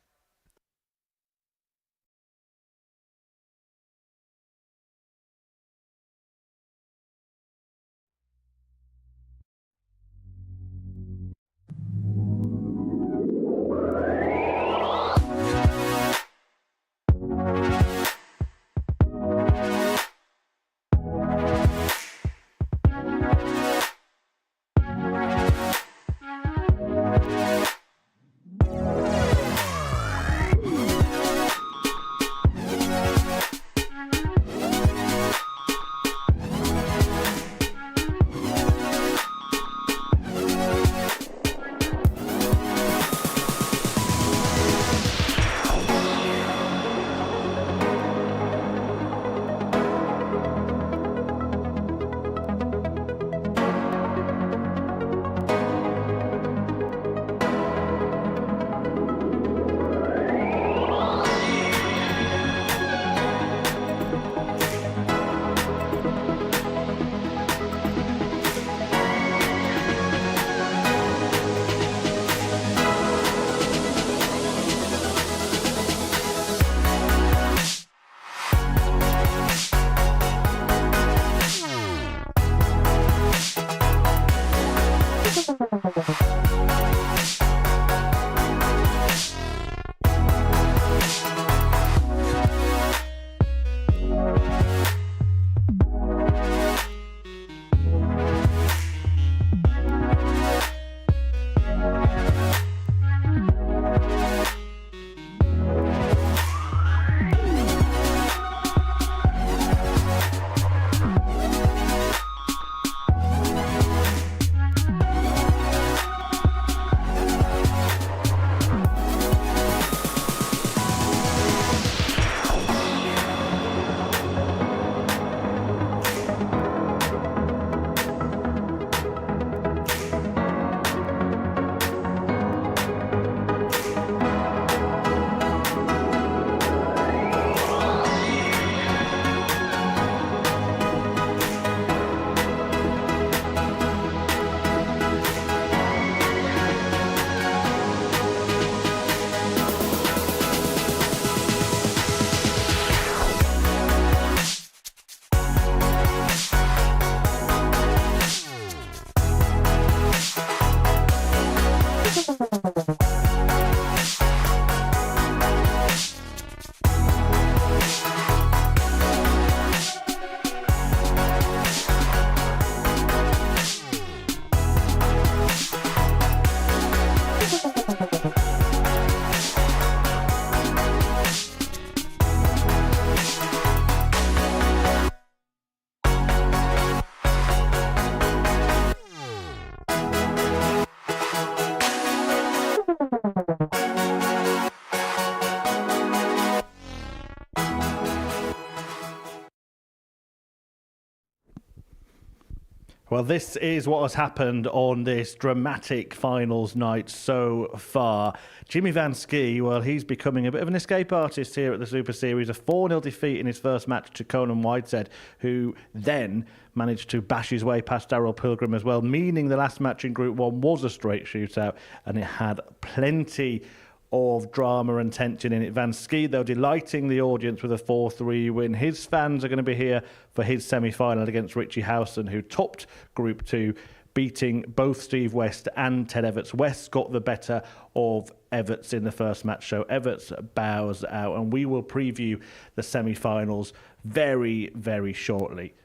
A: Well, this is what has happened on this dramatic finals night so far. Jimmy Van Schie, well, he's becoming a bit of an escape artist here at the Super Series. A 4-0 defeat in his first match to Conan Whitehead, who then managed to bash his way past Darryl Pilgrim as well, meaning the last match in Group 1 was a straight shootout, and it had plenty of drama and tension in it. Van Schie, though, delighting the audience with a 4-3 win. His fans are going to be here for his semi-final against Richie Howson, who topped Group 2, beating both Steve West and Ted Evetts. West got the better of Evetts in the first match, so Evetts bows out, and we will preview the semi-finals very, very shortly.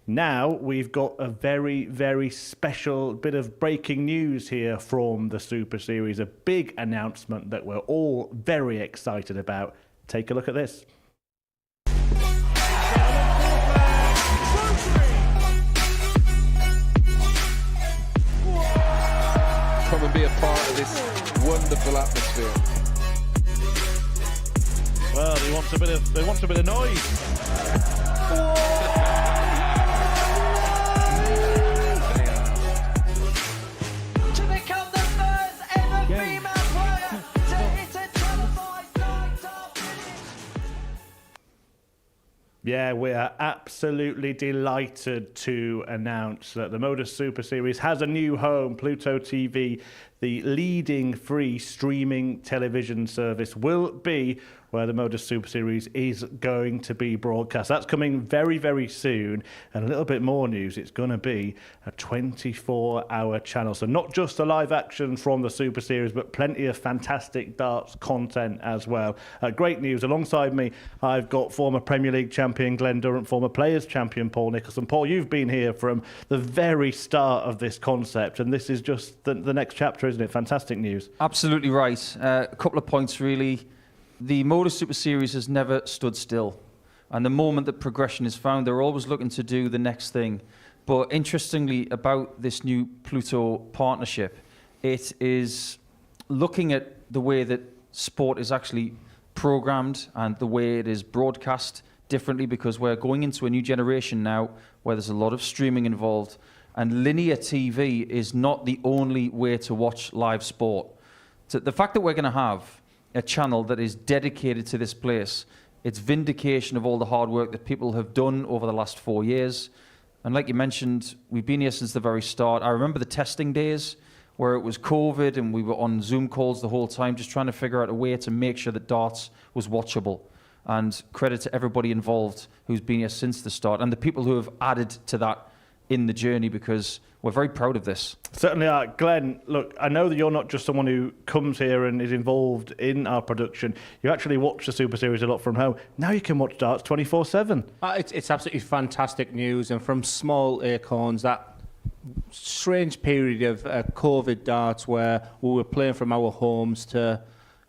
A: Now we've got a very, very special bit of breaking news here from the Super Series, a big announcement that we're all very excited about. Take a look at this.
N: Come and be a part of this wonderful atmosphere.
A: Well, they want a bit of noise. Yeah, we are absolutely delighted to announce that the Modus Super Series has a new home. Pluto TV, the leading free streaming television service, will be where the Modus Super Series is going to be broadcast. That's coming very, very soon. And a little bit more news, it's going to be a 24-hour channel. So not just the live action from the Super Series, but plenty of fantastic darts content as well. Great news. Alongside me, I've got former Premier League champion Glenn Durrant, former Players champion Paul Nicholson. Paul, you've been here from the very start of this concept, and this is just the next chapter, isn't it? Fantastic news.
B: Absolutely right. A couple of points, really. The Modus Super Series has never stood still. And the moment that progression is found, they're always looking to do the next thing. But interestingly, about this new Pluto partnership, it is looking at the way that sport is actually programmed and the way it is broadcast differently, because we're going into a new generation now where there's a lot of streaming involved. And linear TV is not the only way to watch live sport. So the fact that we're going to have a channel that is dedicated to this place, it's vindication of all the hard work that people have done over the last 4 years. And like you mentioned, we've been here since the very start. I remember the testing days where it was COVID and we were on Zoom calls the whole time, just trying to figure out a way to make sure that darts was watchable. And credit to everybody involved who's been here since the start and the people who have added to that in the journey, because we're very proud of this.
A: Certainly are. Glenn, look, I know that you're not just someone who comes here and is involved in our production. You actually watch the Super Series a lot from home. Now you can watch darts 24/7.
C: It's absolutely fantastic news. And from small acorns, that strange period of COVID darts where we were playing from our homes to,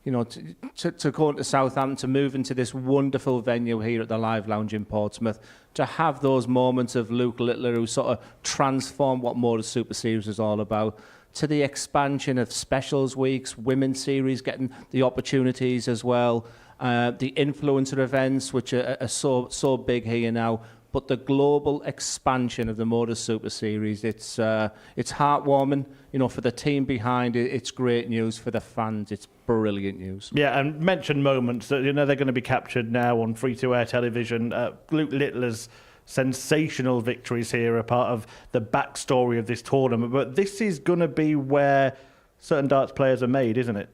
C: you know, to go into Southampton, to move into this wonderful venue here at the Live Lounge in Portsmouth, to have those moments of Luke Littler who sort of transformed what Modus Super Series is all about, to the expansion of specials weeks, women's series getting the opportunities as well, the influencer events, which are so big here now. But the global expansion of the Modus Super Series, it's heartwarming, you know, for the team behind it. It's great news for the fans. It's brilliant news.
A: Yeah, and mention moments that, you know, they're going to be captured now on free-to-air television. Luke Littler's sensational victories here are part of the backstory of this tournament. But this is going to be where certain darts players are made, isn't it?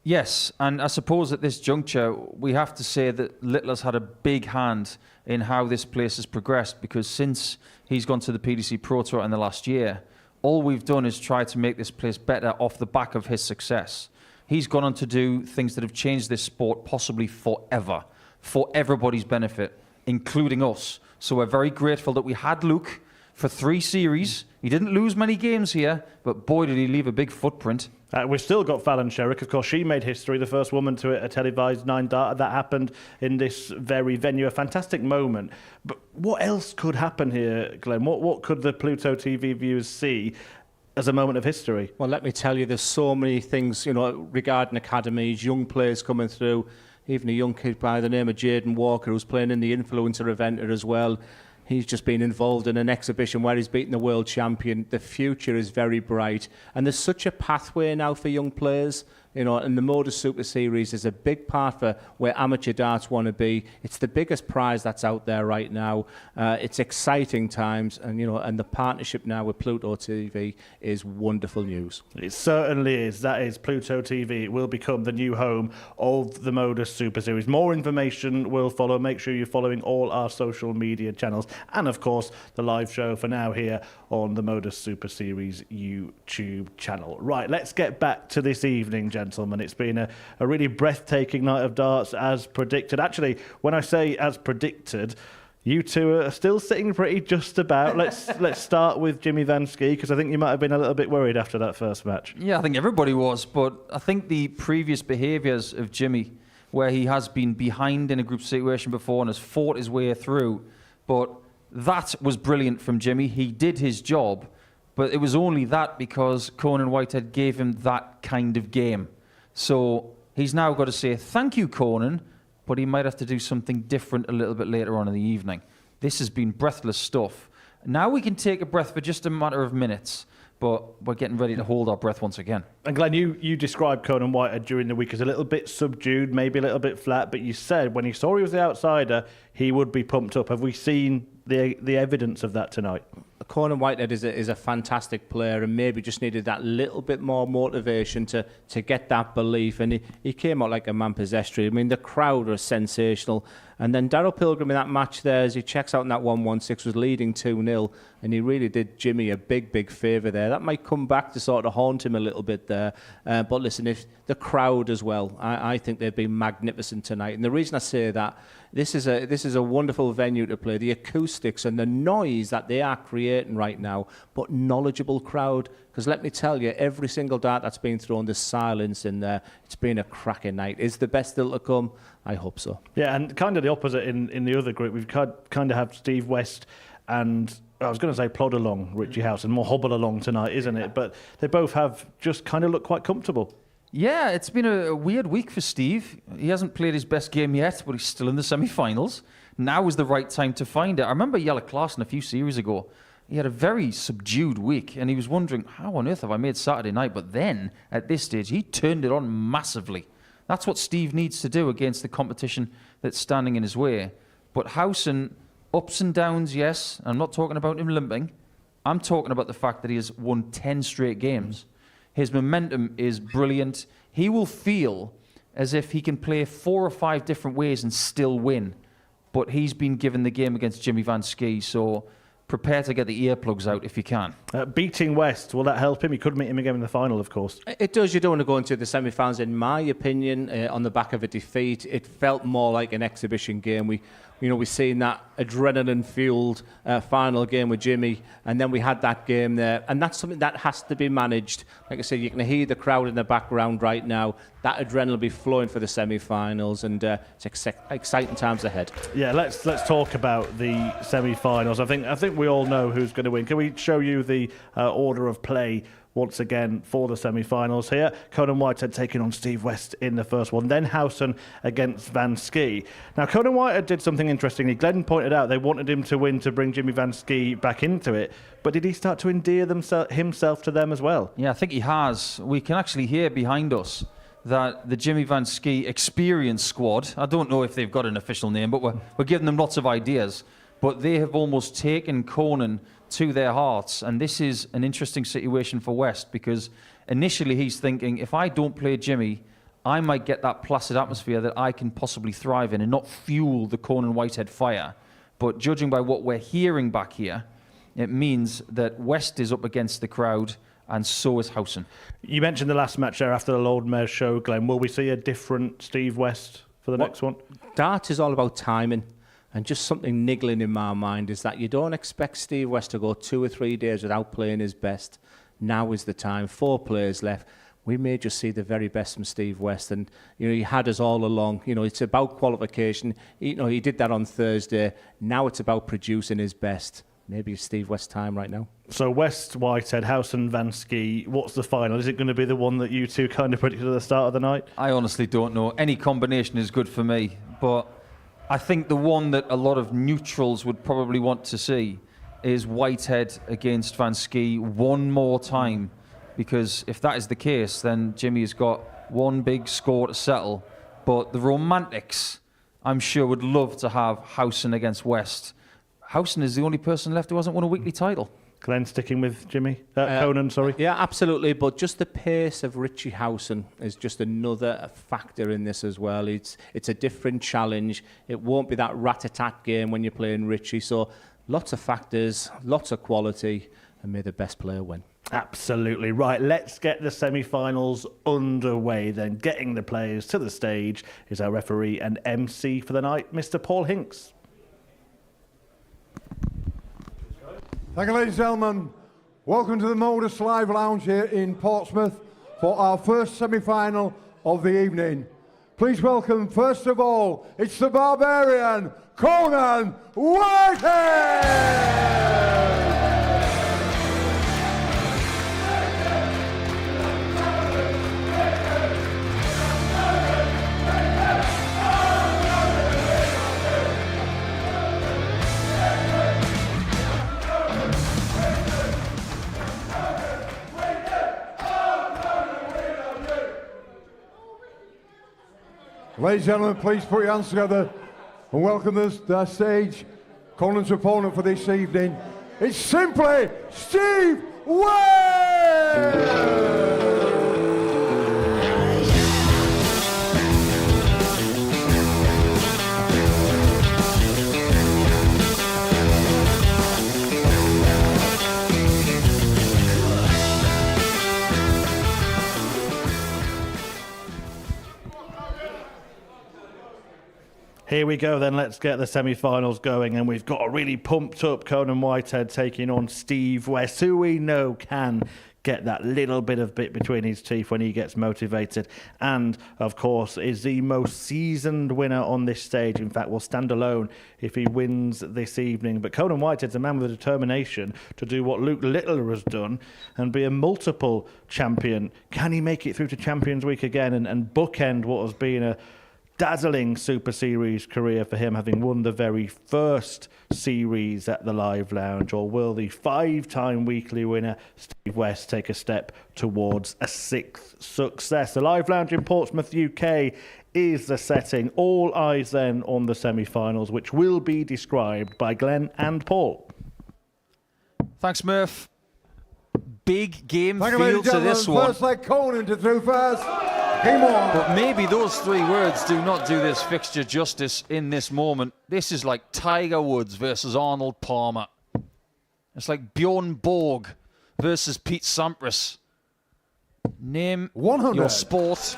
B: Yes, and I suppose at this juncture, we have to say that Littler's had a big hand in how this place has progressed, because since he's gone to the PDC Pro Tour in the last year, all we've done is try to make this place better off the back of his success. He's gone on to do things that have changed this sport possibly forever, for everybody's benefit, including us. So we're very grateful that we had Luke for 3 series. He didn't lose many games here, but boy, did he leave a big footprint.
A: We've still got Fallon Sherrick. Of course, she made history, the first woman to hit a televised 9-dart. That happened in this very venue. A fantastic moment. But what else could happen here, Glenn? What could the Pluto TV viewers see as a moment of history?
C: Well, let me tell you, there's so many things, you know, regarding academies, young players coming through, even a young kid by the name of Jaden Walker who's playing in the influencer event as well. He's just been involved in an exhibition where he's beaten the world champion. The future is very bright. And there's such a pathway now for young players. And the Modus Super Series is a big part for where amateur darts want to be. It's the biggest prize that's out there right now. It's exciting times, and the partnership now with Pluto TV is wonderful news.
A: It certainly is. That is Pluto TV. It will become the new home of the Modus Super Series. More information will follow. Make sure you're following all our social media channels, and of course the live show for now here on the Modus Super Series YouTube channel. Right, let's get back to this evening, gentlemen. It's been a really breathtaking night of darts as predicted. Actually, when I say as predicted, you two are still sitting pretty just about. Let's start with Jimmy Van Schie, because I think you might have been a little bit worried after that first match.
B: Yeah, I think everybody was, but I think the previous behaviours of Jimmy, where he has been behind in a group situation before and has fought his way through, but that was brilliant from Jimmy. He did his job, but it was only that because Conan Whitehead gave him that kind of game. So he's now got to say, thank you, Conan, but he might have to do something different a little bit later on in the evening. This has been breathless stuff. Now we can take a breath for just a matter of minutes, but we're getting ready to hold our breath once again.
A: And Glenn, you described Conan Whitehead during the week as a little bit subdued, maybe a little bit flat, but you said when he saw he was the outsider, he would be pumped up. Have we seen the evidence of that tonight?
C: Conan Whitehead is a fantastic player, and maybe just needed that little bit more motivation to get that belief. And he came out like a man possessed. I mean, the crowd was sensational. And then Daryl Pilgrim in that match there, as he checks out in that 1-1-6, was leading 2-0, and he really did Jimmy a big favour there. That might come back to sort of haunt him a little bit there. But listen, if the crowd as well, I think they've been magnificent tonight. And the reason I say that, this is a wonderful venue to play. The acoustics and the noise that they are creating right now, but knowledgeable crowd. Because let me tell you, every single dart that's been thrown, there's silence in there. It's been a cracking night. Is the best still to come? I hope so.
A: Yeah, and kind of the opposite in the other group. We've kind of have Steve West and, I was going to say plod along, Richie Howson, more hobble along tonight, isn't it? But they both have just kind of looked quite comfortable.
B: Yeah, it's been a weird week for Steve. He hasn't played his best game yet, but he's still in the semi-finals. Now is the right time to find it. I remember Jelle Klaassen a few series ago. He had a very subdued week, and he was wondering, how on earth have I made Saturday night? But then, at this stage, he turned it on massively. That's what Steve needs to do against the competition that's standing in his way. But Howson, ups and downs, yes. I'm not talking about him limping. I'm talking about the fact that he has won 10 straight games. His momentum is brilliant. He will feel as if he can play 4 or 5 different ways and still win. But he's been given the game against Jimmy Van Schie, so prepare to get the earplugs out if you can.
A: Beating West, will that help him? He could meet him again in the final, of course.
C: It does. You don't want to go into the semi-finals, in my opinion, on the back of a defeat. It felt more like an exhibition game. We've seen that adrenaline-fueled final game with Jimmy, and then we had that game there, and that's something that has to be managed. Like I said, you can hear the crowd in the background right now. That adrenaline will be flowing for the semi-finals, and it's exciting times ahead.
A: Yeah, let's talk about the semi-finals. I think we all know who's going to win. Can we show you the order of play once again for the semi-finals here? Conan Whitehead taking on Steve West in the first one, then Howson against Van Schie. Now, Conan Whitehead did something interesting. Glenn pointed out they wanted him to win to bring Jimmy Van Schie back into it, but did he start to endear himself to them as well?
B: Yeah, I think he has. We can actually hear behind us that the Jimmy Van Schie Experience Squad, I don't know if they've got an official name, but we're giving them lots of ideas, but they have almost taken Conan to their hearts, and this is an interesting situation for West, because initially he's thinking, if I don't play Jimmy, I might get that placid atmosphere that I can possibly thrive in and not fuel the Conan Whitehead fire. But judging by what we're hearing back here, it means that West is up against the crowd, and so is Howson.
A: You mentioned the last match there after the Lord Mayor's show, Glenn. Will we see a different Steve West for the next one?
C: Dart is all about timing. And just something niggling in my mind is that you don't expect Steve West to go 2 or 3 days without playing his best. Now is the time. 4 players left. We may just see the very best from Steve West. And, he had us all along. It's about qualification. He did that on Thursday. Now it's about producing his best. Maybe it's Steve West's time right now.
A: So West, Whitehead, Howson, Van Schie, what's the final? Is it going to be the one that you two kind of predicted at the start of the night?
B: I honestly don't know. Any combination is good for me, but I think the one that a lot of neutrals would probably want to see is Whitehead against Van Schie one more time, because if that is the case, then Jimmy has got one big score to settle. But the Romantics, I'm sure, would love to have Howson against West. Howson is the only person left who hasn't won a weekly title.
A: Glenn, sticking with Jimmy? Conan, sorry.
C: Yeah, absolutely. But just the pace of Richie Howson is just another factor in this as well. It's a different challenge. It won't be that rat-a-tat game when you're playing Richie. So lots of factors, lots of quality, and may the best player win.
A: Absolutely. Right, let's get the semi-finals underway then. Getting the players to the stage is our referee and MC for the night, Mr. Paul Hinks.
H: Thank you, ladies and gentlemen. Welcome to the Modus Live Lounge here in Portsmouth for our first semi-final of the evening. Please welcome, first of all, it's the Barbarian, Conan Whitehead! Ladies and gentlemen, please put your hands together and welcome us to our stage. Conan's opponent for this evening, it's simply Steve West!
A: Here we go then, let's get the semi-finals going, and we've got a really pumped up Conan Whitehead taking on Steve West, who we know can get that little bit of bit between his teeth when he gets motivated, and of course is the most seasoned winner on this stage. In fact, will stand alone if he wins this evening. But Conan Whitehead's a man with a determination to do what Luke Littler has done and be a multiple champion. Can he make it through to Champions Week again and bookend what has been a dazzling Super Series career for him, having won the very first series at the Live Lounge? Or will the 5-time weekly winner Steve West take a step towards a 6th success? The Live Lounge in Portsmouth, UK is the setting. All eyes then on the semi-finals, which will be described by Glenn and Paul.
B: Thanks, Murph. Big game
H: Thank
B: feel to this one.
H: First leg Conan to throw first. Game on.
B: But maybe those 3 words do not do this fixture justice in this moment. This is like Tiger Woods versus Arnold Palmer. It's like Bjorn Borg versus Pete Sampras. Name
H: 100.
B: your sport,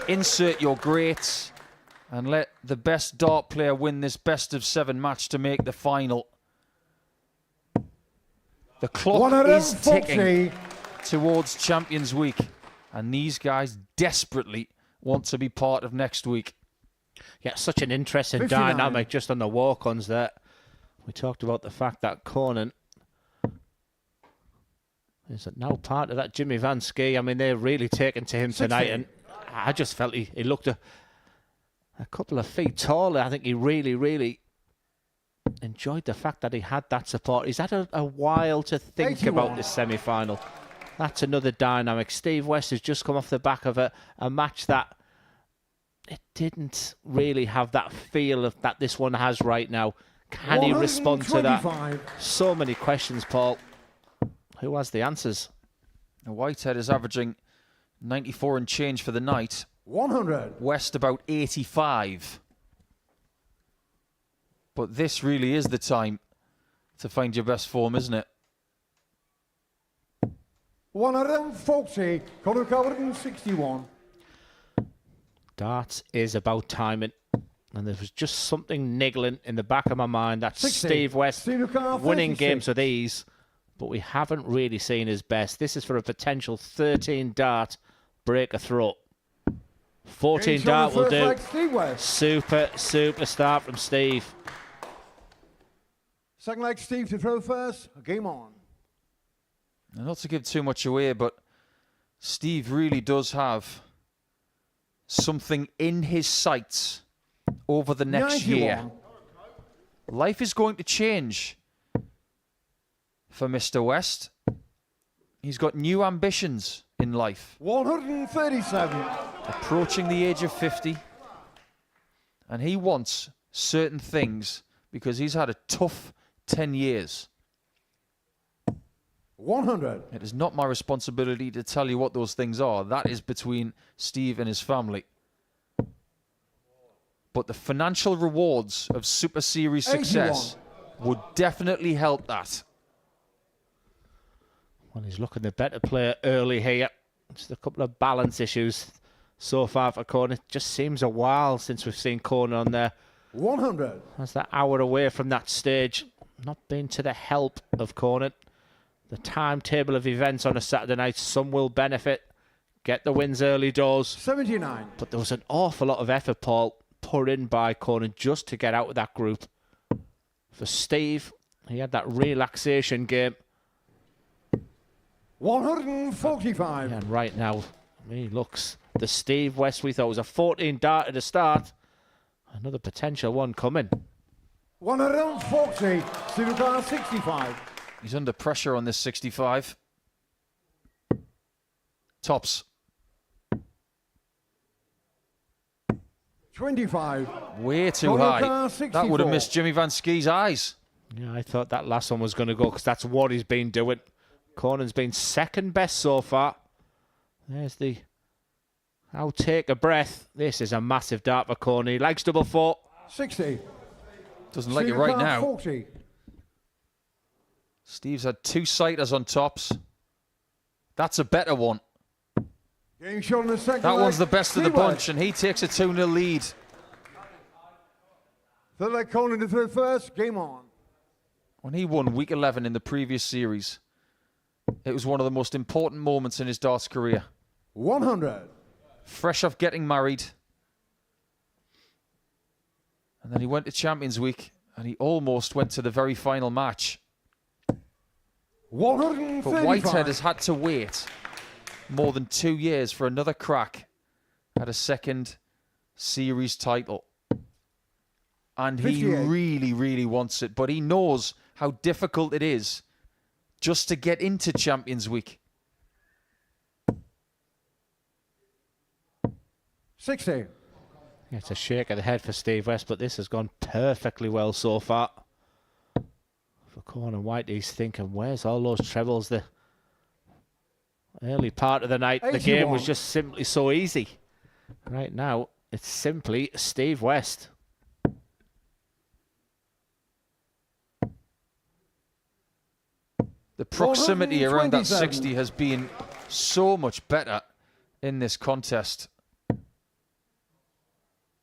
B: insert your greats, and let the best dart player win this best of 7 match to make the final. The clock is ticking towards Champions Week, and these guys desperately want to be part of next week.
M: Yeah, such an interesting
H: 59.
M: dynamic just on the walk-ons there. We talked about the fact that Conan is now part of that Jimmy Van Schie. I mean, they're really taken to him tonight, and I just felt he looked a couple of feet taller. I think he really, really enjoyed the fact that he had that support. He's had a while to think
H: 81.
M: about this semi-final. That's another dynamic. Steve West has just come off the back of a match that it didn't really have that feel of that this one has right now. Can he respond to that? So many questions, Paul. Who has the answers?
B: Whitehead is averaging 94 and change for the night.
H: 100.
B: West about 85. But this really is the time to find your best form, isn't it?
H: 140. Conor 161.
M: Darts is about timing. And there was just something niggling in the back of my mind that
H: 60.
M: Steve West winning
H: 36.
M: games with ease, but we haven't really seen his best. This is for a potential 13 dart breaker throw. 14 dart will do. Super start from Steve.
H: Second leg, Steve to throw first. Game on.
B: And not to give too much away, but Steve really does have something in his sights over the next
H: 91.
B: year. Life is going to change for Mr. West. He's got new ambitions in life.
H: 137.
B: Approaching the age of 50. And he wants certain things because he's had a tough 10 years.
H: 100.
B: It is not my responsibility to tell you what those things are. That is between Steve and his family. But the financial rewards of Super Series success
H: 81.
B: would definitely help that.
M: Well, he's looking the better player early here. Just a couple of balance issues so far for Conan. It just seems a while since we've seen Conan on there.
H: 100.
M: That's that hour away from that stage. Not been to the help of Conan. The timetable of events on a Saturday night, some will benefit. Get the wins early doors.
H: 79.
M: But there was an awful lot of effort, Paul, put in by Conan just to get out of that group. For Steve, he had that relaxation game.
H: 145.
M: And right now, he looks the Steve West we thought was a 14 dart at the start. Another potential one coming.
H: 140. Steve 65.
B: He's under pressure on this 65. Tops.
H: 25.
B: Way too high. That would have missed Jimmy Van Schie's eyes.
M: Yeah, I thought that last one was going to go because that's what he's been doing. Conan's been second best so far. There's the... I'll take a breath. This is a massive dart for Conan. He likes double four.
H: 60.
B: Doesn't like it right now.
H: 40.
B: Steve's had two sighters on tops. That's a better one.
H: Getting shot in the second
B: That
H: leg.
B: one's the best of the
H: Steve
B: bunch,
H: West.
B: and he takes a 2-0 lead.
H: Third leg Conan to third first. Game on.
B: When he won week 11 in the previous series, it was one of the most important moments in his darts career.
H: 100.
B: Fresh off getting married. And then he went to Champions Week, and he almost went to the very final match.
H: 135.
B: But Whitehead has had to wait more than 2 years for another crack at a second series title. And he
H: 58.
B: really, really wants it. But he knows how difficult it is just to get into Champions Week.
H: 60.
M: Yeah, it's a shake of the head for Steve West, but this has gone perfectly well so far. For Conan White, he's thinking, where's all those trebles? The early part of the night, the game was
H: 81.
M: just simply so easy. Right now, it's simply Steve West.
B: The proximity around that
H: 127.
B: 60 has been so much better in this contest.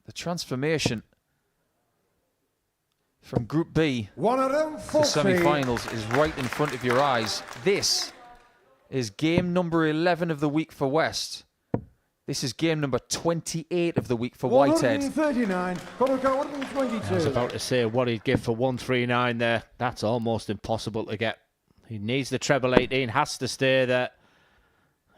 B: The transformation from Group B to
H: 140.
B: semi-finals is right in front of your eyes. This is game number 11 of the week for West. This is game number 28 of the week for Whitehead.
H: 139. Conan 122.
M: I was about to say what he'd give for 139 there. That's almost impossible to get. He needs the treble 18, has to stay there.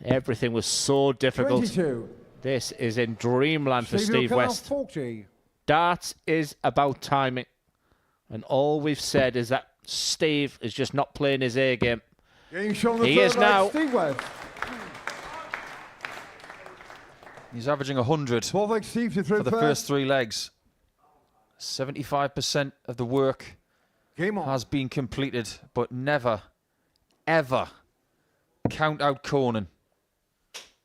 M: Everything was so difficult.
H: 22.
M: This is in dreamland for Steve West.
H: 40.
M: Darts is about timing. And all we've said is that Steve is just not playing his A game.
H: Getting shot on the
M: He
H: third
M: is
H: leg,
M: now.
H: Steve West.
B: He's averaging 100
H: Fourth leg Steve to
B: for
H: third
B: the
H: first.
B: first 3 legs. 75% of the work
H: Game on.
B: has been completed, but never, ever count out Conan.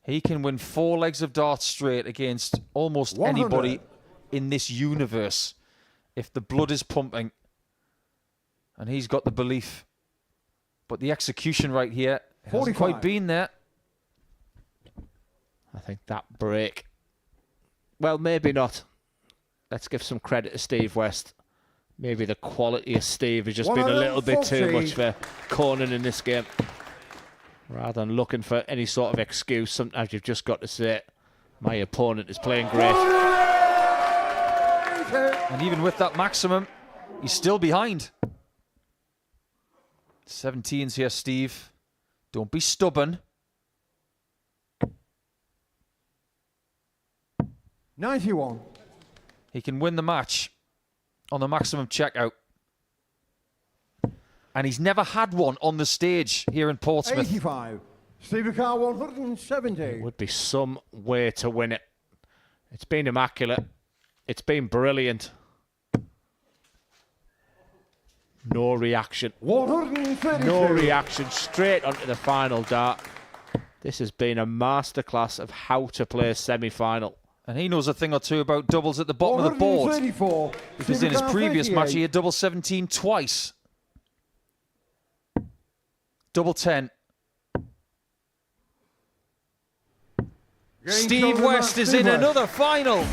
B: He can win 4 legs of darts straight against almost
H: 100.
B: anybody in this universe if the blood is pumping. And he's got the belief. But the execution right here hasn't
H: 45.
B: quite been there.
M: I think that break. Well, maybe not. Let's give some credit to Steve West. Maybe the quality of Steve has just been a little bit too
H: 140.
M: much for Conan in this game. Rather than looking for any sort of excuse, sometimes you've just got to say, my opponent is playing great.
B: And even with that maximum, he's still behind. 17's here, Steve. Don't be stubborn.
H: 91.
B: He can win the match on the maximum checkout. And he's never had one on the stage here in Portsmouth.
H: 85. Steve Carr, 170.
M: Would be some way to win it. It's been immaculate. It's been brilliant. No reaction.
H: 132.
M: No reaction. Straight onto the final dart. This has been a masterclass of how to play a semi-final.
B: And he knows a thing or two about doubles at the bottom of the board.
H: 134.
B: Because in his previous match, he had double 17 twice. Double 10. Steve West is in another final.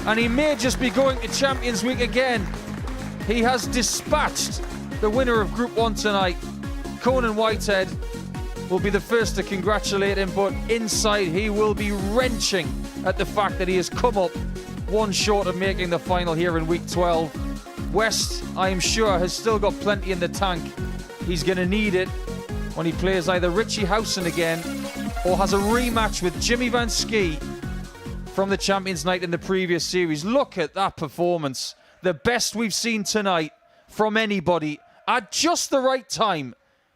B: And he may just be going to Champions Week again. He has dispatched the winner of Group 1 tonight. Conan Whitehead will be the first to congratulate him, but inside he will be wrenching at the fact that he has come up one short of making the final here in Week 12. West, I am sure, has still got plenty in the tank. He's going to need it when he plays either Richie Howson again or has a rematch with Jimmy Van Schie from the Champions Night in the previous series. Look at that performance. The best we've seen tonight from anybody at just the right time.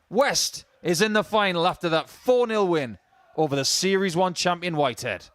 B: West is in the final after that 4-0 win over the Series 1 champion Whitehead.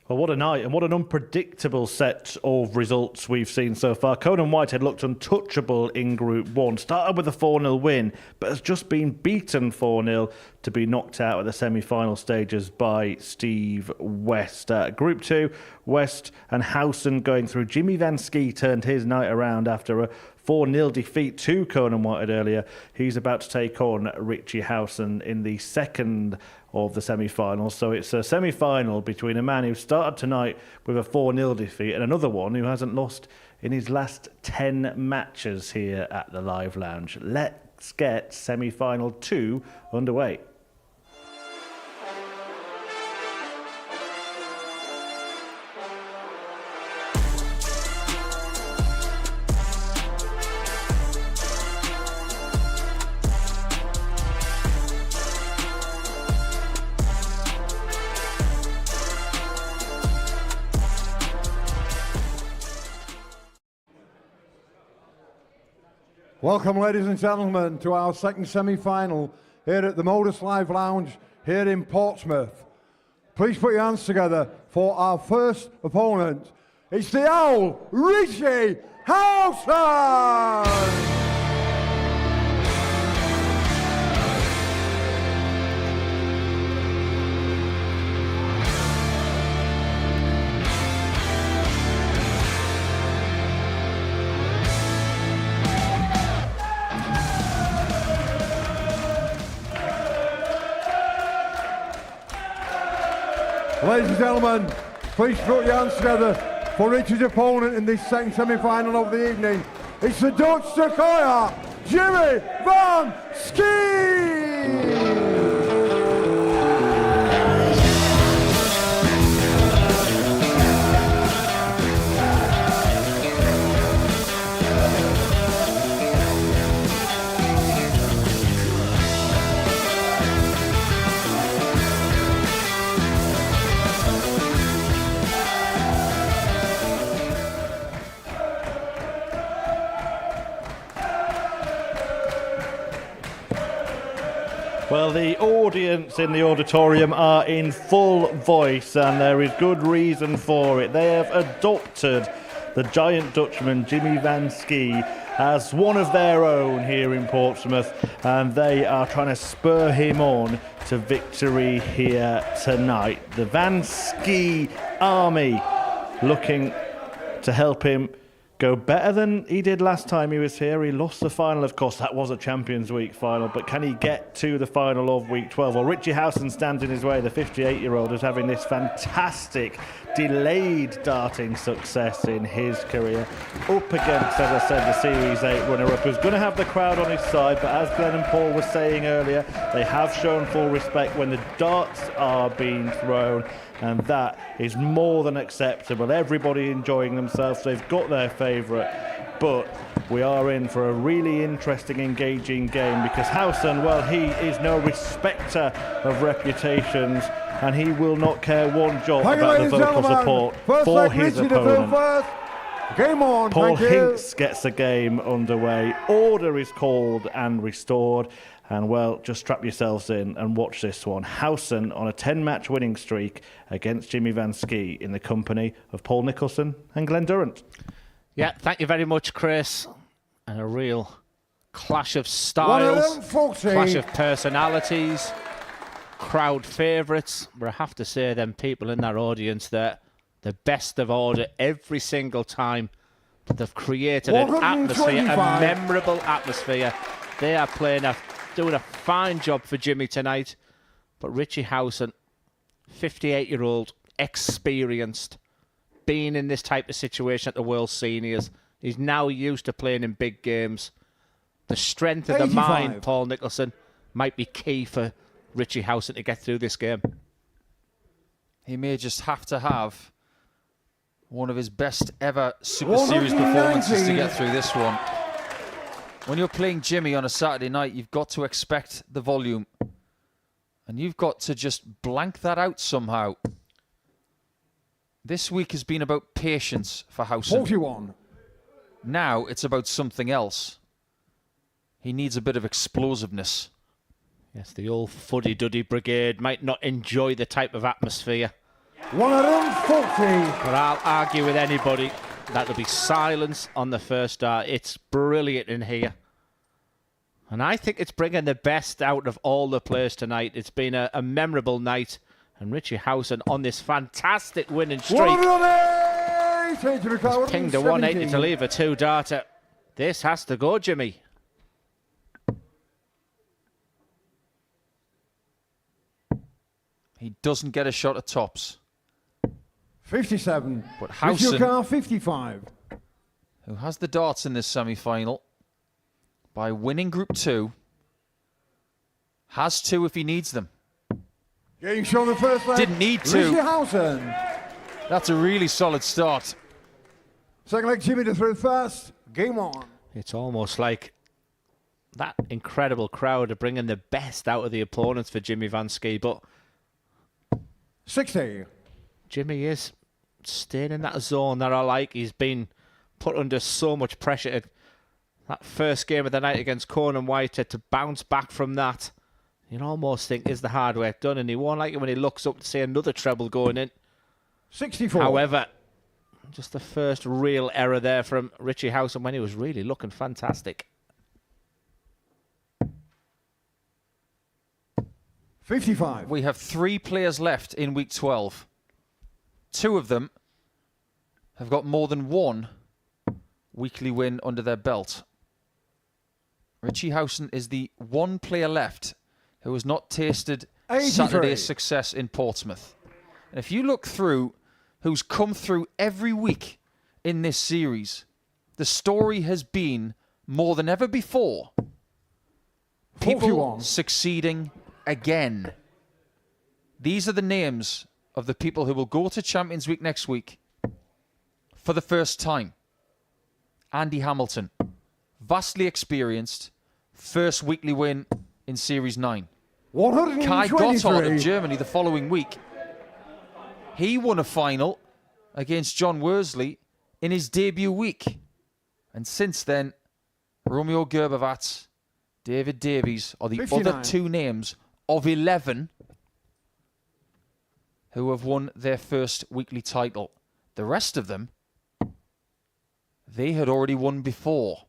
A: Well, what a night and what an unpredictable set of results we've seen so far. Conan Whitehead looked untouchable in Group 1. Started with a 4-0 win, but has just been beaten 4-0 to be knocked out at the semi-final stages by Steve West. Group 2, West and Howson going through. Jimmy Van Schie turned his night around after a 4-0 defeat to Conan Whitehead earlier. He's about to take on Richie Howson in the second of the semi-finals. So it's a semi-final between a man who started tonight with a 4-0 defeat and another one who hasn't lost in his last 10 matches here at the Live Lounge. Let's get semi-final 2 underway.
H: Welcome, ladies and gentlemen, to our second semi-final here at the Modus Live Lounge here in Portsmouth. Please put your hands together for our first opponent. It's the Owl, Richie Howson! Ladies and gentlemen, please put your hands together for Richie's opponent in this second semi-final of the evening. It's the Dutch Sequoia, Jimmy Van Schie!
A: Well, the audience in the auditorium are in full voice, and there is good reason for it. They have adopted the giant Dutchman, Jimmy Van Schie, as one of their own here in Portsmouth, and they are trying to spur him on to victory here tonight. The Van Schie army looking to help him go better than he did last time he was here. He lost the final, of course. That was a Champions Week final, but can he get to the final of Week 12? Well, Richie Howson stands in his way. The 58-year-old is having this fantastic delayed darting success in his career. Up against, as I said, the Series 8 runner-up, who's going to have the crowd on his side, but as Glenn and Paul were saying earlier, they have shown full respect when the darts are being thrown, and that is more than acceptable. Everybody enjoying themselves. They've got their favourite, but we are in for a really interesting, engaging game because Howson, well, he is no respecter of reputations, and he will not care one jot about the vocal support for his opponent.
H: Game on,
A: Paul Hinks gets the game underway. Order is called and restored. And, well, just strap yourselves in and watch this one. Howson on a 10-match winning streak against Jimmy Van Schie in the company of Paul Nicholson and Glenn Durrant.
M: Yeah, thank you very much, Chris. And a real clash of styles, clash of personalities, crowd favourites. But I have to say, them people in that audience, they're the best of order every single time. They've created an atmosphere, a memorable atmosphere. They are doing a fine job for Jimmy tonight. But Richie Howson, 58-year-old, experienced, been in this type of situation at the World Seniors. He's now used to playing in big games. The strength of the mind, Paul Nicholson, might be key for Richie Howson to get through this game.
B: He may just have to have one of his best ever Super Series performances to get through this one. When you're playing Jimmy on a Saturday night, you've got to expect the volume. And you've got to just blank that out somehow. This week has been about patience for Howson.
H: 41.
B: Now it's about something else. He needs a bit of explosiveness.
M: Yes, the old fuddy-duddy brigade might not enjoy the type of atmosphere
H: 140.
M: But I'll argue with anybody that there'll be silence on the first dart. It's brilliant in here. And I think it's bringing the best out of all the players tonight. It's been a memorable night. And Richie Howson on this fantastic winning streak. He's pinged a 180 to leave a 2-darter. This has to go, Jimmy.
B: He doesn't get a shot at tops.
H: 57.
B: But Howson,
H: 55.
B: who has the darts in this semi-final, by winning Group 2, has 2 if he needs them.
H: Getting shown the first leg.
B: Didn't need to.
H: Richie Howson.
B: That's a really solid start.
H: Second leg, Jimmy to throw first. Game on.
M: It's almost like that incredible crowd are bringing the best out of the opponents for Jimmy Van Schie, but
H: 60.
M: Jimmy is staying in that zone that I like. He's been put under so much pressure. That first game of the night against Conan Whitehead, to bounce back from that, you'd almost think, is the hard work done? And he won't like it when he looks up to see another treble going in.
H: 64.
M: However, just the first real error there from Richie Howson when he was really looking fantastic.
H: 55.
B: We have 3 players left in week 12. 2 of them have got more than 1 weekly win under their belt. Richie Howson is the 1 player left who has not tasted
H: 83.
B: Saturday's success in Portsmouth. And if you look through who's come through every week in this series, the story has been, more than ever before, people
H: 41.
B: succeeding again. These are the names of the people who will go to Champions Week next week for the first time. Andy Hamilton, vastly experienced, first weekly win in Series 9.
H: 123.
B: Kai Gotthard of Germany the following week. He won a final against John Worsley in his debut week. And since then, Romeo Gerbervatz, David Davies are the
H: 59.
B: other 2 names of 11 who have won their first weekly title. The rest of them, they had already won before.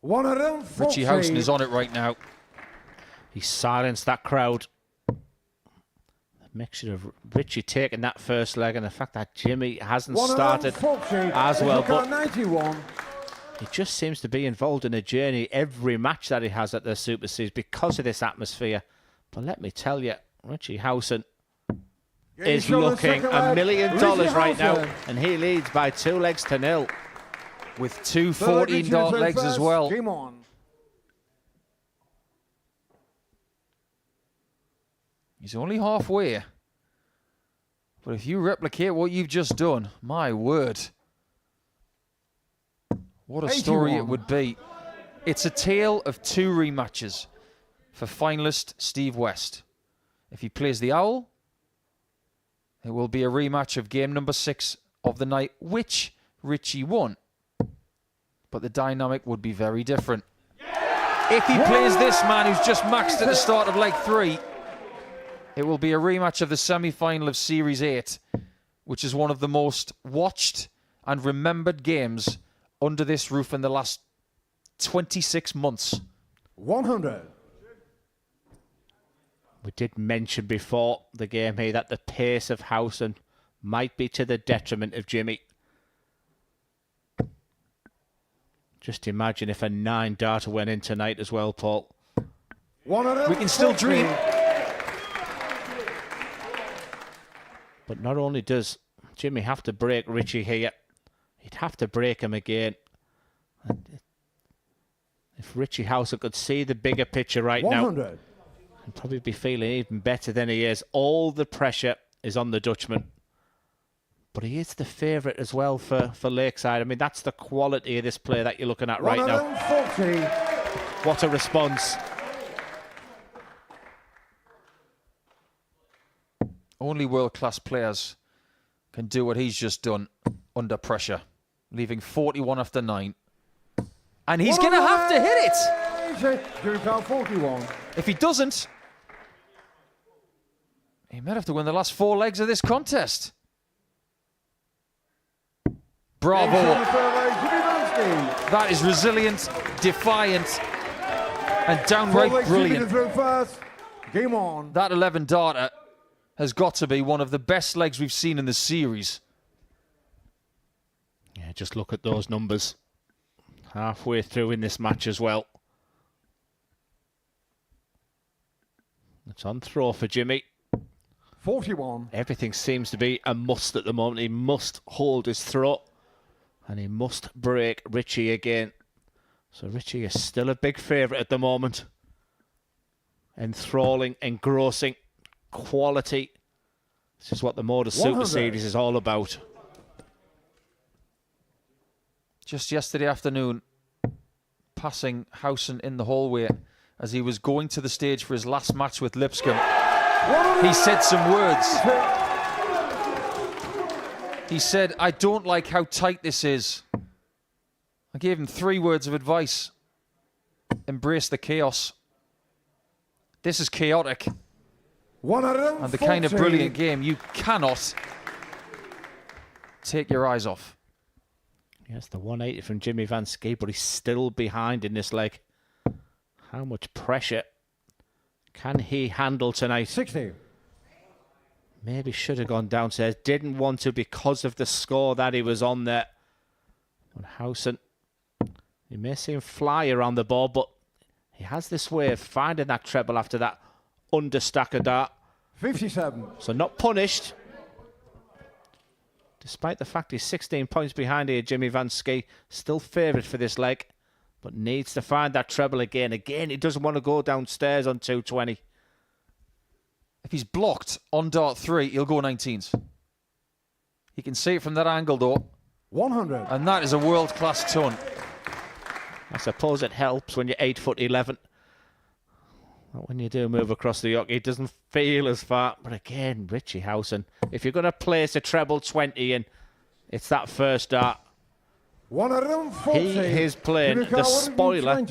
H: 140.
B: Richie Howson is on it right now.
M: He silenced that crowd. The mixture of Richie taking that first leg and the fact that Jimmy hasn't started as well. But
H: 91.
M: he just seems to be involved in a journey every match that he has at the Super Series because of this atmosphere. But let me tell you, Richie Howson is looking $1 million right now, and he leads by 2 legs to 0.
B: With 2 14-dart legs as well.
H: Game on.
B: He's only halfway. But if you replicate what you've just done, my word. What a story
H: 81.
B: it would be. It's a tale of 2 rematches for finalist Steve West. If he plays the Owl, it will be a rematch of game number 6 of the night, which Richie won. But the dynamic would be very different. If he plays this man who's just maxed at the start of leg 3, it will be a rematch of the semi-final of Series 8, which is one of the most watched and remembered games under this roof in the last 26 months.
H: 100.
M: We did mention before the game here that the pace of Howson might be to the detriment of Jimmy. Just imagine if a 9-darter went in tonight as well, Paul.
B: We can still dream.
M: But not only does Jimmy have to break Richie here, he'd have to break him again. If Richie Howson could see the bigger picture right
H: 100.
M: now, he'd probably be feeling even better than he is. All the pressure is on the Dutchman. But he is the favourite as well for Lakeside. I mean, that's the quality of this player that you're looking at right now.
H: 140.
M: What a response.
B: Only world-class players can do what he's just done under pressure, leaving 41 after 9. And he's going to have to hit it.
H: 41.
B: If he doesn't, He might have to win the last 4 legs of this contest. Bravo. That is resilient, defiant, and downright brilliant.
H: Game on.
B: That 11 darter has got to be one of the best legs we've seen in the series.
M: Yeah, just look at those numbers. Halfway through in this match as well. It's on throw for Jimmy.
H: 41.
M: Everything seems to be a must at the moment. He must hold his throw. And he must break Richie again. So Richie is still a big favourite at the moment. Enthralling, engrossing, quality. This is what the Modus Super Series is all about.
B: Just yesterday afternoon, passing Howson in the hallway as he was going to the stage for his last match with Lipscomb, he said some words. He said, "I don't like how tight this is." I gave him 3 words of advice. Embrace the chaos. This is chaotic. And the kind of brilliant game you cannot take your eyes off.
M: Yes, the 180 from Jimmy Van Schie, but he's still behind in this leg. How much pressure can he handle tonight?
H: 60.
M: Maybe should have gone downstairs. Didn't want to because of the score that he was on there. And Howson, you may see him fly around the ball, but he has this way of finding that treble after that understacker dart.
H: 57.
M: So not punished. Despite the fact he's 16 points behind here, Jimmy Van Schie, still favourite for this leg, but needs to find that treble again. Again, he doesn't want to go downstairs on 220.
B: If he's blocked on dart 3, he'll go 19s. You can see it from that angle, though.
H: 100.
B: And that is a world-class ton.
M: I suppose it helps when you're 8'11". But when you do move across the yoke, it doesn't feel as far. But again, Richie Howson, if you're going to place a treble 20 and it's that first dart,
H: 140.
M: he is playing the spoiler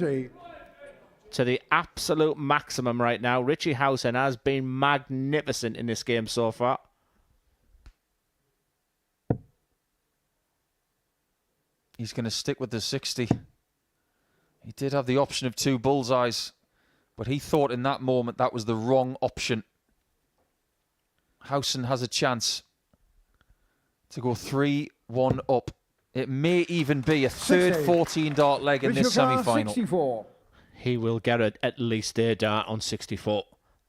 M: to the absolute maximum right now. Richie Howson has been magnificent in this game so far.
B: He's going to stick with the 60. He did have the option of 2 bullseyes, but he thought in that moment that was the wrong option. Howson has a chance to go 3-1 up. It may even be a third 14-dart leg in this semi-final.
H: 64.
M: He will get at least a dart on 64.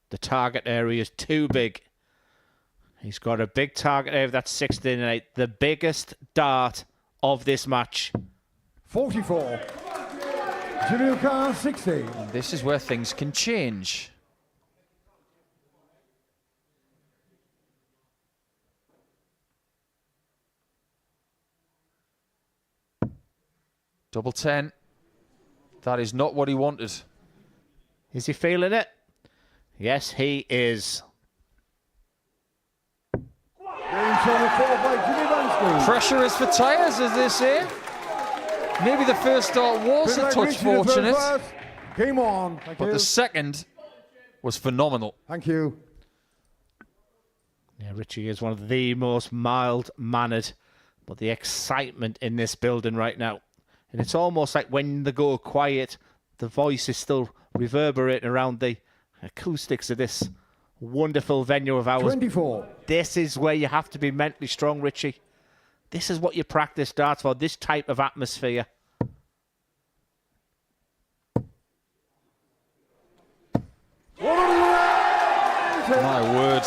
M: The target area is too big. He's got a big target area, that's 16 and 8. The biggest dart of this match.
H: 44. Jimmy Carr, 60.
B: And this is where things can change. Double 10. That is not what he wanted.
M: Is he feeling it? Yes, he is.
B: Pressure is for tyres, as they say. Maybe the first start was a touch fortunate.
H: Game on.
B: But the second was phenomenal.
H: Thank you.
M: Yeah, Richie is one of the most mild-mannered, but the excitement in this building right now. And it's almost like when they go quiet, the voice is still reverberating around the acoustics of this wonderful venue of ours.
H: 24.
M: This is where you have to be mentally strong, Richie. This is what you practice darts for, this type of atmosphere.
B: My word.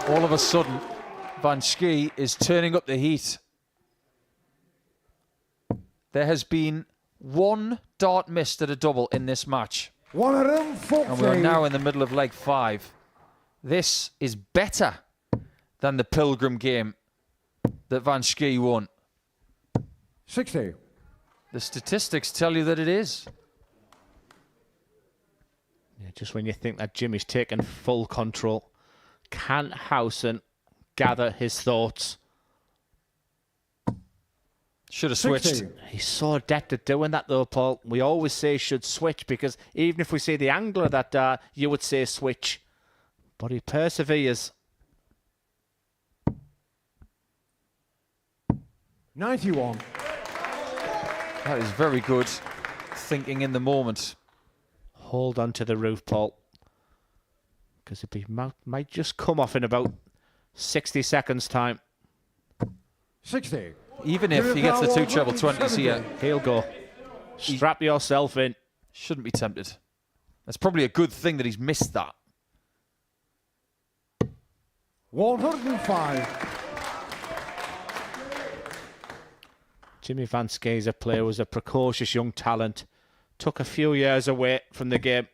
B: All of a sudden, Van Schie is turning up the heat. There has been 1 dart missed at a double in this match.
H: 140.
B: And we are now in the middle of leg 5. This is better than the Pilgrim game that Van Schie won.
H: 60.
B: The statistics tell you that it is.
M: Yeah, just when you think that Jimmy's taken full control, can Howson gather his thoughts?
B: Should have switched.
H: 60.
M: He's so adept at doing that, though, Paul. We always say should switch because even if we see the angle of that dart, you would say switch. But he perseveres.
H: 91.
B: That is very good thinking in the moment.
M: Hold on to the roof, Paul. Because it might just come off in about 60 seconds' time.
H: 60.
B: Even if he gets the 2 treble 20s here,
M: he'll go. Strap yourself in.
B: Shouldn't be tempted. That's probably a good thing that he's missed that.
H: 105.
M: Jimmy Van Schie's a player, was a precocious young talent. Took a few years away from the game.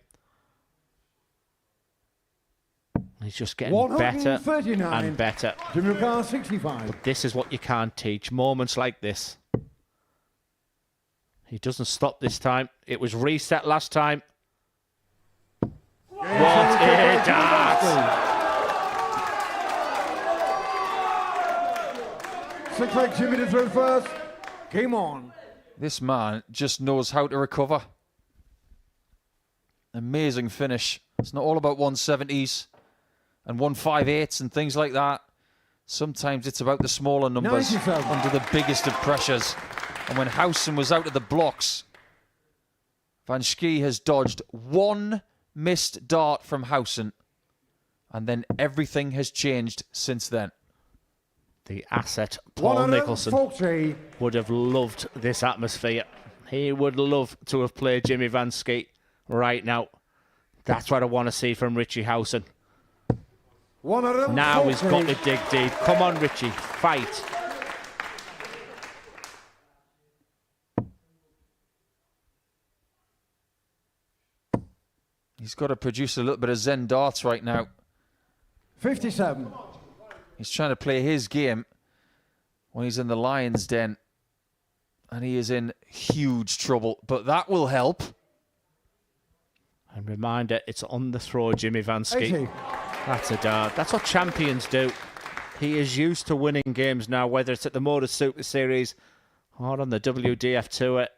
M: He's just getting better and better.
H: Jimmy Van 65.
M: But this is what you can't teach. Moments like this. He doesn't stop this time. It was reset last time. What a dance!
H: 6 leg Jimmy to throw first. Game on.
B: This man just knows how to recover. Amazing finish. It's not all about 170s and 158s and things like that. Sometimes it's about the smaller numbers under the biggest of pressures. And when Howson was out of the blocks, Van Schie has dodged one missed dart from Howson, and then everything has changed since then.
M: The asset, Paul Nicholson, would have loved this atmosphere. He would love to have played Jimmy Van Schie right now. That's what I want to see from Richie Howson. Now he's got to dig deep. Come on, Richie, fight.
B: He's got to produce a little bit of Zen darts right now.
H: 57.
B: He's trying to play his game when he's in the lion's den. And he is in huge trouble. But that will help.
M: And reminder, it's on the throw, Jimmy Van Schie. That's a dart. That's what champions do. He is used to winning games now, whether it's at the Modus Super Series or on the WDF Tour.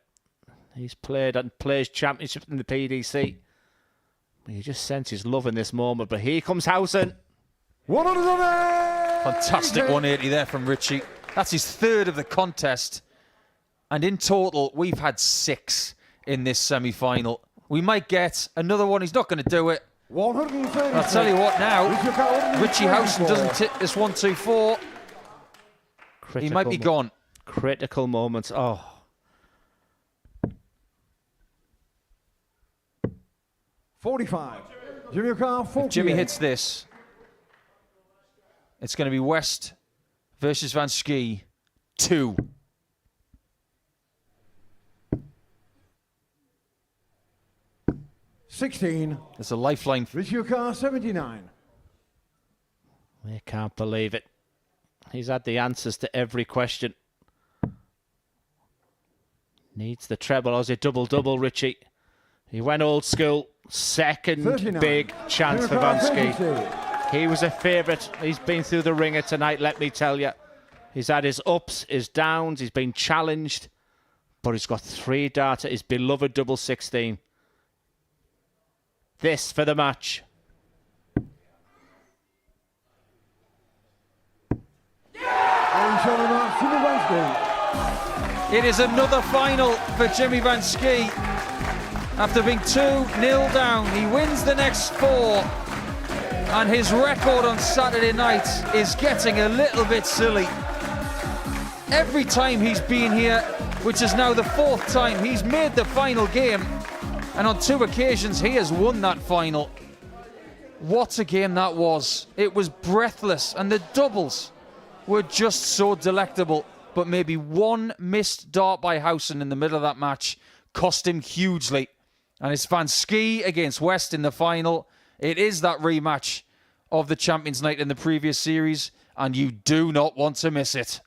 M: He's played and plays championships in the PDC. You just sense his love in this moment. But here comes Howson.
H: 180.
B: Fantastic 180 there from Richie. That's his third of the contest. And in total, we've had 6 in this semi-final. We might get another one. He's not going to do it.
H: 130.
B: I'll tell you what now. Richie Howson doesn't tip this 1-2-4. He might be gone.
M: Critical moments. Oh.
H: If
B: Jimmy hits this, it's going to be West versus Van Schie 2. There's a lifeline.
H: 79.
M: I can't believe it. He's had the answers to every question. Needs the treble. Or is it double-double, Richie? He went old school. Second
H: 39.
M: big chance for Van Schie. He was a favourite. He's been through the ringer tonight, let me tell you. He's had his ups, his downs. He's been challenged. But he's got 3 darts at his beloved double 16. This for the match.
B: It is another final for Jimmy Van Schie. After being 2-0 down, he wins the next 4. And his record on Saturday night is getting a little bit silly. Every time he's been here, which is now the 4th time, he's made the final game. And on 2 occasions, he has won that final. What a game that was. It was breathless, and the doubles were just so delectable. But maybe one missed dart by Howson in the middle of that match cost him hugely. And it's Van Schie against West in the final. It is that rematch of the Champions Night in the previous series, and you do not want to miss it.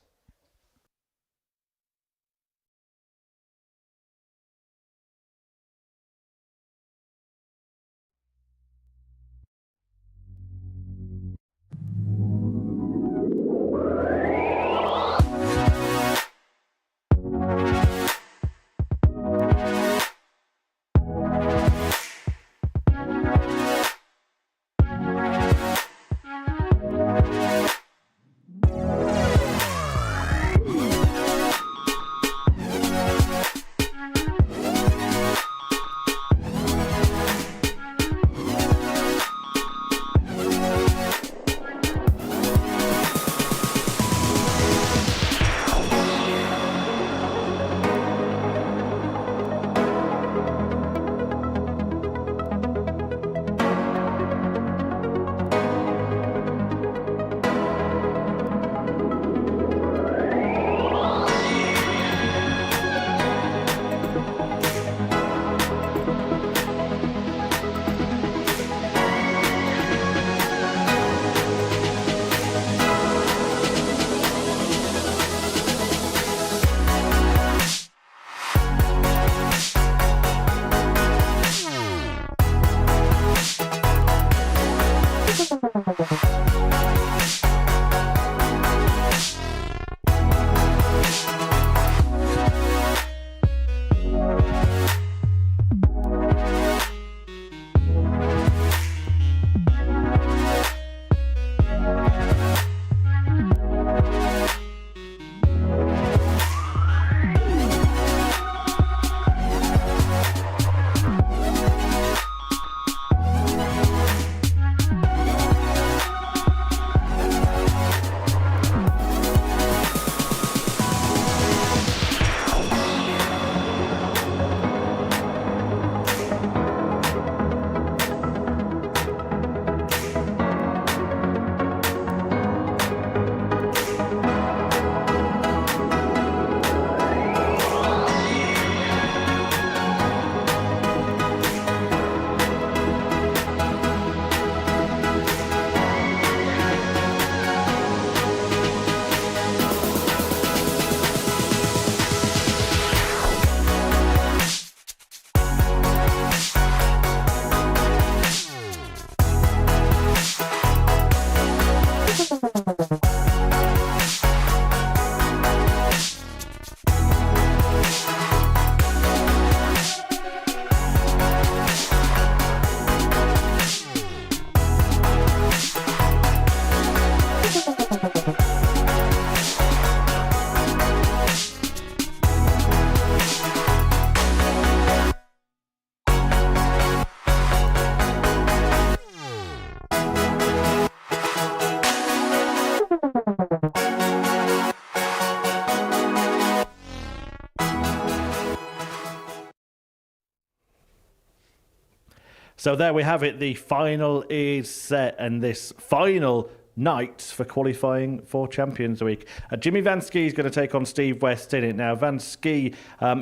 A: So there we have it. The final is set, and this final night for qualifying for Champions Week. Jimmy Van Schie is going to take on Steve West in it. Now, Van Schie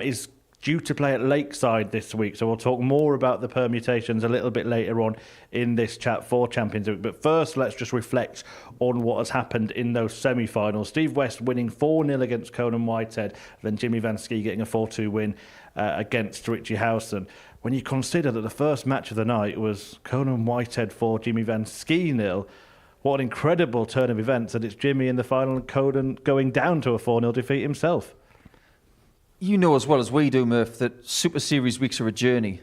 A: is due to play at Lakeside this week, so we'll talk more about the permutations a little bit later on in this chat for Champions Week. But first, let's just reflect on what has happened in those semi-finals. Steve West winning 4-0 against Conan Whitehead, then Jimmy Van Schie getting a 4-2 win against Richie Howson. When you consider that the first match of the night was Conan Whitehead 4, Jimmy Van Schie 0, what an incredible turn of events, and it's Jimmy in the final and Conan going down to a 4-0 defeat himself.
B: You know as well as we do, Murph, that Super Series weeks are a journey.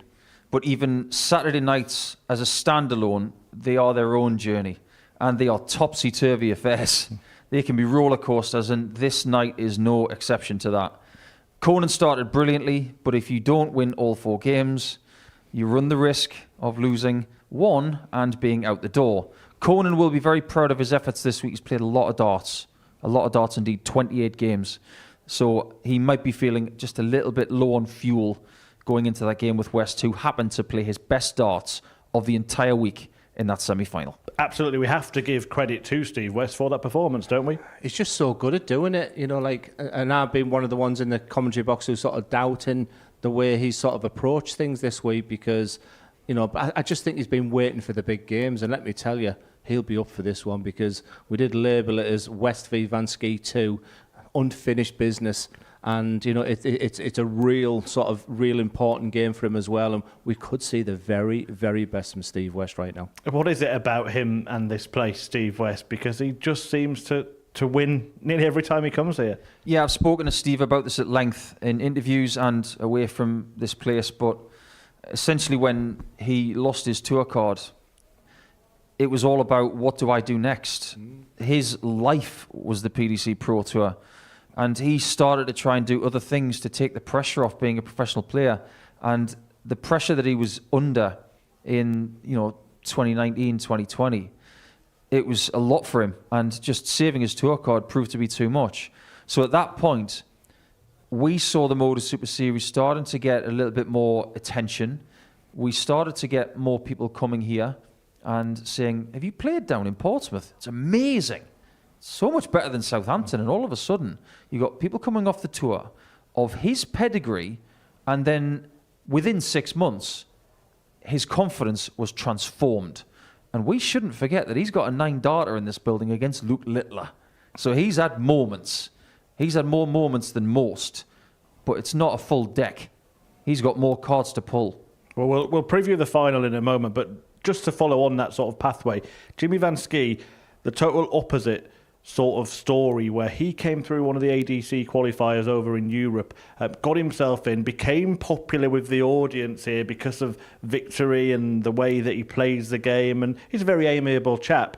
B: But even Saturday nights as a standalone, they are their own journey. And they are topsy-turvy affairs. They can be roller coasters, and this night is no exception to that. Conan started brilliantly, but if you don't win all 4 games, you run the risk of losing one and being out the door. Conan will be very proud of his efforts this week. He's played a lot of darts indeed, 28 games. So he might be feeling just a little bit low on fuel going into that game with West, who happened to play his best darts of the entire week in that semi-final.
A: Absolutely, we have to give credit to Steve West for that performance, don't we?
C: He's just so good at doing it, you know, like, and I've been one of the ones in the commentary box who's sort of doubting the way he's sort of approached things this week because, you know, I just think he's been waiting for the big games, and let me tell you, he'll be up for this one because we did label it as West v Van Schie 2, unfinished business, and you know it's a real important game for him as well, and we could see the very, very best from Steve West right now.
A: What is it about him and this place, Steve West? Because he just seems to win nearly every time he comes here.
B: Yeah, I've spoken to Steve about this at length in interviews and away from this place, but essentially when he lost his tour card, it was all about what do I do next. His life was the PDC Pro Tour. And he started to try and do other things to take the pressure off being a professional player. And the pressure that he was under in, 2019, 2020, it was a lot for him. And just saving his tour card proved to be too much. So at that point, we saw the Modus Super Series starting to get a little bit more attention. We started to get more people coming here and saying, have you played down in Portsmouth? It's amazing. So much better than Southampton, and all of a sudden you got people coming off the tour of his pedigree, and then within 6 months his confidence was transformed. And we shouldn't forget that he's got a 9-darter in this building against Luke Littler. So he's had moments. He's had more moments than most, but it's not a full deck. He's got more cards to pull.
A: Well, we'll preview the final in a moment, but just to follow on that sort of pathway, Jimmy Van Schie, the total opposite sort of story where he came through one of the ADC qualifiers over in Europe, got himself in, became popular with the audience here because of victory and the way that he plays the game, and he's a very amiable chap.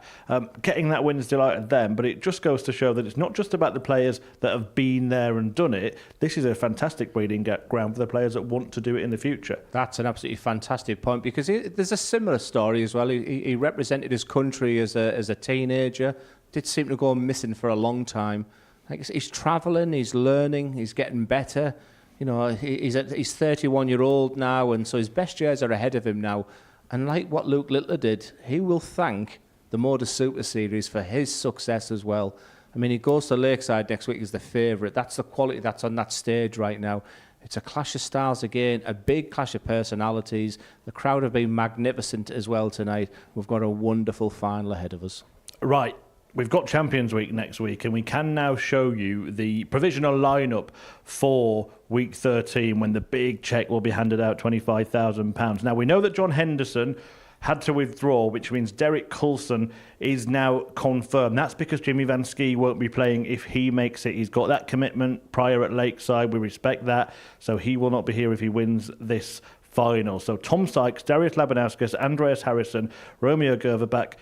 A: Getting that win has delighted them, but it just goes to show that it's not just about the players that have been there and done it. This is a fantastic breeding ground for the players that want to do it in the future.
C: That's an absolutely fantastic point because there's a similar story as well. He represented his country as a teenager. Did seem to go missing for a long time. He's travelling, he's learning, he's getting better. You know, he's 31-year-old now, and so his best years are ahead of him now. And like what Luke Littler did, he will thank the Modus Super Series for his success as well. I mean, he goes to Lakeside next week as the favourite. That's the quality that's on that stage right now. It's a clash of styles again, a big clash of personalities. The crowd have been magnificent as well tonight. We've got a wonderful final ahead of us.
A: Right. We've got Champions Week next week, and we can now show you the provisional lineup for Week 13 when the big cheque will be handed out, £25,000. Now, we know that John Henderson had to withdraw, which means Derek Coulson is now confirmed. That's because Jimmy Van Schie won't be playing if he makes it. He's got that commitment prior at Lakeside. We respect that. So he will not be here if he wins this final. So Tom Sykes, Darius Labanauskas, Andreas Harrison, Romeo Gerverbach,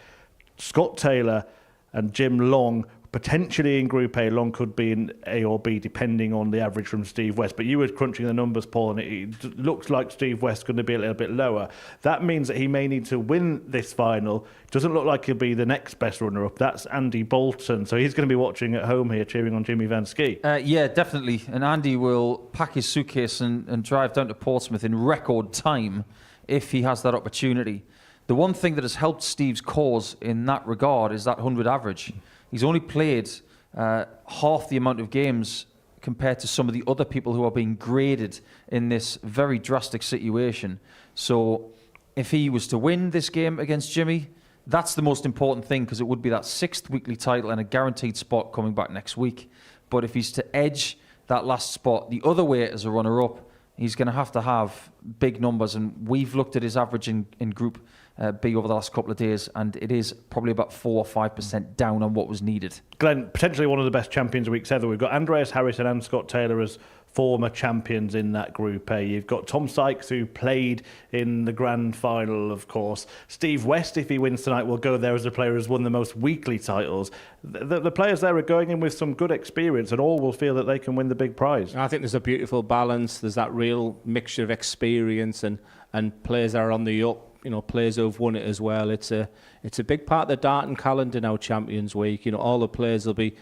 A: Scott Taylor, and Jim Long, potentially in Group A. Long could be in A or B, depending on the average from Steve West. But you were crunching the numbers, Paul, and it looks like Steve West's going to be a little bit lower. That means that he may need to win this final. Doesn't look like he'll be the next best runner-up. That's Andy Bolton. So he's going to be watching at home here, cheering on Jimmy Van Schie.
B: Yeah, definitely. And Andy will pack his suitcase and drive down to Portsmouth in record time if he has that opportunity. The one thing that has helped Steve's cause in that regard is that 100 average. He's only played half the amount of games compared to some of the other people who are being graded in this very drastic situation. So if he was to win this game against Jimmy, that's the most important thing, because it would be that 6th weekly title and a guaranteed spot coming back next week. But if he's to edge that last spot the other way as a runner-up, he's going to have big numbers. And we've looked at his average in Group B over the last couple of days, and it is probably about 4 or 5% down on what was needed.
A: Glenn, potentially one of the best champions weeks ever. We've got Andreas Harrison and Scott Taylor as former champions in that Group A. You've got Tom Sykes, who played in the grand final, of course. Steve West, if he wins tonight, will go there as a player who's won the most weekly titles. The players there are going in with some good experience, and all will feel that they can win the big prize.
C: I think there's a beautiful balance. There's that real mixture of experience and players that are on the up. You know, players who have won it as well. It's a big part of the Darton calendar now, Champions Week. You know, all the players will be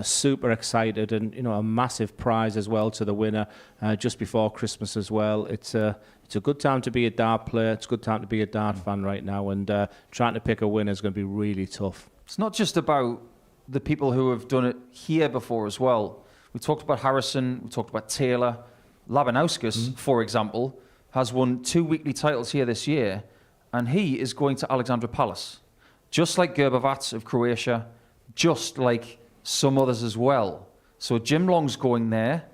C: super excited, and you know, a massive prize as well to the winner just before Christmas as well. It's a good time to be a dart player. It's a good time to be a dart fan right now, and trying to pick a winner is going to be really tough.
B: It's not just about the people who have done it here before as well. We talked about Harrison, we talked about Taylor. Labanauskas, for example, has won 2 weekly titles here this year, and he is going to Alexandra Palace. Just like Evetts of Croatia, just like some others as well. So Jim Long's going there.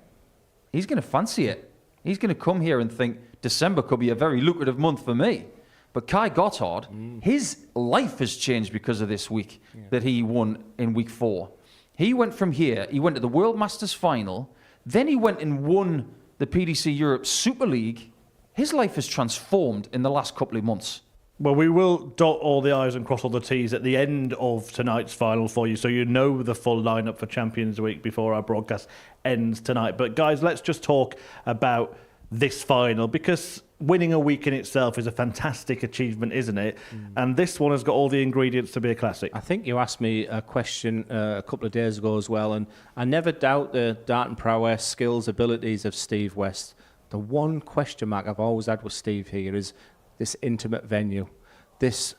B: He's going to fancy it. He's going to come here and think December could be a very lucrative month for me. But Kai Gotthard, his life has changed because of this week that he won in week 4. He went from here, he went to the World Masters final, then he went and won the PDC Europe Super League. His life has transformed in the last couple of months.
A: Well, we will dot all the I's and cross all the T's at the end of tonight's final for you, so you know the full lineup for Champions Week before our broadcast ends tonight. But guys, let's just talk about this final, because winning a week in itself is a fantastic achievement, isn't it? And this one has got all the ingredients to be a classic.
C: I think you asked me a question a couple of days ago as well, and I never doubt the Darton prowess, skills, abilities of Steve West. The one question mark I've always had with Steve here is this intimate venue.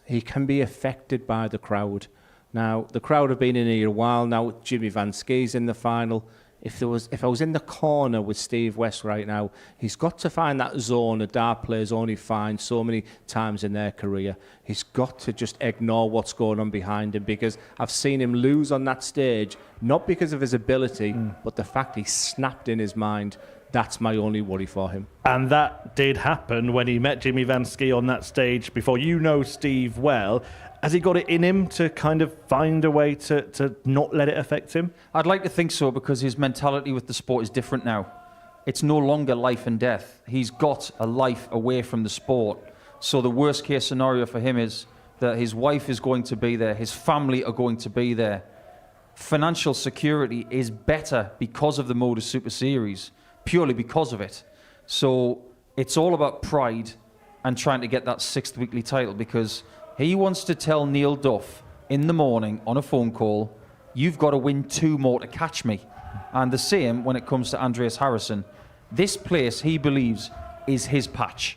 C: He can be affected by the crowd. Now, the crowd have been in here a while now. Jimmy Van Schie's in the final. If I was in the corner with Steve West right now, he's got to find that zone a dart players only find so many times in their career. He's got to just ignore what's going on behind him, because I've seen him lose on that stage, not because of his ability, but the fact he snapped in his mind. That's my only worry for him.
A: And that did happen when he met Jimmy Van Schie on that stage before. You know Steve well. Has he got it in him to kind of find a way to not let it affect him?
B: I'd like to think so, because his mentality with the sport is different now. It's no longer life and death. He's got a life away from the sport. So the worst case scenario for him is that his wife is going to be there, his family are going to be there. Financial security is better because of the Modus Super Series, purely because of it. So it's all about pride and trying to get that 6th weekly title, because he wants to tell Neil Duff in the morning on a phone call, you've got to win 2 more to catch me. And the same when it comes to Andreas Harrison. This place, he believes, is his patch.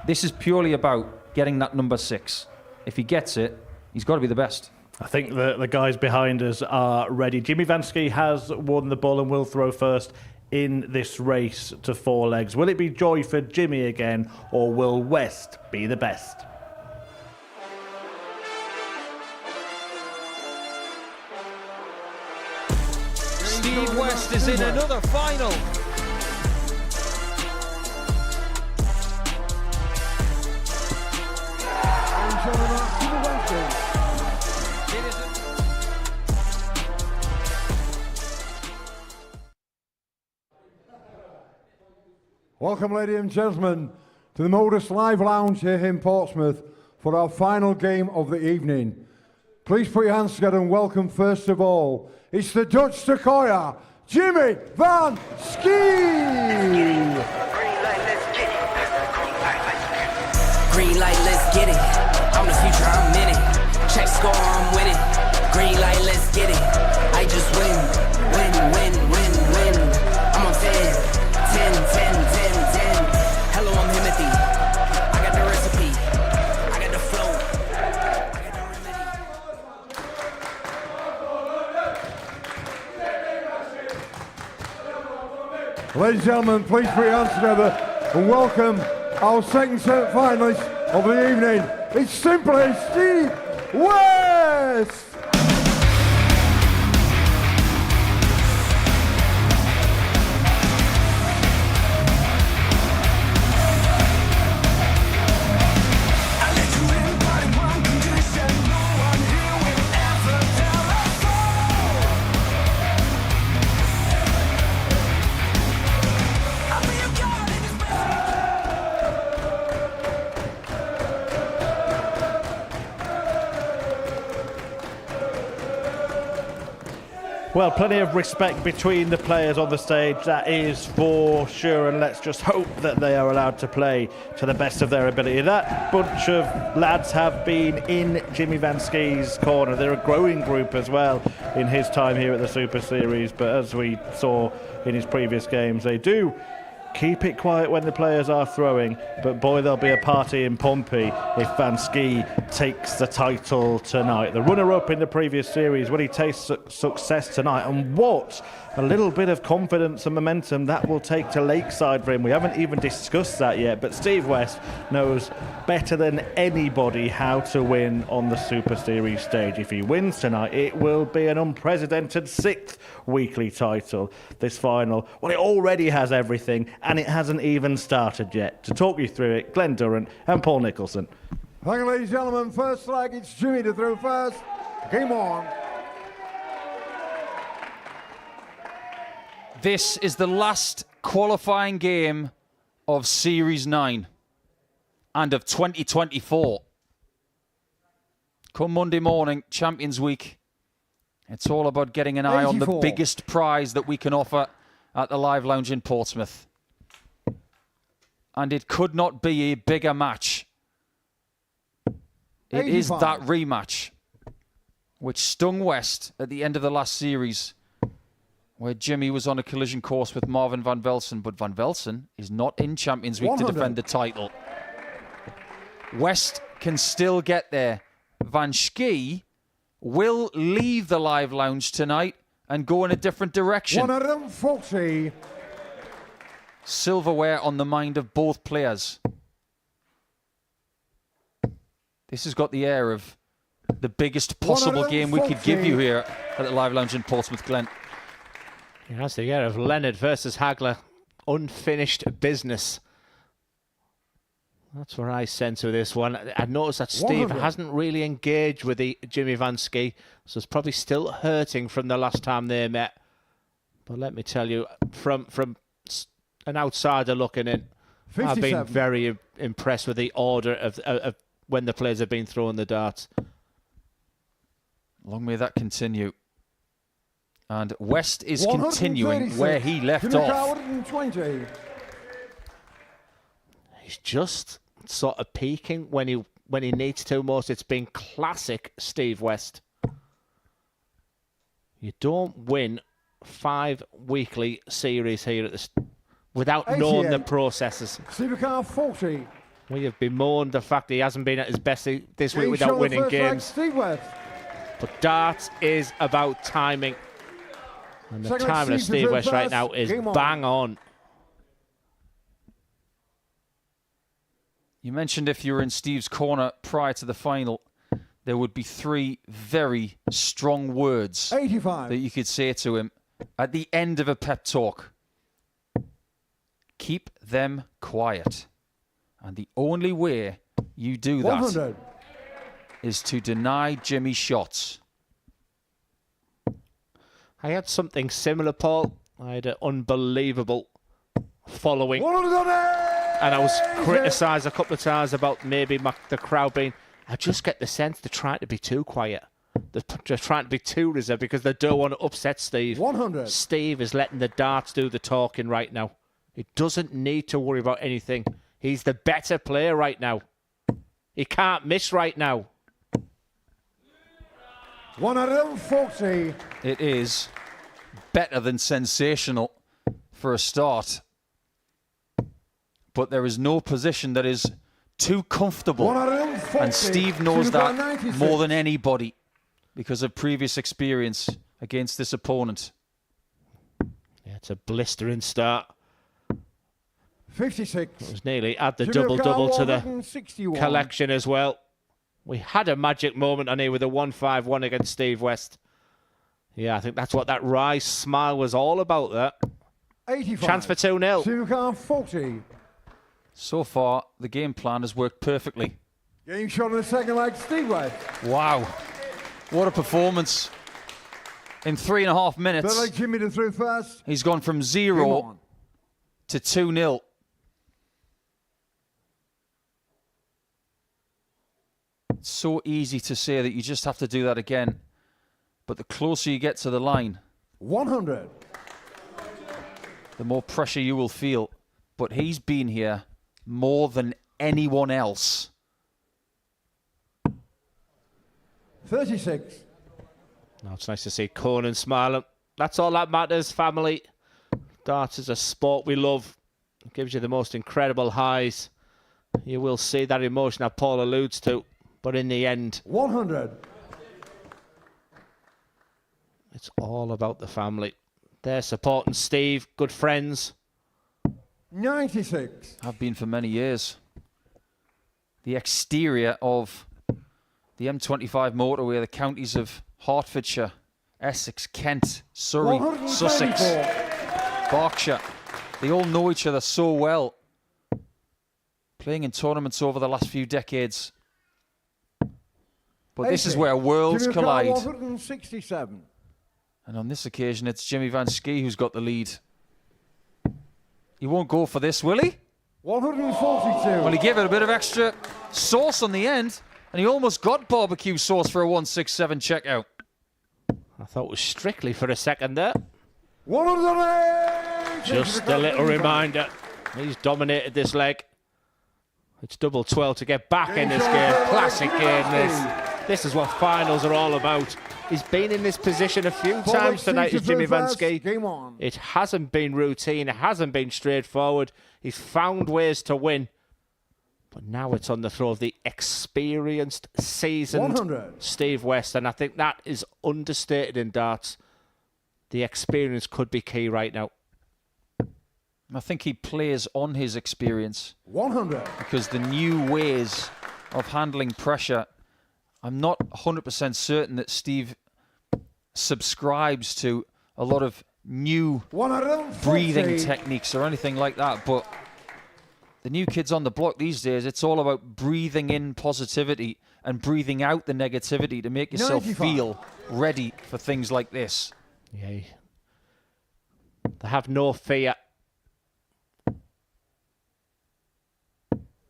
B: This is purely about getting that number 6. If he gets it, he's got to be the best.
A: I think the guys behind us are ready. Jimmy Van Schie has won the ball and will throw first in this race to 4 legs. Will it be joy for Jimmy again, or will West be the best?
M: Steve West is in another final.
H: Welcome, ladies and gentlemen, to the Modus Live Lounge here in Portsmouth for our final game of the evening. Please put your hands together and welcome, first of all, it's the Dutch Sequoia, Jimmy Van Schie!
O: Green light, let's get it. I'm the future, I'm in it. Check score, I'm winning. Green light, let's get it. I just win. I'm on 10. Hello, I'm Timothy. I got the recipe.
H: Ladies and gentlemen, please put your hands together and welcome our second finalist of the evening. It's simply Steve West!
A: Well, plenty of respect between the players on the stage, that is for sure, and let's just hope that they are allowed to play to the best of their ability. That bunch of lads have been in Jimmy Van Schie's corner. They're a growing group as well in his time here at the Super Series, but as we saw in his previous games, they do keep it quiet when the players are throwing, but boy, there'll be a party in Pompey if Van Schie takes the title tonight. The runner-up in the previous series, will he taste success tonight? And what a little bit of confidence and momentum that will take to Lakeside for him. We haven't even discussed that yet, but Steve West knows better than anybody how to win on the Super Series stage. If he wins tonight, it will be an unprecedented 6th weekly title. This final, well, it already has everything, and it hasn't even started yet. To talk you through it, Glenn Durrant and Paul Nicholson.
H: Thank you, ladies and gentlemen. First flag, it's Jimmy to throw first. Game on.
B: This is the last qualifying game of Series 9 and of 2024. Come Monday morning, Champions Week, it's all about getting an eye on the biggest prize that we can offer at the Live Lounge in Portsmouth. And it could not be a bigger match. It is that rematch which stung West at the end of the last series, where Jimmy was on a collision course with Marvin Van Velsen, but Van Velsen is not in Champions Week to defend the title. West can still get there. Van Schie will leave the Live Lounge tonight and go in a different direction.
H: 140.
B: Silverware on the mind of both players. This has got the air of the biggest possible game we could give you here at the Live Lounge in Portsmouth, Glenn.
M: It has the air of Leonard versus Hagler. Unfinished business. That's what I sense with this one. I noticed that Steve hasn't really engaged with the Jimmy Van Schie, so it's probably still hurting from the last time they met. But let me tell you, from an outsider looking in, 57. I've been very impressed with the order of when the players have been throwing the darts.
B: Long may that continue. And West is continuing where he left off.
H: 120.
M: He's just sort of peaking when he needs to most. It's been classic Steve West. You don't win 5 weekly series here at without knowing the processes.
H: Steve Car 40.
M: We have bemoaned the fact that he hasn't been at his best this week without winning games.
H: Steve West.
M: But darts is about timing. And the timing of Steve West right now is bang on.
B: You mentioned if you were in Steve's corner prior to the final, there would be 3 very strong words
H: 85.
B: that you could say to him at the end of a pep talk. Keep them quiet. And the only way you do that
H: 100.
B: is to deny Jimmy shots.
M: I had something similar, Paul. I had an unbelievable following.
H: 100.
M: And I was criticised a couple of times about maybe the crowd being... I just get the sense they're trying to be too quiet. They're just trying to be too reserved because they don't want to upset Steve.
H: 100.
M: Steve is letting the darts do the talking right now. He doesn't need to worry about anything. He's the better player right now. He can't miss right now.
H: 140.
B: It is better than sensational for a start. But there is no position that is too comfortable.
H: 140.
B: And Steve knows that more than anybody because of previous experience against this opponent.
M: Yeah, it's a blistering start
H: 56.
M: It was nearly add the
H: Jimmy
M: double-double to the
H: 161.
M: collection as well. We had a magic moment on here with a 1-5-1 against Steve West. Yeah, I think that's what that wry smile was all about there.
H: 85.
M: Chance for 2-0.
H: Jimmy Carr 40.
B: So far, the game plan has worked perfectly.
H: Game shot in the second leg, Steve West.
B: Wow. What a performance. In 3.5 minutes,
H: Third leg, Jimmy to through first.
B: he's gone from 0 to 2-0. It's so easy to say that you just have to do that again. But the closer you get to the line,
H: 100.
B: the more pressure you will feel. But he's been here more than anyone else.
H: 36.
M: Now it's nice to see Conan smiling. That's all that matters, family. Darts is a sport we love. It gives you the most incredible highs. You will see that emotion that Paul alludes to. But in the end,
H: 100.
M: It's all about the family. They're supporting Steve, good friends.
H: 96.
B: Have been for many years. The exterior of the M25 motorway, the counties of Hertfordshire, Essex, Kent, Surrey, Sussex, Berkshire. They all know each other so well. Playing in tournaments over the last few decades. But this is where worlds collide.
H: 167.
B: And on this occasion, it's Jimmy Van Schie who's got the lead. He won't go for this, will he?
H: 142.
B: Well, he gave it a bit of extra sauce on the end, and he almost got barbecue sauce for a 167 checkout.
M: I thought it was strictly for a second there.
H: 108.
M: Just a little reminder. He's dominated this leg. It's double 12 to get back in this game. Classic game, this. This is what finals are all about. He's been in this position a few times tonight, is Jimmy Van Schie. It hasn't been routine. It hasn't been straightforward. He's found ways to win. But now it's on the throw of the experienced, seasoned
H: 100.
M: Steve West. And I think that is understated in darts. The experience could be key right now.
B: I think he plays on his experience.
H: 100.
B: Because the new ways of handling pressure, I'm not 100% certain that Steve subscribes to a lot of new breathing techniques or anything like that. But the new kids on the block these days, it's all about breathing in positivity and breathing out the negativity to make yourself
H: 95.
B: feel ready for things like this.
M: Yeah. They have no fear.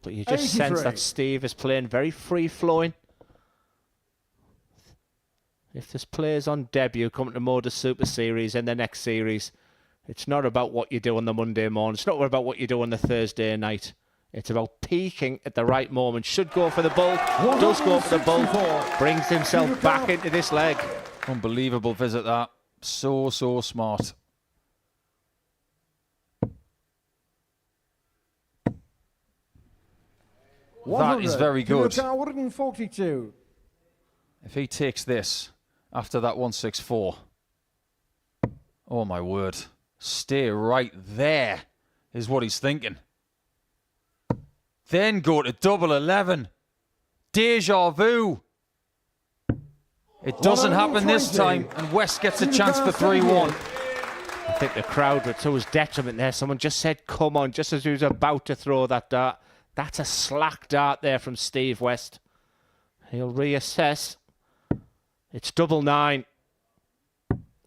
M: But you just
H: 83.
M: sense that Steve is playing very free-flowing. If there's players on debut coming to Modus Super Series in the next series, it's not about what you do on the Monday morning. It's not about what you do on the Thursday night. It's about peaking at the right moment. Should go for the bull. Does go for the bull. Brings himself back into this leg.
B: Unbelievable visit that. So smart. That is very good.
H: 142.
B: If he takes this after that 164, oh my word, stay right there is what he's thinking. Then go to double 11. Deja vu. It doesn't happen this time, and West gets a chance for 3-1.
M: I think the crowd were to his detriment there. Someone just said, come on, just as he was about to throw that dart. That's a slack dart there from Steve West. He'll reassess. It's double 9.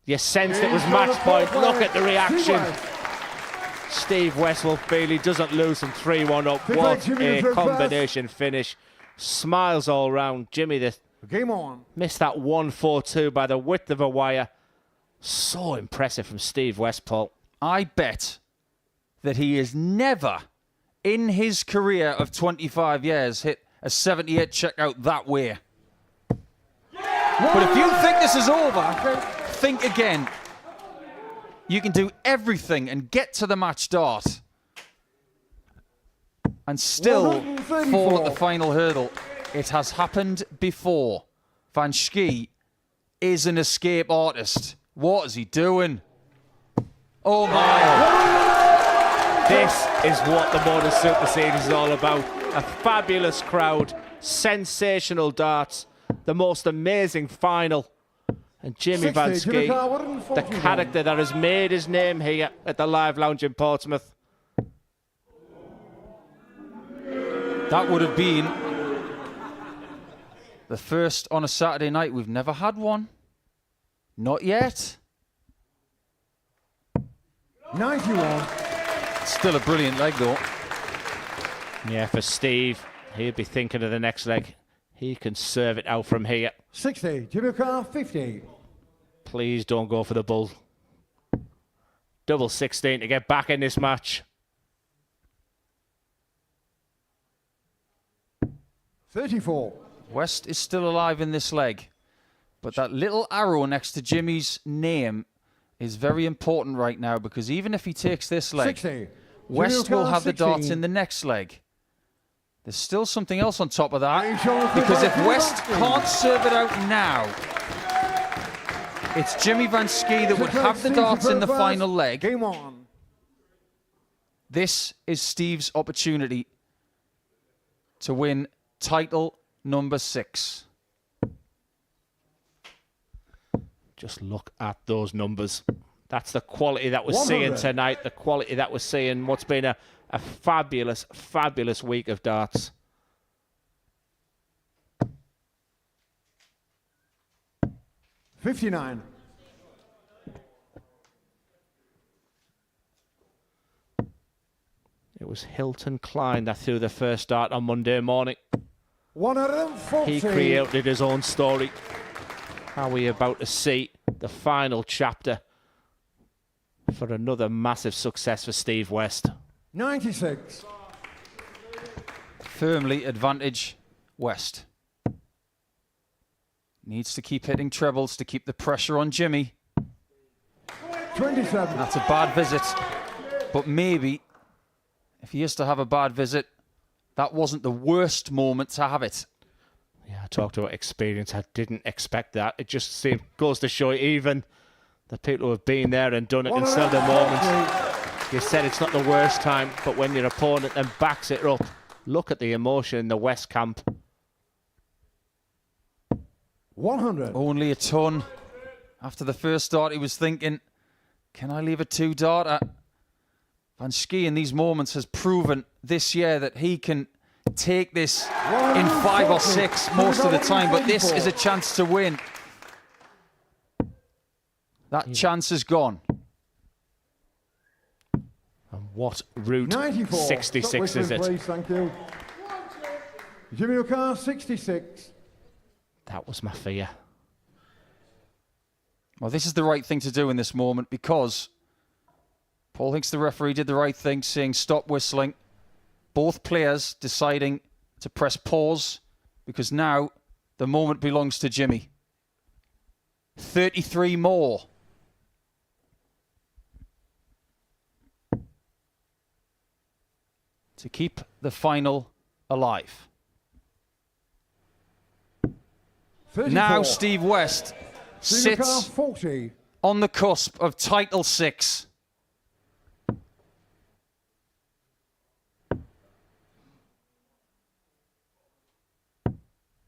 M: You sensed it was match point. Look at the reaction. Steve West will feel he doesn't lose from 3-1 up. What a combination finish. Smiles all round. Jimmy, the
H: game on.
M: Missed that 1-4-2 by the width of a wire. So impressive from Steve West, Paul.
B: I bet that he has never, in his career of 25 years, hit a 78 checkout that way. But if you think this is over, think again. You can do everything and get to the match dart and still fall at the final hurdle. It has happened before. Van Schie is an escape artist. What is he doing? Oh my.
K: This is what the Modus Super Series is all about. A fabulous crowd, sensational darts, the most amazing final. And Jimmy Van Schie, the character that has made his name here at the Live Lounge in Portsmouth.
B: That would have been the first on a Saturday night. We've never had one. Not yet.
H: 91.
B: Still a brilliant leg, though.
K: Yeah, for Steve, he'll be thinking of the next leg. He can serve it out from here.
H: 60. Jimmy Carr, 50.
K: Please don't go for the bull. Double 16 to get back in this match.
H: 34.
B: West is still alive in this leg, but that little arrow next to Jimmy's name is very important right now, because even if he takes this leg,
H: 60.
B: West will have the darts in the next leg. There's still something else on top of that, because if West can't serve it out now, it's Jimmy Van Schie that would have the darts in the final leg.
H: Game on.
B: This is Steve's opportunity to win title number 6.
K: Just look at those numbers. That's the quality that we're seeing tonight, the quality that we're seeing. What's been a fabulous, fabulous week of darts.
H: $59.
K: It was Hilton Klein that threw the first dart on Monday morning.
H: 140.
K: He created his own story. How we about to see the final chapter for another massive success for Steve West.
H: 96.
B: Firmly advantage West. Needs to keep hitting trebles to keep the pressure on Jimmy.
H: 27.
B: That's a bad visit, but maybe if he is to have a bad visit, that wasn't the worst moment to have it.
K: Yeah, I talked about experience. I didn't expect that. It just goes to show even the people who have been there and done it can sell the moment. You said it's not the worst time, but when your opponent then backs it up, look at the emotion in the West camp.
H: 100.
B: Only a ton. After the first dart, he was thinking, can I leave a 2-darter? Van Schie in these moments has proven this year that he can take this in 5 or 6 most of the time, but this is a chance to win. That chance is gone.
K: And what route
H: 94.
K: 66 is it?
H: Please, thank you. Jimmy Carr, 66.
K: That was my fear.
B: Well, this is the right thing to do in this moment, because Paul thinks the referee did the right thing, saying stop whistling. Both players deciding to press pause, because now the moment belongs to Jimmy. 33 more. To keep the final alive.
H: 34.
B: Now Steve West sits on the cusp of title 6.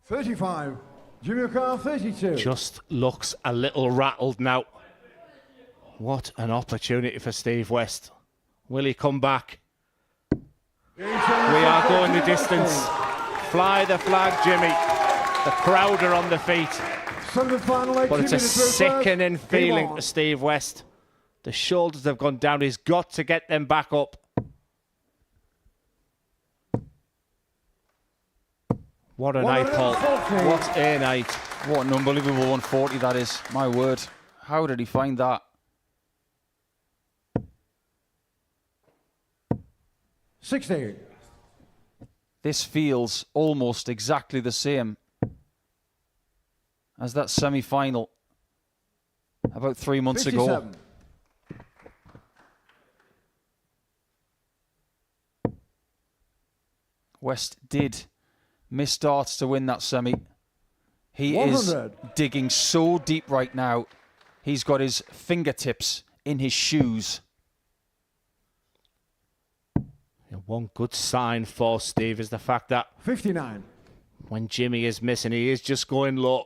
H: $35. Jimmy Carr, 32.
K: Just looks a little rattled now. What an opportunity for Steve West. Will he come back? We are going the distance. Fly the flag, Jimmy. The crowd are on the feet. But it's a sickening feeling for Steve West. The shoulders have gone down. He's got to get them back up. What a night, Paul. What a night.
B: What an unbelievable 140 that is. My word. How did he find that?
H: 60.
B: This feels almost exactly the same as that semi-final about 3 months
H: 57.
B: ago. West did miss darts to win that semi. He
H: 100.
B: is digging so deep right now. He's got his fingertips in his shoes.
M: And one good sign for Steve is the fact that
H: 59.
M: When Jimmy is missing, he is just going low.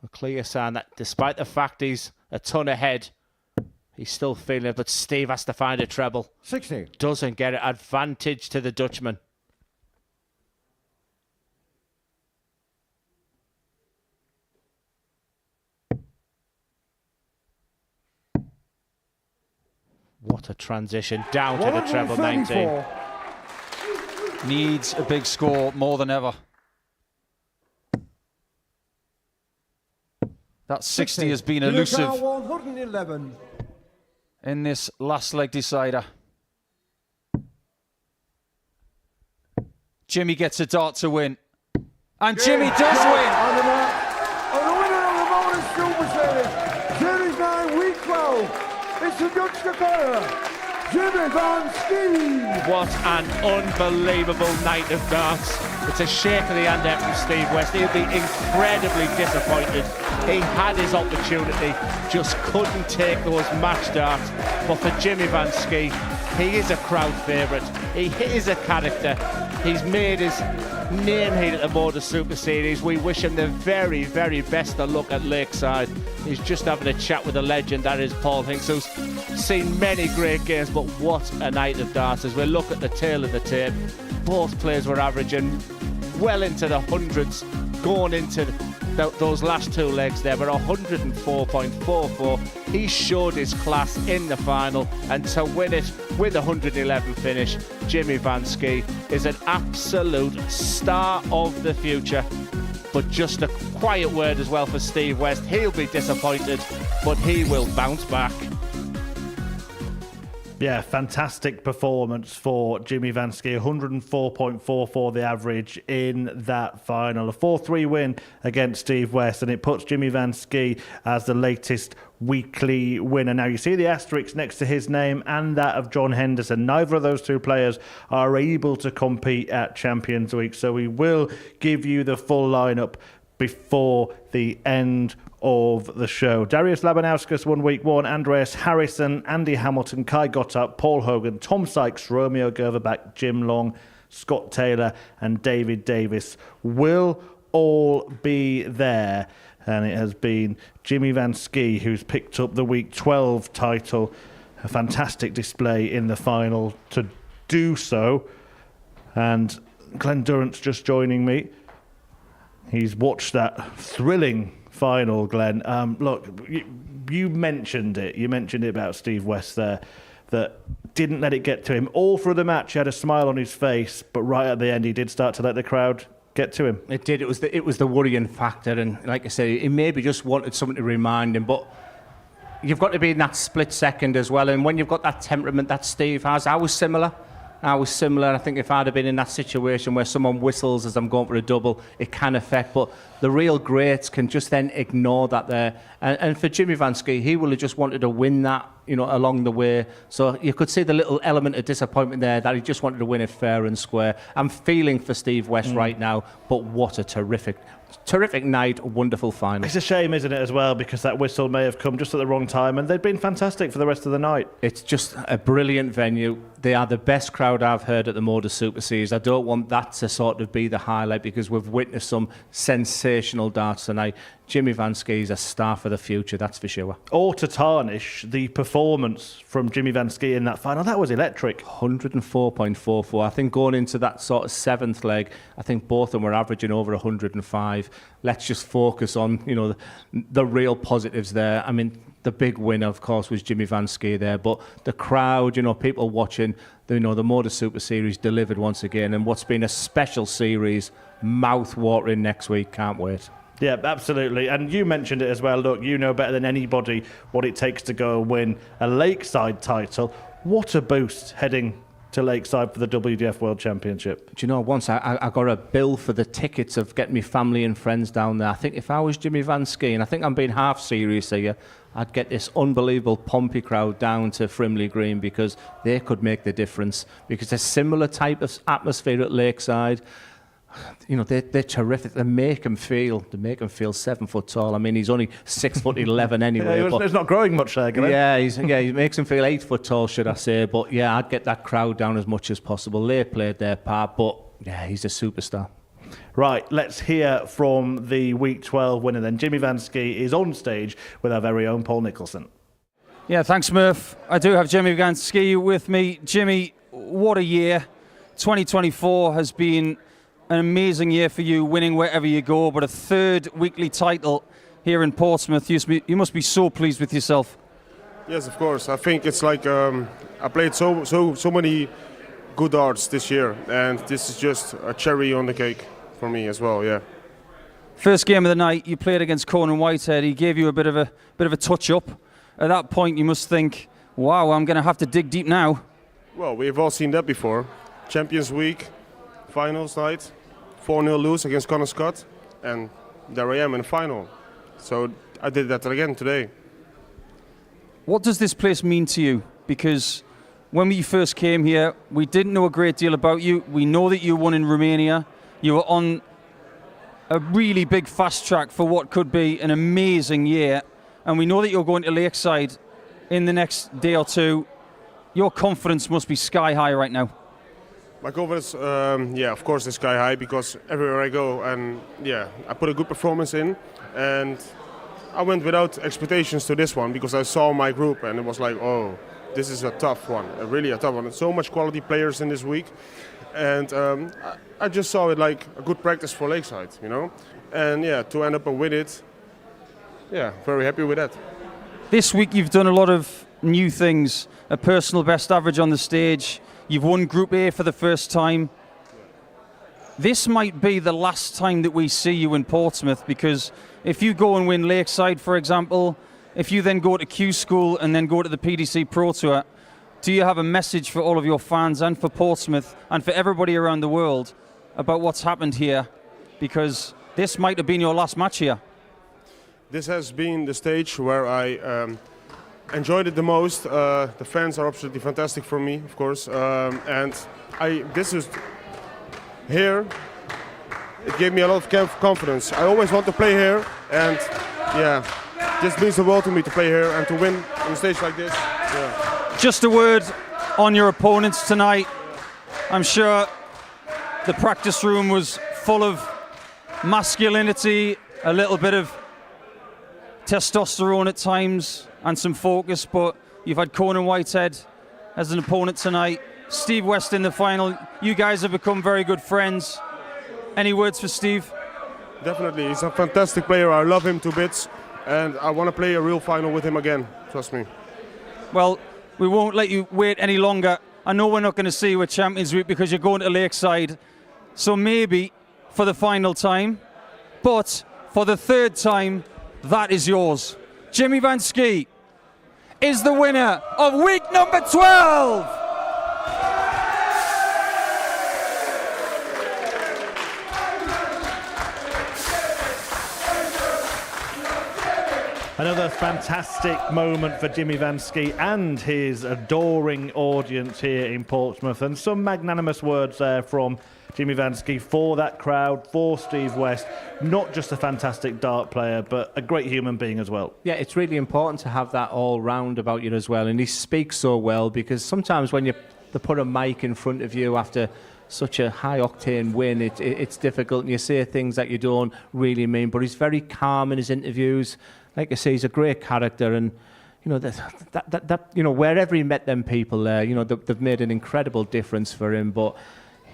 M: A clear sign that despite the fact he's a ton ahead, he's still feeling it, but Steve has to find a treble.
H: 60.
M: Doesn't get it. Advantage to the Dutchman. What a transition down to the treble 19.
B: Needs a big score more than ever. That 60 has been elusive
H: 111.
B: in this last leg decider. Jimmy gets a dart to win. And Jimmy does win!
H: And the winner of the Modus Super Series, Series 9, Week 12, it's the Dutch player, Jimmy Van Schie.
M: What an unbelievable night of darts. It's a shake of the hand out from Steve West. He'll be incredibly disappointed. He had his opportunity, just couldn't take those match darts. But for Jimmy Van Schie, he is a crowd favourite. He is a character. He's made his name here at the Modus Super Series. We wish him the very, very best of luck at Lakeside. He's just having a chat with a legend, that is Paul Hinks, who's seen many great games, but what a night of darts. As we look at the tail of the tape, both players were averaging well into the hundreds going into those last two legs there, but 104.44. He showed his class in the final, and to win it with a 111 finish, Jimmy Van Schie is an absolute star of the future. But just a quiet word as well for Steve West. He'll be disappointed, but he will bounce back.
A: Yeah, fantastic performance for Jimmy Van Schie. 104.44 the average in that final. A 4-3 win against Steve West, and it puts Jimmy Van Schie as the latest weekly winner. Now, you see the asterisk next to his name and that of John Henderson. Neither of those two players are able to compete at Champions Week, so we will give you the full lineup before the end of the show. Darius Labanauskas won week one. Andreas Harrison, Andy Hamilton, Kai Gotthard, Paul Hogan, Tom Sykes, Romeo Gerverbach, Jim Long, Scott Taylor and David Davis will all be there. And it has been Jimmy Van Schie who's picked up the week 12 title. A fantastic display in the final to do so. And Glenn Durrant's just joining me. He's watched that thrilling final, Glenn. Look, you mentioned it. You mentioned it about Steve West there, that didn't let it get to him. All through the match, he had a smile on his face, but right at the end, he did start to let the crowd get to him.
M: It did. It was the worrying factor, and like I say, he maybe just wanted something to remind him, but you've got to be in that split second as well. And when you've got that temperament that Steve has, I was similar. I think if I'd have been in that situation where someone whistles as I'm going for a double, it can affect. But the real greats can just then ignore that there. And for Jimmy Van Schie, he will have just wanted to win that, along the way. So you could see the little element of disappointment there, that he just wanted to win it fair and square. I'm feeling for Steve West right now, but what a terrific night, a wonderful final.
A: It's a shame, isn't it, as well, because that whistle may have come just at the wrong time, and they've been fantastic for the rest of the night.
M: It's just a brilliant venue. They are the best crowd I've heard at the Modus Super Series. I don't want that to sort of be the highlight, because we've witnessed some sensational darts tonight. Jimmy Van Schie is a star for the future, that's for sure.
A: Or to tarnish the performance from Jimmy Van Schie in that final, that was electric.
M: 104.44. I think going into that sort of seventh leg, I think both of them were averaging over 105. Let's just focus on, the real positives there. I mean, the big winner, of course, was Jimmy Van Schie there, but the crowd, people watching, the Modus Super Series delivered once again, and what's been a special series, mouth-watering next week, can't wait.
A: Yeah, absolutely. And you mentioned it as well. Look, you know better than anybody what it takes to go and win a Lakeside title. What a boost heading to Lakeside for the WDF World Championship.
M: Do you know, once I got a bill for the tickets of getting my family and friends down there. I think if I was Jimmy Van Schie, and I think I'm being half serious here, I'd get this unbelievable Pompey crowd down to Frimley Green, because they could make the difference. Because a similar type of atmosphere at Lakeside. you know, they're terrific. They make him feel 7 foot tall. I mean, he's only 6'11" anyway.
A: Yeah, he's not growing much there, Glenn.
M: Yeah, he makes him feel 8 foot tall, should I say? But yeah, I'd get that crowd down as much as possible. They played their part, but yeah, he's a superstar.
A: Right, let's hear from the Week 12 winner then. Jimmy Van Schie is on stage with our very own Paul Nicholson.
B: Yeah, thanks, Murph. I do have Jimmy Van Schie with me. Jimmy, what a year. 2024 has been an amazing year for you, winning wherever you go, but a third weekly title here in Portsmouth. You must be so pleased with yourself.
E: Yes, of course. I think it's like I played so many good darts this year, and this is just a cherry on the cake for me as well. Yeah.
B: First game of the night, you played against Conan Whitehead. He gave you a bit of a touch up. At that point, you must think, "Wow, I'm going to have to dig deep now."
E: Well, we've all seen that before. Champions Week, finals night, 4-0 lose against Connor Scott, and there I am in the final. So I did that again today.
B: What does this place mean to you? Because when we first came here, we didn't know a great deal about you. We know that you won in Romania. You were on a really big fast track for what could be an amazing year. And we know that you're going to Lakeside in the next day or two. Your confidence must be sky high right now.
E: My confidence, of course, is sky high because everywhere I go, and I put a good performance in, and I went without expectations to this one because I saw my group and it was like, oh, this is a tough one, really a tough one. So much quality players in this week, and I just saw it like a good practice for Lakeside, you know, and to end up and win it, very happy with that.
B: This week you've done a lot of new things, a personal best average on the stage. You've won Group A for the first time. This might be the last time that we see you in Portsmouth, because if you go and win Lakeside, for example, if you then go to Q School and then go to the PDC Pro Tour, do you have a message for all of your fans and for Portsmouth and for everybody around the world about what's happened here? Because this might have been your last match here.
E: This has been the stage where I enjoyed it the most. The fans are absolutely fantastic for me, of course, and this is here. It gave me a lot of confidence. I always want to play here, and this means the world to me to play here and to win on a stage like this. Yeah.
B: Just a word on your opponents tonight. I'm sure the practice room was full of masculinity, a little bit of testosterone at times and some focus, but you've had Conan Whitehead as an opponent tonight, Steve West in the final. You guys have become very good friends. Any words for Steve?
E: Definitely, he's a fantastic player. I love him to bits, and I want to play a real final with him again, trust me.
B: Well, we won't let you wait any longer. I know we're not going to see you at Champions Week because you're going to Lakeside, so maybe for the final time, but for the third time, that is yours. Jimmy Van Schie is the winner of week number 12.
A: Another fantastic moment for Jimmy Van Schie and his adoring audience here in Portsmouth, and some magnanimous words there from Jimmy Van Schie for that crowd, for Steve West. Not just a fantastic dart player, but a great human being as well.
M: Yeah, it's really important to have that all round about you as well, and he speaks so well, because sometimes when they put a mic in front of you after such a high octane win, it's difficult, and you say things that you don't really mean, but he's very calm in his interviews. Like I say, he's a great character, and you know that you know, wherever he met them people there, you know, they've made an incredible difference for him. But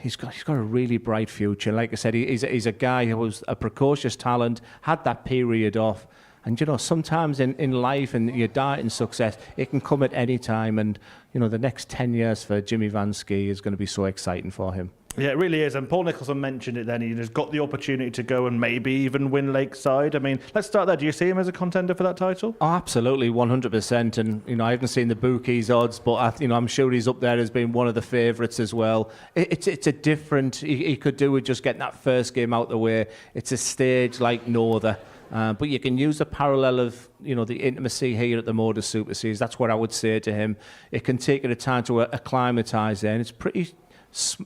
M: he's got a really bright future. Like I said, he's a guy who was a precocious talent, had that period off, and you know, sometimes in life and your darting success, it can come at any time. And you know, the next 10 years for Jimmy Van Schie is going to be so exciting for him.
A: Yeah, it really is. And Paul Nicholson mentioned it then. He's got the opportunity to go and maybe even win Lakeside. I mean, let's start there. Do you see him as a contender for that title?
M: Oh, absolutely, 100%. And, you know, I haven't seen the bookies odds, but, I'm sure he's up there as being one of the favourites as well. It's a different... He could do with just getting that first game out the way. It's a stage like no other. But you can use the parallel of, you know, the intimacy here at the Modus Super Series. That's what I would say to him. It can take it a time to acclimatise there, and it's pretty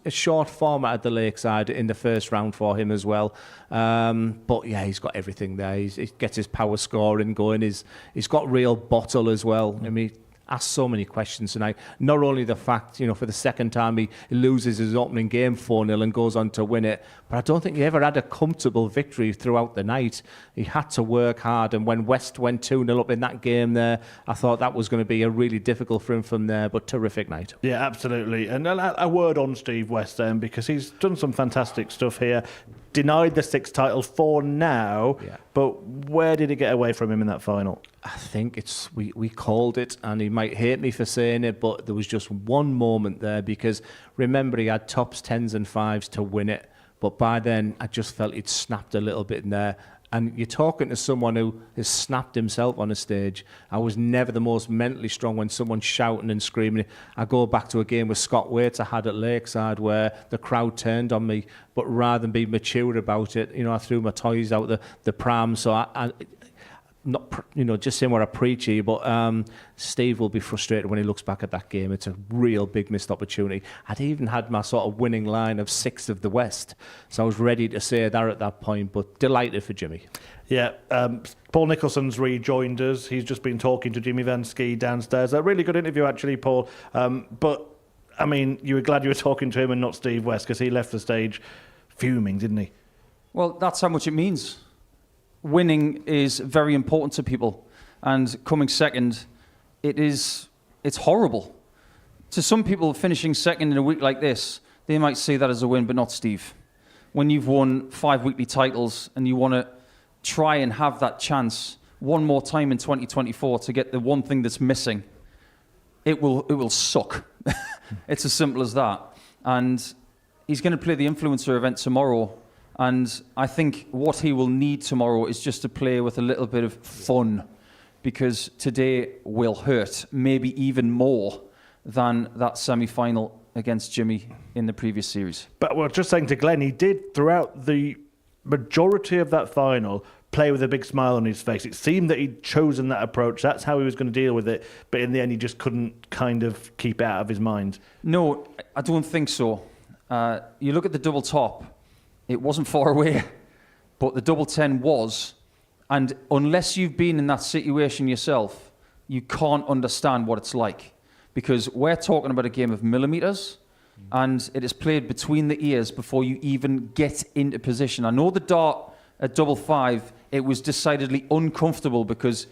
M: a short format at the Lakeside in the first round for him as well. But yeah, he's got everything there. He gets his power scoring going. He's got real bottle as well. I mean, asked so many questions tonight. Not only the fact, for the second time he loses his opening game 4-0 and goes on to win it, but I don't think he ever had a comfortable victory throughout the night. He had to work hard, and when West went 2-0 up in that game there, I thought that was going to be a really difficult for him from there, but terrific night.
A: Yeah, absolutely. And a word on Steve West then, because he's done some fantastic stuff here. Denied the sixth title for now, but where did it get away from him in that final?
M: I think we called it, and he might hate me for saying it, but there was just one moment there, because remember, he had tops, 10s and 5s to win it, but by then I just felt he'd snapped a little bit in there. And you're talking to someone who has snapped himself on a stage. I was never the most mentally strong when someone's shouting and screaming. I go back to a game with Scott Waits I had at Lakeside where the crowd turned on me, but rather than be mature about it, I threw my toys out the pram. So I not just saying what I preach here, but Steve will be frustrated when he looks back at that game. It's a real big missed opportunity. I'd even had my sort of winning line of 6 of the West, so I was ready to say that at that point, but delighted for Jimmy.
A: Yeah, Paul Nicholson's rejoined us. He's just been talking to Jimmy Van Schie downstairs. A really good interview, actually, Paul. But, I mean, you were glad you were talking to him and not Steve West, because he left the stage fuming, didn't he?
B: Well, that's how much it means. Winning is very important to people, and coming second, it's horrible. To some people, finishing second in a week like this, they might see that as a win, but not Steve. When you've won 5 weekly titles and you want to try and have that chance one more time in 2024 to get the one thing that's missing, it will suck. It's as simple as that. And he's going to play the influencer event tomorrow. And I think what he will need tomorrow is just to play with a little bit of fun, because today will hurt, maybe even more than that semi-final against Jimmy in the previous series.
A: But we're just saying to Glenn, he did throughout the majority of that final play with a big smile on his face. It seemed that he'd chosen that approach. That's how he was going to deal with it. But in the end, he just couldn't kind of keep it out of his mind.
B: No, I don't think so. You look at the double top. It wasn't far away, but the double 10 was. And unless you've been in that situation yourself, you can't understand what it's like. Because we're talking about a game of millimetres, and it is played between the ears before you even get into position. I know the dart at double 5, it was decidedly uncomfortable because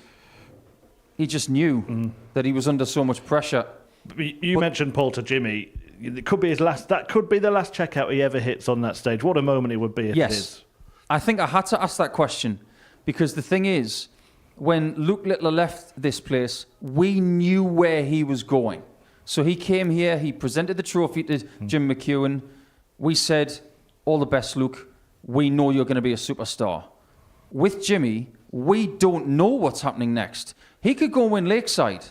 B: he just knew that he was under so much pressure.
A: You mentioned Paul to Jimmy. It could be his last. That could be the last checkout he ever hits on that stage. What a moment it would be if it is.
B: I think I had to ask that question, because the thing is, when Luke Littler left this place, we knew where he was going. So he came here, he presented the trophy to Jim McEwen. We said, all the best, Luke. We know you're going to be a superstar. With Jimmy, we don't know what's happening next. He could go and win Lakeside.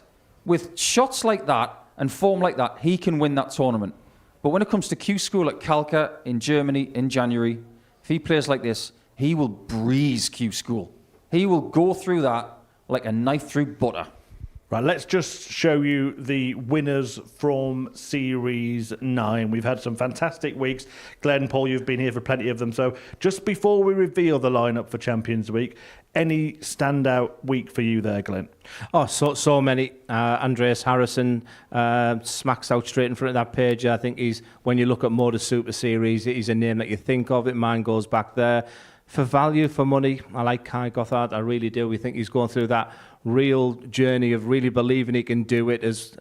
B: With shots like that and form like that, he can win that tournament. But when it comes to Q School at Kalka in Germany in January, if he plays like this, he will breeze Q School. He will go through that like a knife through butter.
A: Right, let's just show you the winners from Series 9. We've had some fantastic weeks. Glenn, Paul, you've been here for plenty of them. So just before we reveal the lineup for Champions Week, any standout week for you there, Glenn?
C: Oh, so many. Andreas Harrison smacks out straight in front of that page. I think when you look at Modus Super Series, he's a name that you think of. Mine goes back there. For value, for money, I like Kai Gothard. I really do. We think he's going through that real journey of really believing he can do it. As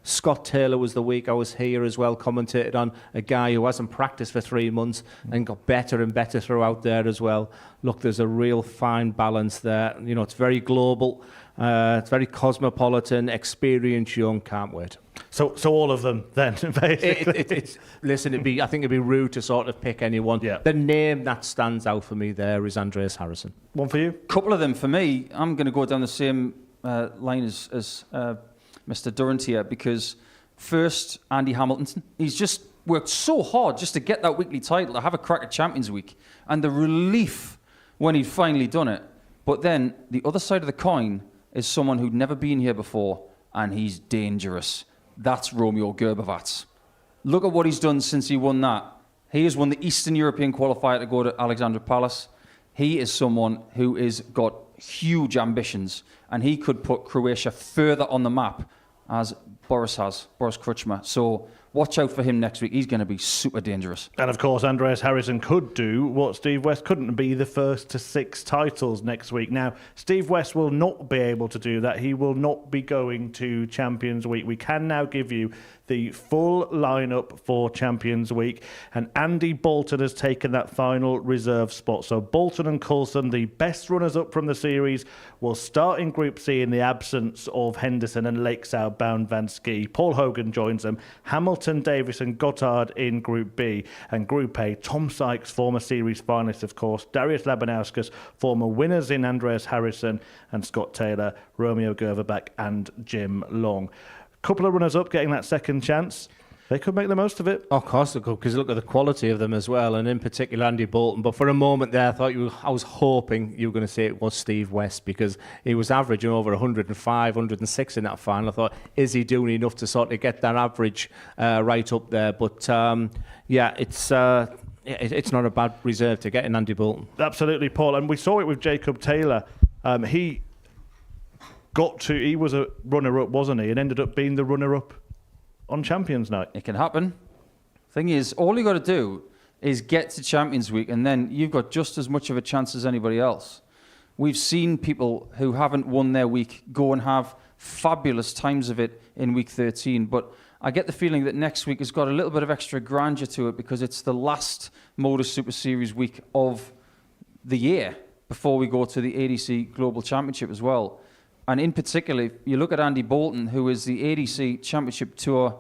C: Scott Taylor was the week I was here as well, commentated on a guy who hasn't practiced for 3 months and got better and better throughout there as well. Look, there's a real fine balance there. It's very global, it's very cosmopolitan, experienced, young. Can't wait.
A: So all of them then, basically.
C: Listen, I think it'd be rude to sort of pick anyone.
A: Yeah.
C: The name that stands out for me there is Andreas Harrison.
A: One for you?
B: Couple of them for me. I'm going to go down the same line as Mr. Durrant here, because first, Andy Hamilton. He's just worked so hard just to get that weekly title, to have a crack at Champions Week, and the relief when he'd finally done it. But then the other side of the coin is someone who'd never been here before, and he's dangerous. That's Romeo Gerbevats. look at what he's done since he won that. He has won the Eastern European qualifier to go to Alexandra Palace. He is someone who has got huge ambitions, and he could put Croatia further on the map as Boris Kruchma. So watch out for him next week. He's going to be super dangerous.
A: And of course, Andreas Harrison could do what Steve West couldn't, be the first to 6 titles next week. Now, Steve West will not be able to do that. He will not be going to Champions Week. We can now give you the full lineup for Champions Week, and Andy Bolton has taken that final reserve spot. So Bolton and Coulson, the best runners-up from the series, will start in Group C in the absence of Henderson and Lakeside-bound Van Schie. Paul Hogan joins them. Hamilton, Davis and Goddard in Group B. And Group A, Tom Sykes, former series finalist, of course, Darius Labanauskas, former winners in Andreas Harrison and Scott Taylor, Romeo Gerverbach and Jim Long. Couple of runners-up getting that second chance. They could make the most of it.
M: Of course they could, because look at the quality of them as well, and in particular Andy Bolton. But for a moment there, I was hoping you were going to say it was Steve West, because he was averaging over 105, 106 in that final. I thought, is he doing enough to sort of get that average right up there? But yeah, it's not a bad reserve to get in Andy Bolton.
A: Absolutely, Paul. And we saw it with Jacob Taylor. He was a runner-up, wasn't he? And ended up being the runner-up on Champions Night.
B: It can happen. Thing is, all you got to do is get to Champions Week, and then you've got just as much of a chance as anybody else. We've seen people who haven't won their week go and have fabulous times of it in week 13, but I get the feeling that next week has got a little bit of extra grandeur to it, because it's the last Modus Super Series week of the year before we go to the ADC Global Championship as well. And in particular, if you look at Andy Bolton, who is the ADC Championship Tour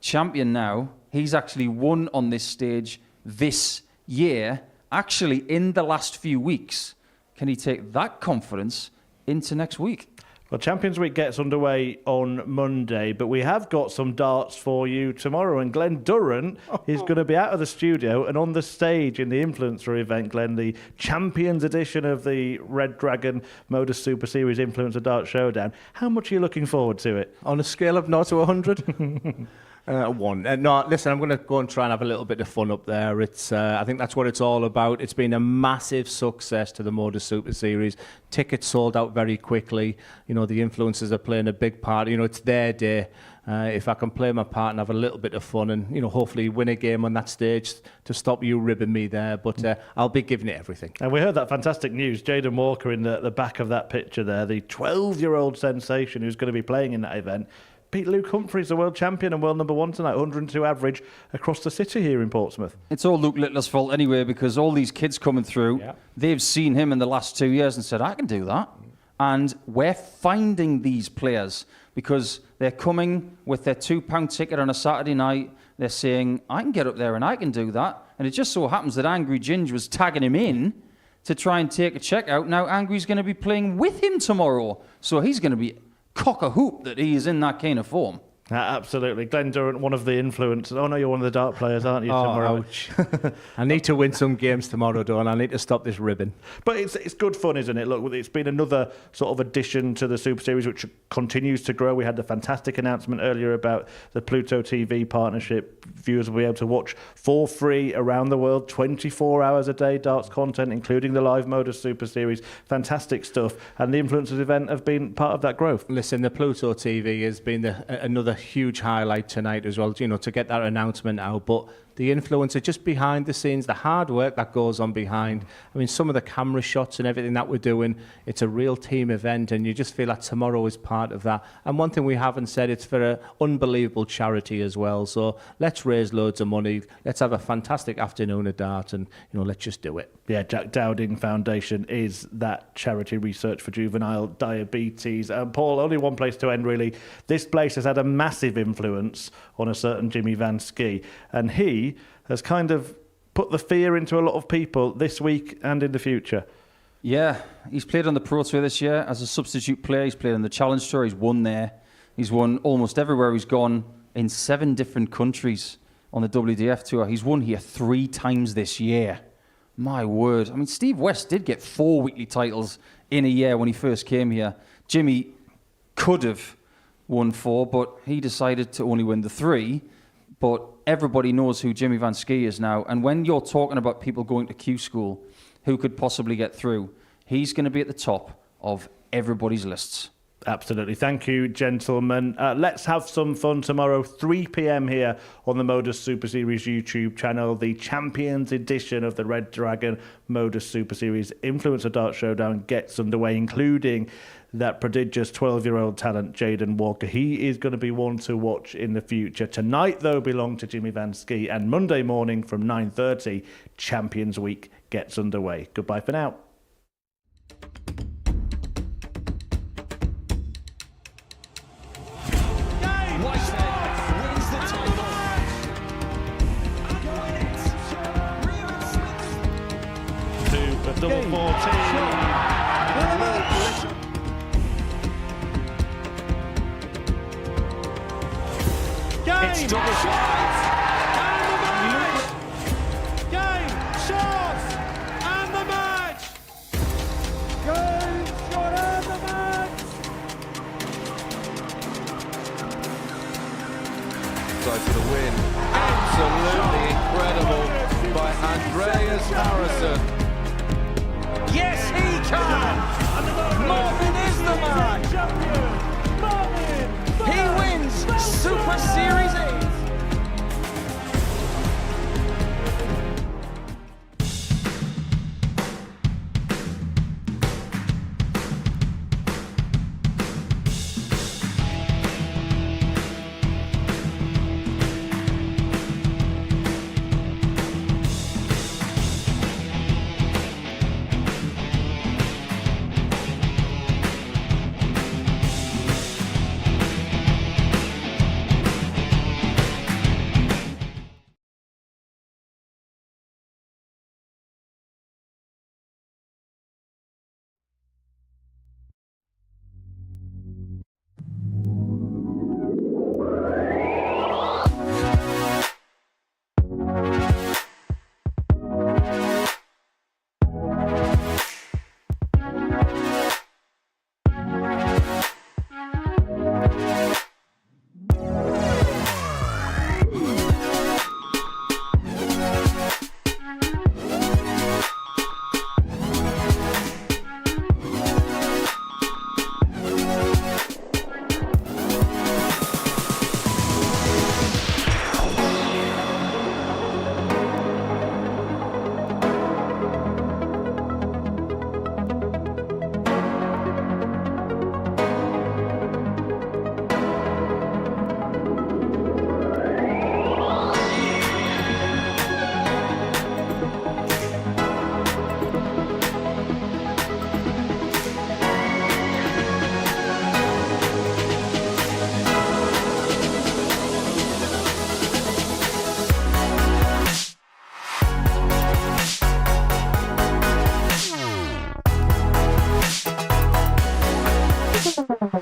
B: champion now. He's actually won on this stage this year, actually in the last few weeks. Can he take that confidence into next week?
A: Well, Champions Week gets underway on Monday, but we have got some darts for you tomorrow. And Glenn Durrant is going to be out of the studio and on the stage in the Influencer event, Glenn, the Champions edition of the Red Dragon Modus Super Series Influencer Dart Showdown. How much are you looking forward to it?
M: On a scale of 0 to 100? 1. No, listen, I'm going to go and try and have a little bit of fun up there. I think that's what it's all about. It's been a massive success to the Modus Super Series. Tickets sold out very quickly. You know, the influencers are playing a big part. You know, it's their day. If I can play my part and have a little bit of fun and, you know, hopefully win a game on that stage to stop you ribbing me there. But I'll be giving it everything.
A: And we heard that fantastic news. Jaden Walker in the back of that picture there, the 12-year-old sensation who's going to be playing in that event, beat Luke Humphries, the world champion and world number 1 tonight, 102 average across the city here in Portsmouth.
B: It's all Luke Littler's fault anyway, because all these kids coming through, they've seen him in the last 2 years and said, I can do that. And we're finding these players because they're coming with their £2 ticket on a Saturday night. They're saying, I can get up there and I can do that. And it just so happens that Angry Ginge was tagging him in to try and take a check out. Now Angry's going to be playing with him tomorrow. So he's going to be cock-a-hoop that he is in that kind of form.
A: Absolutely. Glenn Durrant, one of the influencers. Oh, no, you're one of the dart players, aren't you, tomorrow?
M: Ouch. I need to win some games tomorrow, Dawn. I need to stop this ribbon.
A: But it's good fun, isn't it? Look, it's been another sort of addition to the Super Series, which continues to grow. We had the fantastic announcement earlier about the Pluto TV partnership. Viewers will be able to watch for free around the world, 24 hours a day, darts content, including the live Modus Super Series. Fantastic stuff. And the Influencers event have been part of that growth.
M: Listen, the Pluto TV has been another huge highlight tonight as well, you know, to get that announcement out. But the influencer just behind the scenes, the hard work that goes on behind. I mean, some of the camera shots and everything that we're doing, it's a real team event, and you just feel that tomorrow is part of that. And one thing we haven't said, it's for an unbelievable charity as well. So let's raise loads of money. Let's have a fantastic afternoon of dart, and, you know, let's just do it.
A: Yeah, Jack Dowding Foundation is that charity, research for juvenile diabetes. Paul, only one place to end, really. This place has had a massive influence on a certain Jimmy Van Schie, and he has kind of put the fear into a lot of people this week and in the future.
B: Yeah, he's played on the Pro Tour this year as a substitute player. He's played on the Challenge Tour. He's won there. He's won almost everywhere he's gone in 7 different countries on the WDF Tour. He's won here 3 times this year. My word. I mean, Steve West did get 4 weekly titles in a year when he first came here. Jimmy could have won 4, but he decided to only win the 3. but everybody knows who Jimmy Van Schie is now. And when you're talking about people going to Q school who could possibly get through, he's going to be at the top of everybody's lists.
A: Absolutely. Thank you, gentlemen. Let's have some fun tomorrow, 3 p.m. here on the Modus Super Series YouTube channel. The Champions edition of the Red Dragon Modus Super Series Influencer Dart Showdown gets underway, including that prodigious 12-year-old talent, Jaden Walker. He is going to be one to watch in the future. Tonight, though, belong to Jimmy Van Schie. And Monday morning from 9:30, Champions Week gets underway. Goodbye for now.
G: Double 14. It's double shots and the match. Game, shots and the match. Game, shot and the match.
N: Side for the win. Absolutely incredible by Andreas Howson.
G: Yes, he can! Marvin is the man! He wins Super Series 8!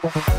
G: Thank you.